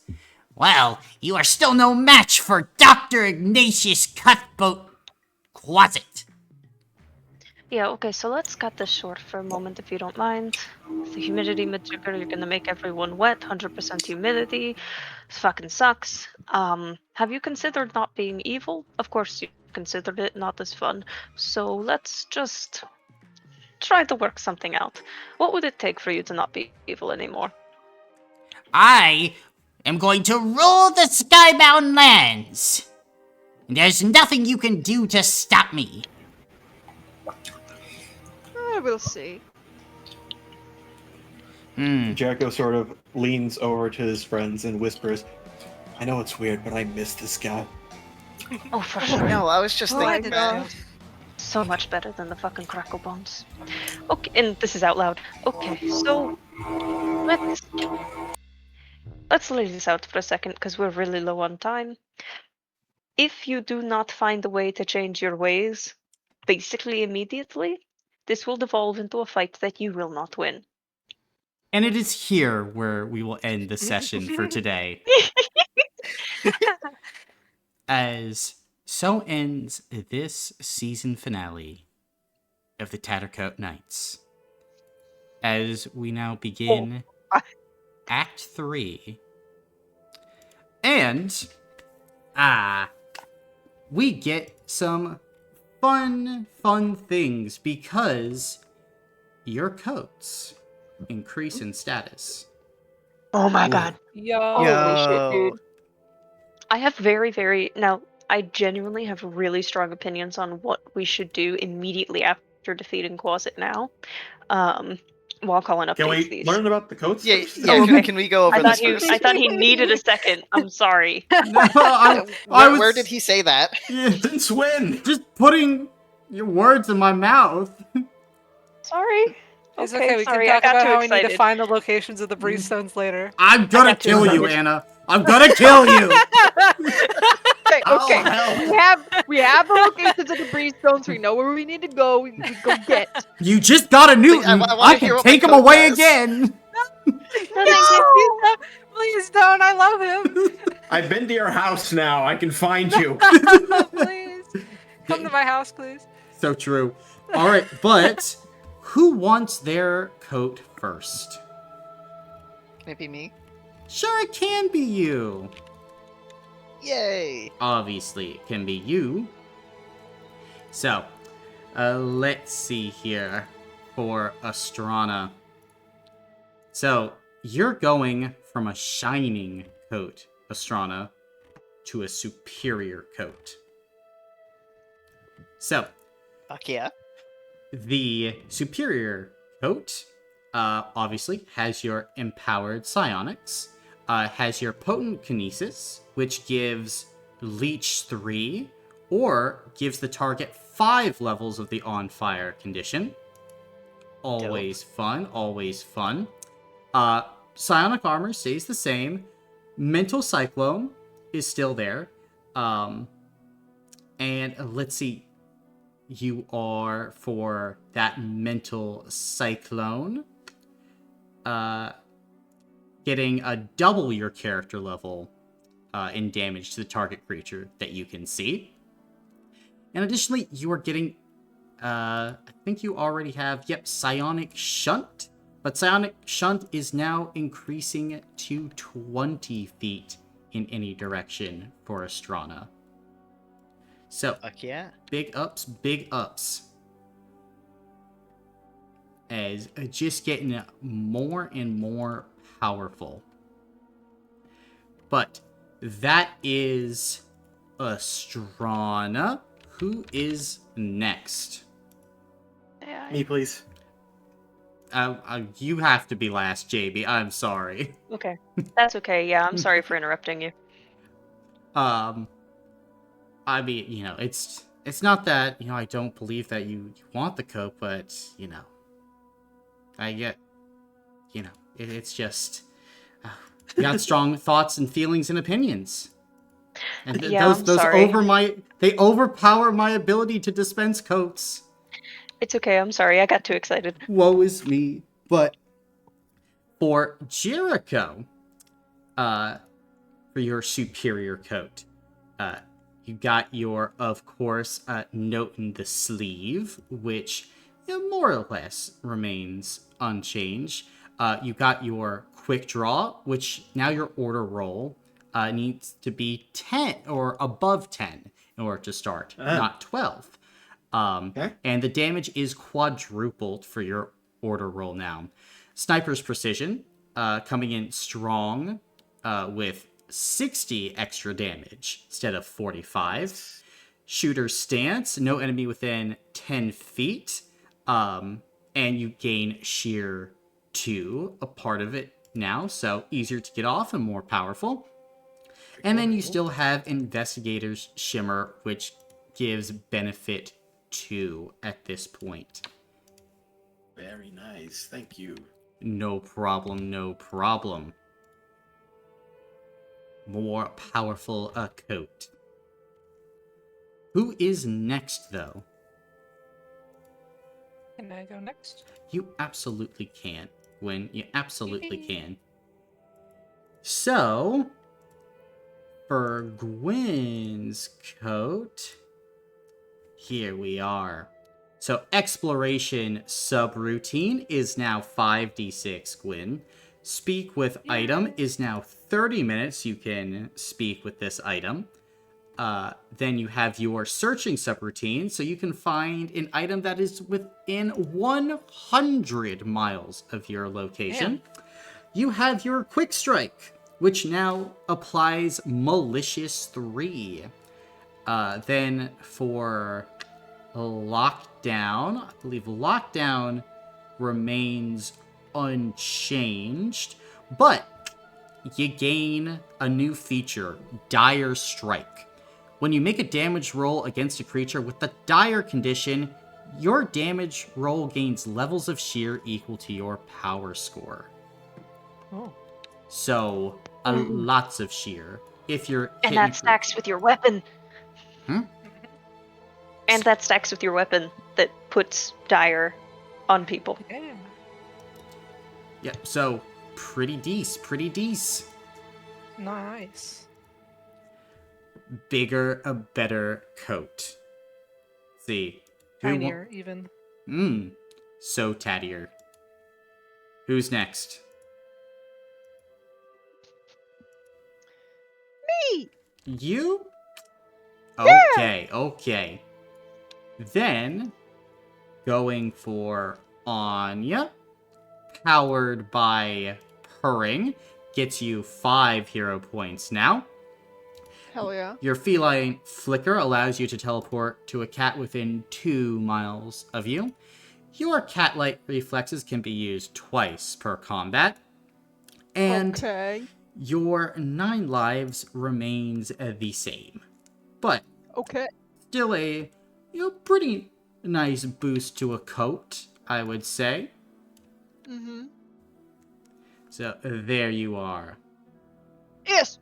Well, you are still no match for Dr. Ignatius Cuthbert Quasit. Yeah, okay, so let's cut this short for a moment if you don't mind. The humidity majigger, you're gonna make everyone wet, 100% humidity. This fucking sucks. Have you considered not being evil? Of course you considered it not as fun. So let's just try to work something out. What would it take for you to not be evil anymore? I am going to rule the Skybound Lands. And there's nothing you can do to stop me. We'll see. Jericho sort of leans over to his friends and whispers, I know it's weird, but I miss this guy. Oh, for sure. No, I was just Oh, I thinking did that. too. So much better than the fucking crackle bones. Okay, and this is out loud. Okay, so let's lay this out for a second because we're really low on time. If you do not find a way to change your ways, basically immediately, this will devolve into a fight that you will not win. And it is here where we will end the session for today. As so ends this season finale of the Tattercoat Knights. As we now begin Act 3. And, we get some fun things because your coats increase in status. Oh my Ooh. god. Yo. Holy shit, dude. I have now, I genuinely have really strong opinions on what we should do immediately after defeating Quasit now. While Colin updates Can we these. learn about the coats Yeah, first? yeah. Oh, okay. Can we go over I this thought first? I thought he needed a second. I'm sorry. No, I was Where did he say that? Since when? just putting your words in my mouth. Sorry. It's okay, we sorry, can I talk got about too how we need to excited. find the locations of the Breestones later. I'm gonna got too kill you, excited. Anna. I'm gonna kill you. Okay, Oh, okay. hell. We have the locations of the Breestones. We know where we need to go. We go get. You just got a Newton. I wanna I hear can what my take him code away does. again. No! Please don't. I love him. I've been to your house now. I can find you. Please come to my house, please. So true. All right, but who wants their coat first? Maybe me. Sure, it can be you. Yay! Obviously, it can be you. So, let's see here for Astrana. So, you're going from a shining coat, Astrana, to a superior coat. So, Fuck yeah. the superior coat, obviously, has your empowered psionics, has your potent kinesis, which gives Leech 3, or gives the target 5 levels of the on fire condition. Always fun, always fun. Psionic armor stays the same. Mental cyclone is still there. And let's see. You are, for that mental cyclone, getting a double your character level in damage to the target creature that you can see. And additionally, you are getting, I think you already have, psionic shunt. But psionic shunt is now increasing to 20 feet in any direction for Astrana. So, Fuck yeah. big ups, big ups. As just getting more and more powerful. But that is Astrana. Who is next? Me, please. You have to be last, JB. I'm sorry. Okay. That's okay. Yeah, I'm sorry for interrupting you. I mean, it's not that, I don't believe that you want the coat, but, I get, it's just, you got strong thoughts and feelings and opinions. And Yeah, I'm sorry. they overpower my ability to dispense coats. It's okay. I'm sorry. I got too excited. Woe is me. But for Jericho, for your superior coat, you got your, of course, note in the sleeve, which more or less remains unchanged. You got your quick draw, which now your order roll needs to be 10 or above 10 in order to start, not 12. Okay. And the damage is quadrupled for your order roll now. Sniper's Precision, coming in strong with 60 extra damage instead of 45. Shooter's Stance, no enemy within 10 feet. And you gain Sheer 2, a part of it now, so easier to get off and more powerful. And then you still have Investigator's Shimmer, which gives benefit 2 at this point. Very nice. Thank you. No problem, no problem. More powerful coat. Who is next, though? Can I go next? You absolutely can, Gwen. You absolutely can. So, for Gwen's coat, here we are. So, Exploration subroutine is now 5d6, Gwen. Speak with item is now 30 minutes. You can speak with this item. Then you have your searching subroutine, so you can find an item that is within 100 miles of your location. You have your quick strike, which now applies malicious 3. Then for lockdown, I believe lockdown remains unchanged, but you gain a new feature, Dire Strike. When you make a damage roll against a creature with the dire condition, your damage roll gains levels of sheer equal to your power score. Oh. So, lots of sheer. If you're And that stacks with your weapon. Hmm? And that stacks with your weapon that puts dire on people. Yeah. Yeah, so pretty decent. Nice. Bigger, a better coat. See. Tinier, even. So tattier. Who's next? Me! You? Yeah! Okay. Then, going for Anya, powered by Purring, gets you 5 hero points now. Hell yeah. Your feline flicker allows you to teleport to a cat within 2 miles of you. Your cat-like reflexes can be used twice per combat. And Okay. your 9 lives remains the same. But Okay. still a pretty nice boost to a coat, I would say. Mm-hmm. So there you are. Yes!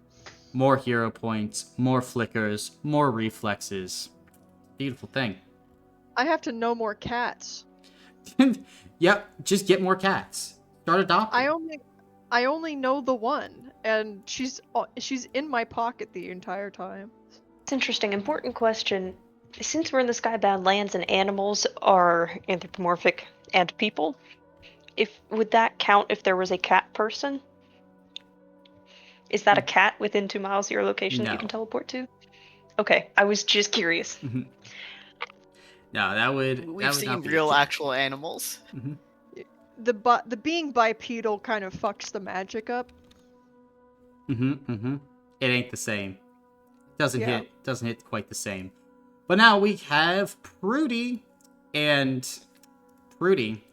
More hero points, more flickers, more reflexes. Beautiful thing. I have to know more cats. Yep, just get more cats. Start adopting. I only know the one, and she's in my pocket the entire time. It's interesting. Important question. Since we're in the Skybound Lands and animals are anthropomorphic and people, would that count if there was a cat person? Is that a cat within 2 miles of your location that you No. can teleport to? Okay, I was just curious. No, that would. We've that would seen not be a real cat. actual animals. The being bipedal kind of fucks the magic up. It ain't the same. Doesn't Yeah. hit quite the same. But now we have Prudy, and Prudy,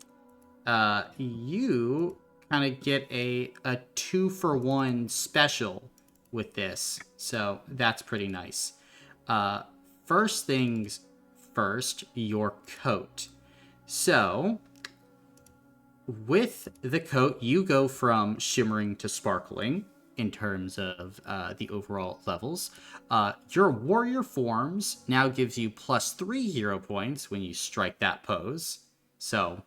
you kind of get a 2-for-1 special with this, so that's pretty nice. First things first, your coat. So, with the coat, you go from shimmering to sparkling in terms of the overall levels. Your warrior forms now gives you +3 hero points when you strike that pose. So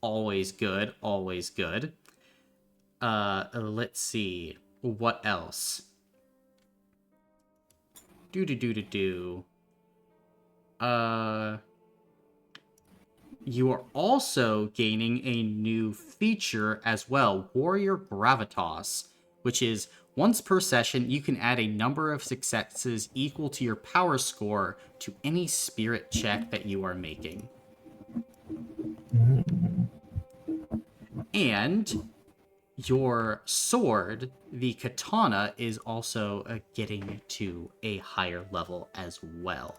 always good, always good. Let's see. What else? Do. You are also gaining a new feature as well, Warrior Gravitas, which is once per session, you can add a number of successes equal to your power score to any spirit check that you are making. And your sword, the katana, is also getting to a higher level as well.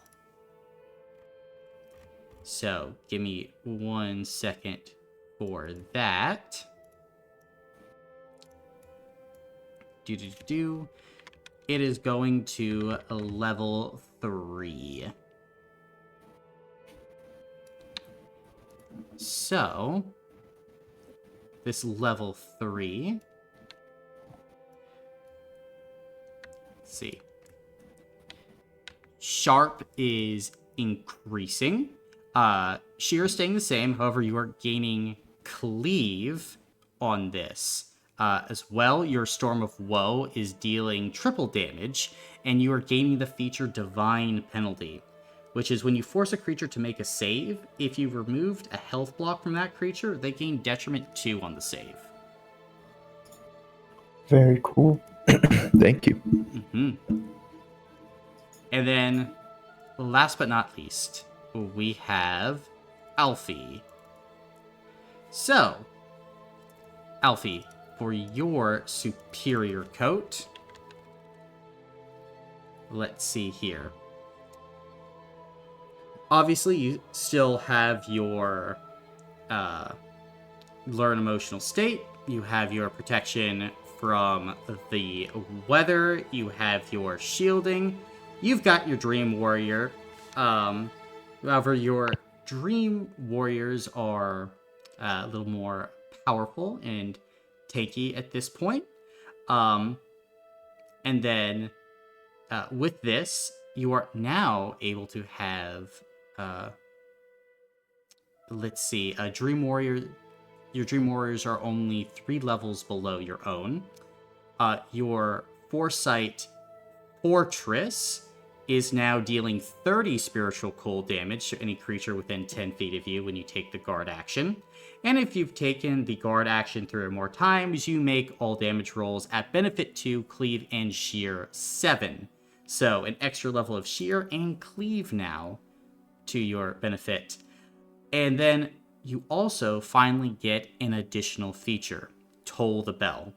So, give me 1 second for that. It is going to a level 3. So, this level 3. Let's see. Sharp is increasing. Sheer is staying the same. However, you are gaining cleave on this. As well, your Storm of Woe is dealing triple damage, and you are gaining the feature Divine Penalty, which is when you force a creature to make a save, if you've removed a health block from that creature, they gain detriment 2 on the save. Very cool. Thank you. And then, last but not least, we have Alfie. So, Alfie, for your superior coat, let's see here. Obviously, you still have your Learn Emotional State. You have your protection from the weather. You have your shielding. You've got your Dream Warrior. However, your Dream Warriors are a little more powerful and tanky at this point. And then with this, you are now able to have, let's see, a Dream Warrior. Your Dream Warriors are only 3 levels below your own. Your Foresight Fortress is now dealing 30 spiritual cold damage to any creature within 10 feet of you when you take the guard action. And if you've taken the guard action 3 or more times, you make all damage rolls at benefit 2, cleave, and sheer 7. So an extra level of sheer and cleave now to your benefit. And then you also finally get an additional feature, Toll the Bell.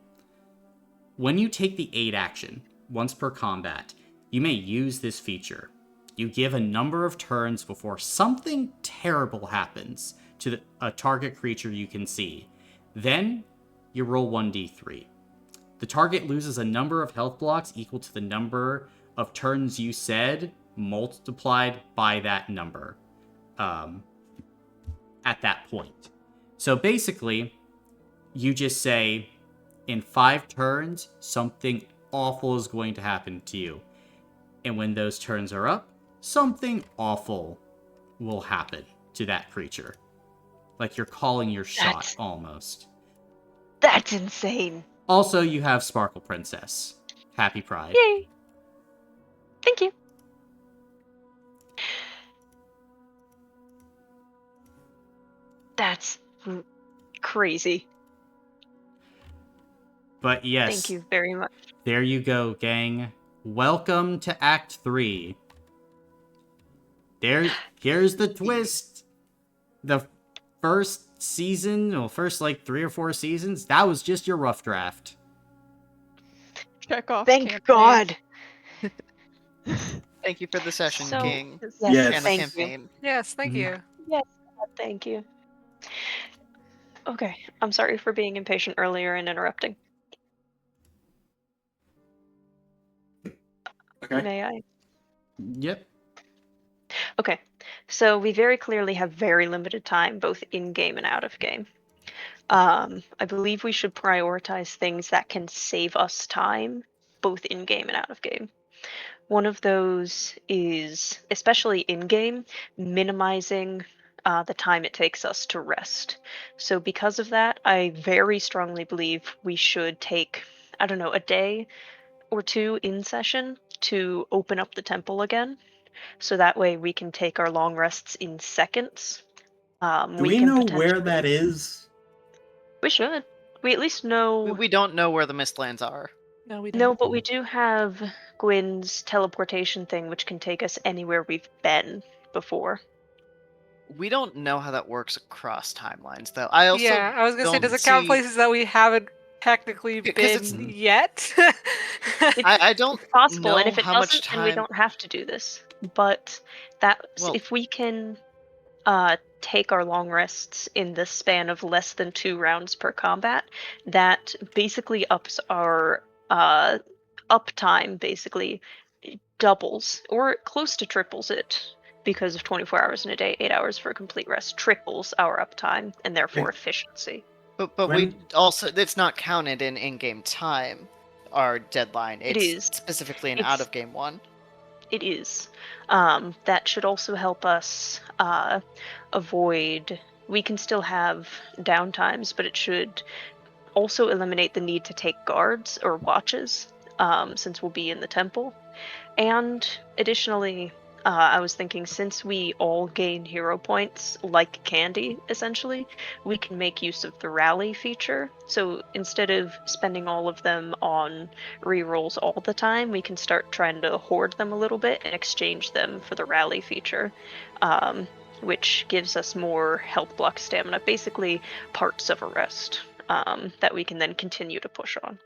When you take the aid action, once per combat, you may use this feature. You give a number of turns before something terrible happens to a target creature you can see. Then, you roll 1d3. The target loses a number of health blocks equal to the number of turns you said, multiplied by that number. At that point. So basically, you just say, in 5 turns, something awful is going to happen to you. And when those turns are up, something awful will happen to that creature. Like you're calling your shot, almost. That's insane. Also, you have Sparkle Princess. Happy Pride. Yay. Thank you. That's crazy. But yes. Thank you very much. There you go, gang. Welcome to Act 3. Here's the twist. The first season, or first like 3 or 4 seasons, that was just your rough draft. Check off. Thank campaign. God. Thank you for the session, So- King. Yes. And the Thank you. campaign. Yes, thank you. Yes, thank you. Okay, I'm sorry for being impatient earlier and interrupting. Okay. May I? Yep. Okay, so we very clearly have very limited time, both in game and out of game. I believe we should prioritize things that can save us time, both in game and out of game. One of those is, especially in game, minimizing the time it takes us to rest. So, because of that, I very strongly believe we should take, I don't know, a day or two in session to open up the temple again. So that way we can take our long rests in seconds. Do We we can know where potentially. that is? We should. We at least know. We don't know where the Mistlands are. No, we don't. No, but we do have Gwyn's teleportation thing, which can take us anywhere we've been before. We don't know how that works across timelines, though. I also Yeah, I was gonna say, don't does it count see- places that we haven't technically 'Cause it's- been yet? I don't It's possible, and know if it how much doesn't, then we time. don't have to do this. But that Well- if we can take our long rests in the span of less than 2 rounds per combat, that basically ups our uptime, basically doubles or close to triples it, because of 24 hours in a day, 8 hours for a complete rest triples our uptime and therefore Wait. efficiency. But we When- also, it's not counted in in-game time. Our deadline. It It's is. specifically an It's- out-of-game one. It is. That should also help us avoid. We can still have downtimes, but it should also eliminate the need to take guards or watches, since we'll be in the temple. And additionally, I was thinking, since we all gain hero points like candy, essentially, we can make use of the rally feature. So instead of spending all of them on rerolls all the time, we can start trying to hoard them a little bit and exchange them for the rally feature, which gives us more health block stamina, basically parts of a rest, that we can then continue to push on.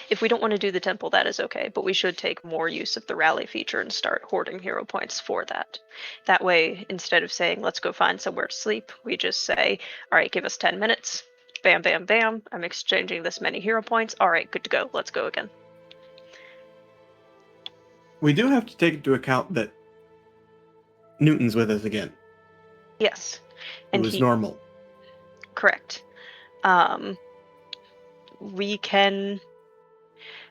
If we don't want to do the temple, that is okay, but we should take more use of the rally feature and start hoarding hero points for that. That way, instead of saying, let's go find somewhere to sleep, we just say, all right, give us 10 minutes. Bam, bam, bam. I'm exchanging this many hero points. All right, good to go. Let's go again. We do have to take into account that Newton's with us again. Yes. It was normal. Correct. We can.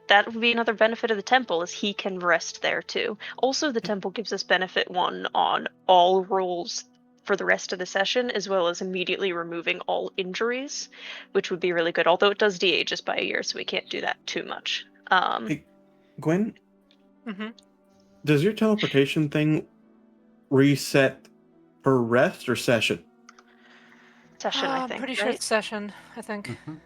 That would be another benefit of the temple, is he can rest there too. Also, the temple gives us benefit 1 on all rolls for the rest of the session, as well as immediately removing all injuries, which would be really good. Although it does de-age us by a year, so we can't do that too much. Hey, Gwen, Mm-hmm. does your teleportation thing reset per rest or session? Session, I I'm think. pretty sure right? it's session, I think. Mhm.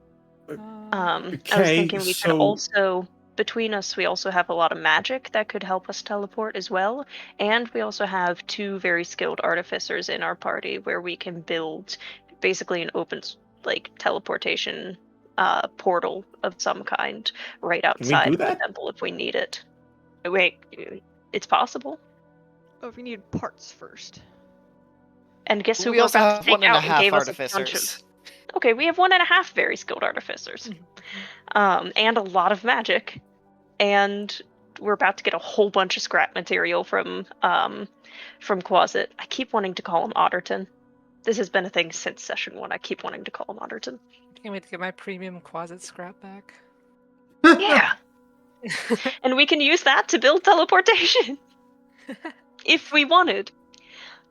I was Okay, thinking we could so- also, between us, we also have a lot of magic that could help us teleport as well. And we also have 2 very skilled artificers in our party where we can build basically an open, teleportation portal of some kind right we outside do of the that? temple if we need it. Wait, it's possible. Oh, if you need parts first. And guess who We we're also about have to take out and 1.5 gave us a bunch of. artificers. Okay, we have 1.5 very skilled artificers. And a lot of magic. And we're about to get a whole bunch of scrap material from Quasit. I keep wanting to call him Otterton. This has been a thing since session 1. I keep wanting to call him Otterton. Can't wait to get my premium Quasit scrap back. Yeah. And we can use that to build teleportation. If we wanted.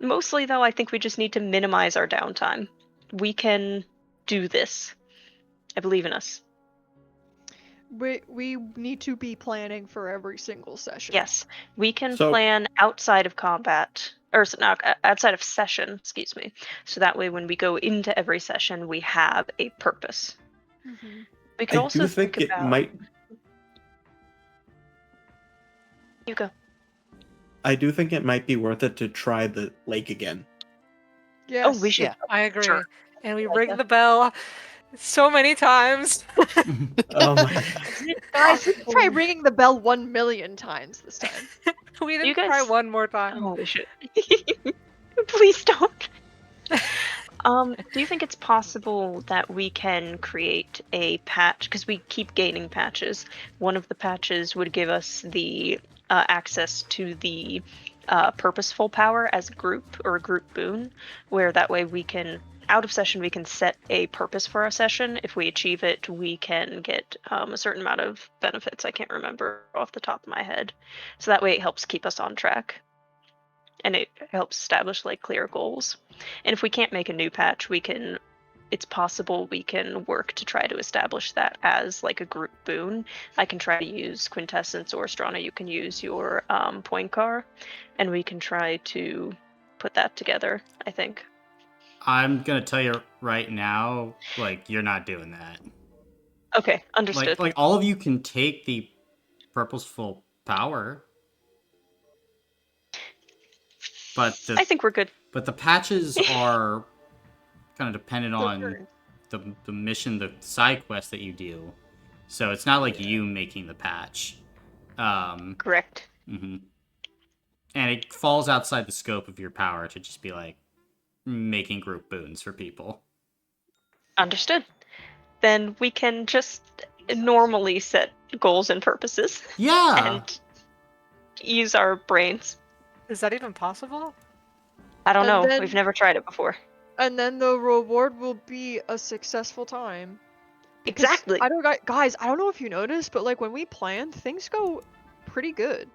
Mostly, though, I think we just need to minimize our downtime. We can do this. I believe in us. We need to be planning for every single session. Yes, we can So- plan outside of combat, or not outside of session, excuse me. So that way, when we go into every session, we have a purpose. Mm-hmm. We could I also do think it about. might. You go. I do think it might be worth it to try the lake again. Yes. Oh, we should. Yeah. I agree. Sure. And we like ring that. the bell so many times. Oh my! Guys, we can try ringing the bell 1 million times this time. We You didn't guys- try one more time. Oh, we should. Please don't. Do you think it's possible that we can create a patch? Because we keep gaining patches. One of the patches would give us the access to the purposeful power as a group, or a group boon, where that way we can out of session, we can set a purpose for our session. If we achieve it, we can get a certain amount of benefits. I can't remember off the top of my head. So that way it helps keep us on track. And it helps establish like clear goals. And if we can't make a new patch, it's possible we can work to try to establish that as like a group boon. I can try to use Quintessence, or Strana, you can use your Poincar, and we can try to put that together, I think. I'm gonna tell you right now, like, you're not doing that. Okay, understood. Like all of you can take the purposeful power, but I think we're good. but the patches are kind of dependent on the mission, the side quest that you do. So it's not like you making the patch. Correct. Mm-hmm. And it falls outside the scope of your power to just be like making group boons for people. Understood. Then we can just normally set goals and purposes. Yeah. And use our brains. Is that even possible? I don't And know. then- We've never tried it before. And then the reward will be a successful time. Because Exactly. Guys, I don't know if you noticed, but like when we planned, things go pretty good.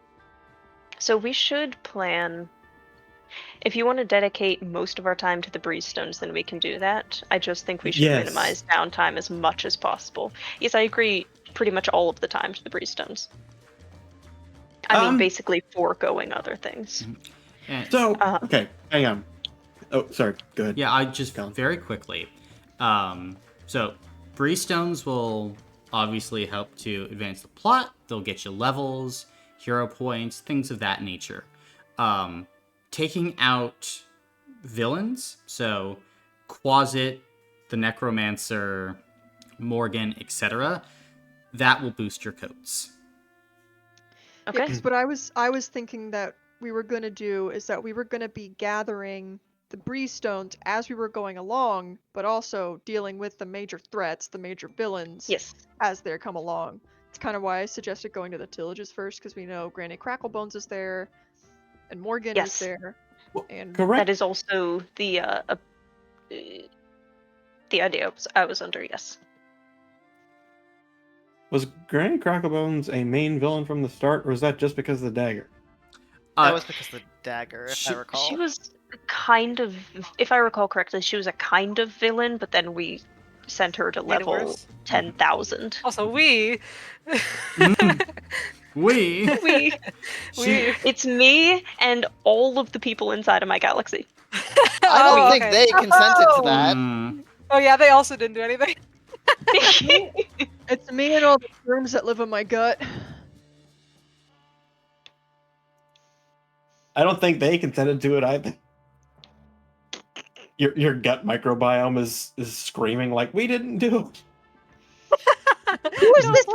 So we should plan. If you want to dedicate most of our time to the breeze stones, then we can do that. I just think we should Yes. minimize downtime as much as possible. Yes, I agree pretty much all of the time to the breeze stones. I mean, basically foregoing other things. And So, okay, hang on. Oh, sorry. Go ahead. yeah, I just very quickly. So breeze stones will obviously help to advance the plot. They'll get you levels, hero points, things of that nature. Taking out villains, so Quasit, the Necromancer, Morgan, etc., that will boost your coats. Okay. Yeah, 'cause what I was thinking that we were gonna do is that we were gonna be gathering the breeze stones as we were going along, but also dealing with the major threats, the major villains, Yes. as they come along. It's kind of why I suggested going to the Tillages first, because we know Granny Cracklebones is there, and Morgan Yes. is there, and Correct. That is also the idea I was under, yes. Was Granny Cracklebones a main villain from the start, or was that just because of the dagger? That was because of the dagger, if I recall. She was kind of, if I recall correctly, she was a kind of villain, but then we sent her to Made it level worse. 10,000. Also, we. We. It's me and all of the people inside of my galaxy. I don't think okay. they consented to that. Mm. Oh yeah, they also didn't do anything. it's me and all the worms that live in my gut. I don't think they consented to it either. Your gut microbiome is screaming like, we didn't do it. Who is this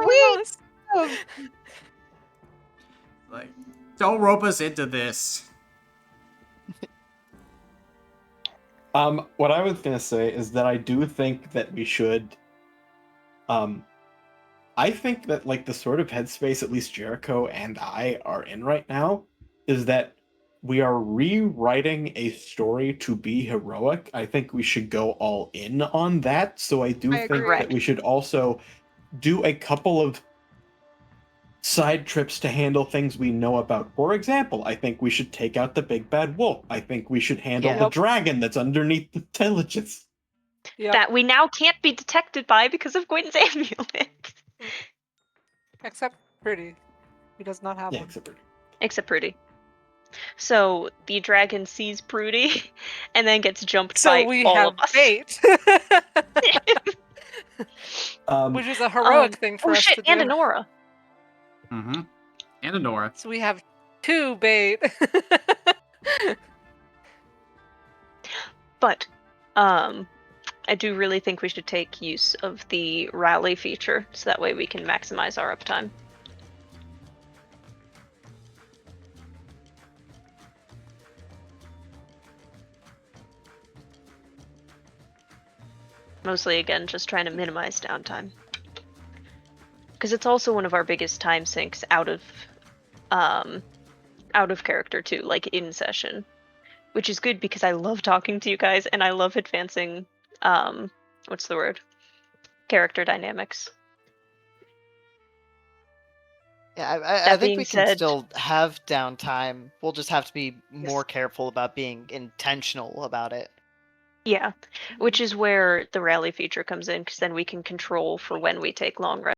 we? Like, don't rope us into this. What I was gonna say is that I do think that we should. I think that like the sort of headspace at least Jericho and I are in right now is that we are rewriting a story to be heroic. I think we should go all in on that. So I do think agree. that we should also do a couple of side trips to handle things we know about. For example, I think we should take out the big bad wolf. I think we should handle Yeah. the dragon that's underneath the intelligence. Yep. That we now can't be detected by because of Gwen's amulet. Except Pretty. He does not have Yeah, one. except for Except Prudy. So the dragon sees Prudy and then gets jumped So by we all have of us. bait. Which is a heroic thing for us shit, to do. and Anora. Mm-hmm. And Anora. So we have 2 bait. But I do really think we should take use of the rally feature so that way we can maximize our uptime. Mostly, again, just trying to minimize downtime. Because it's also one of our biggest time sinks out of character too, like in session. which is good because I love talking to you guys and I love advancing what's the word? Character dynamics. Yeah, I That think being we can said, still have downtime. We'll just have to be more careful about being intentional about it. yeah, which is where the rally feature comes in, because then we can control for when we take long rests.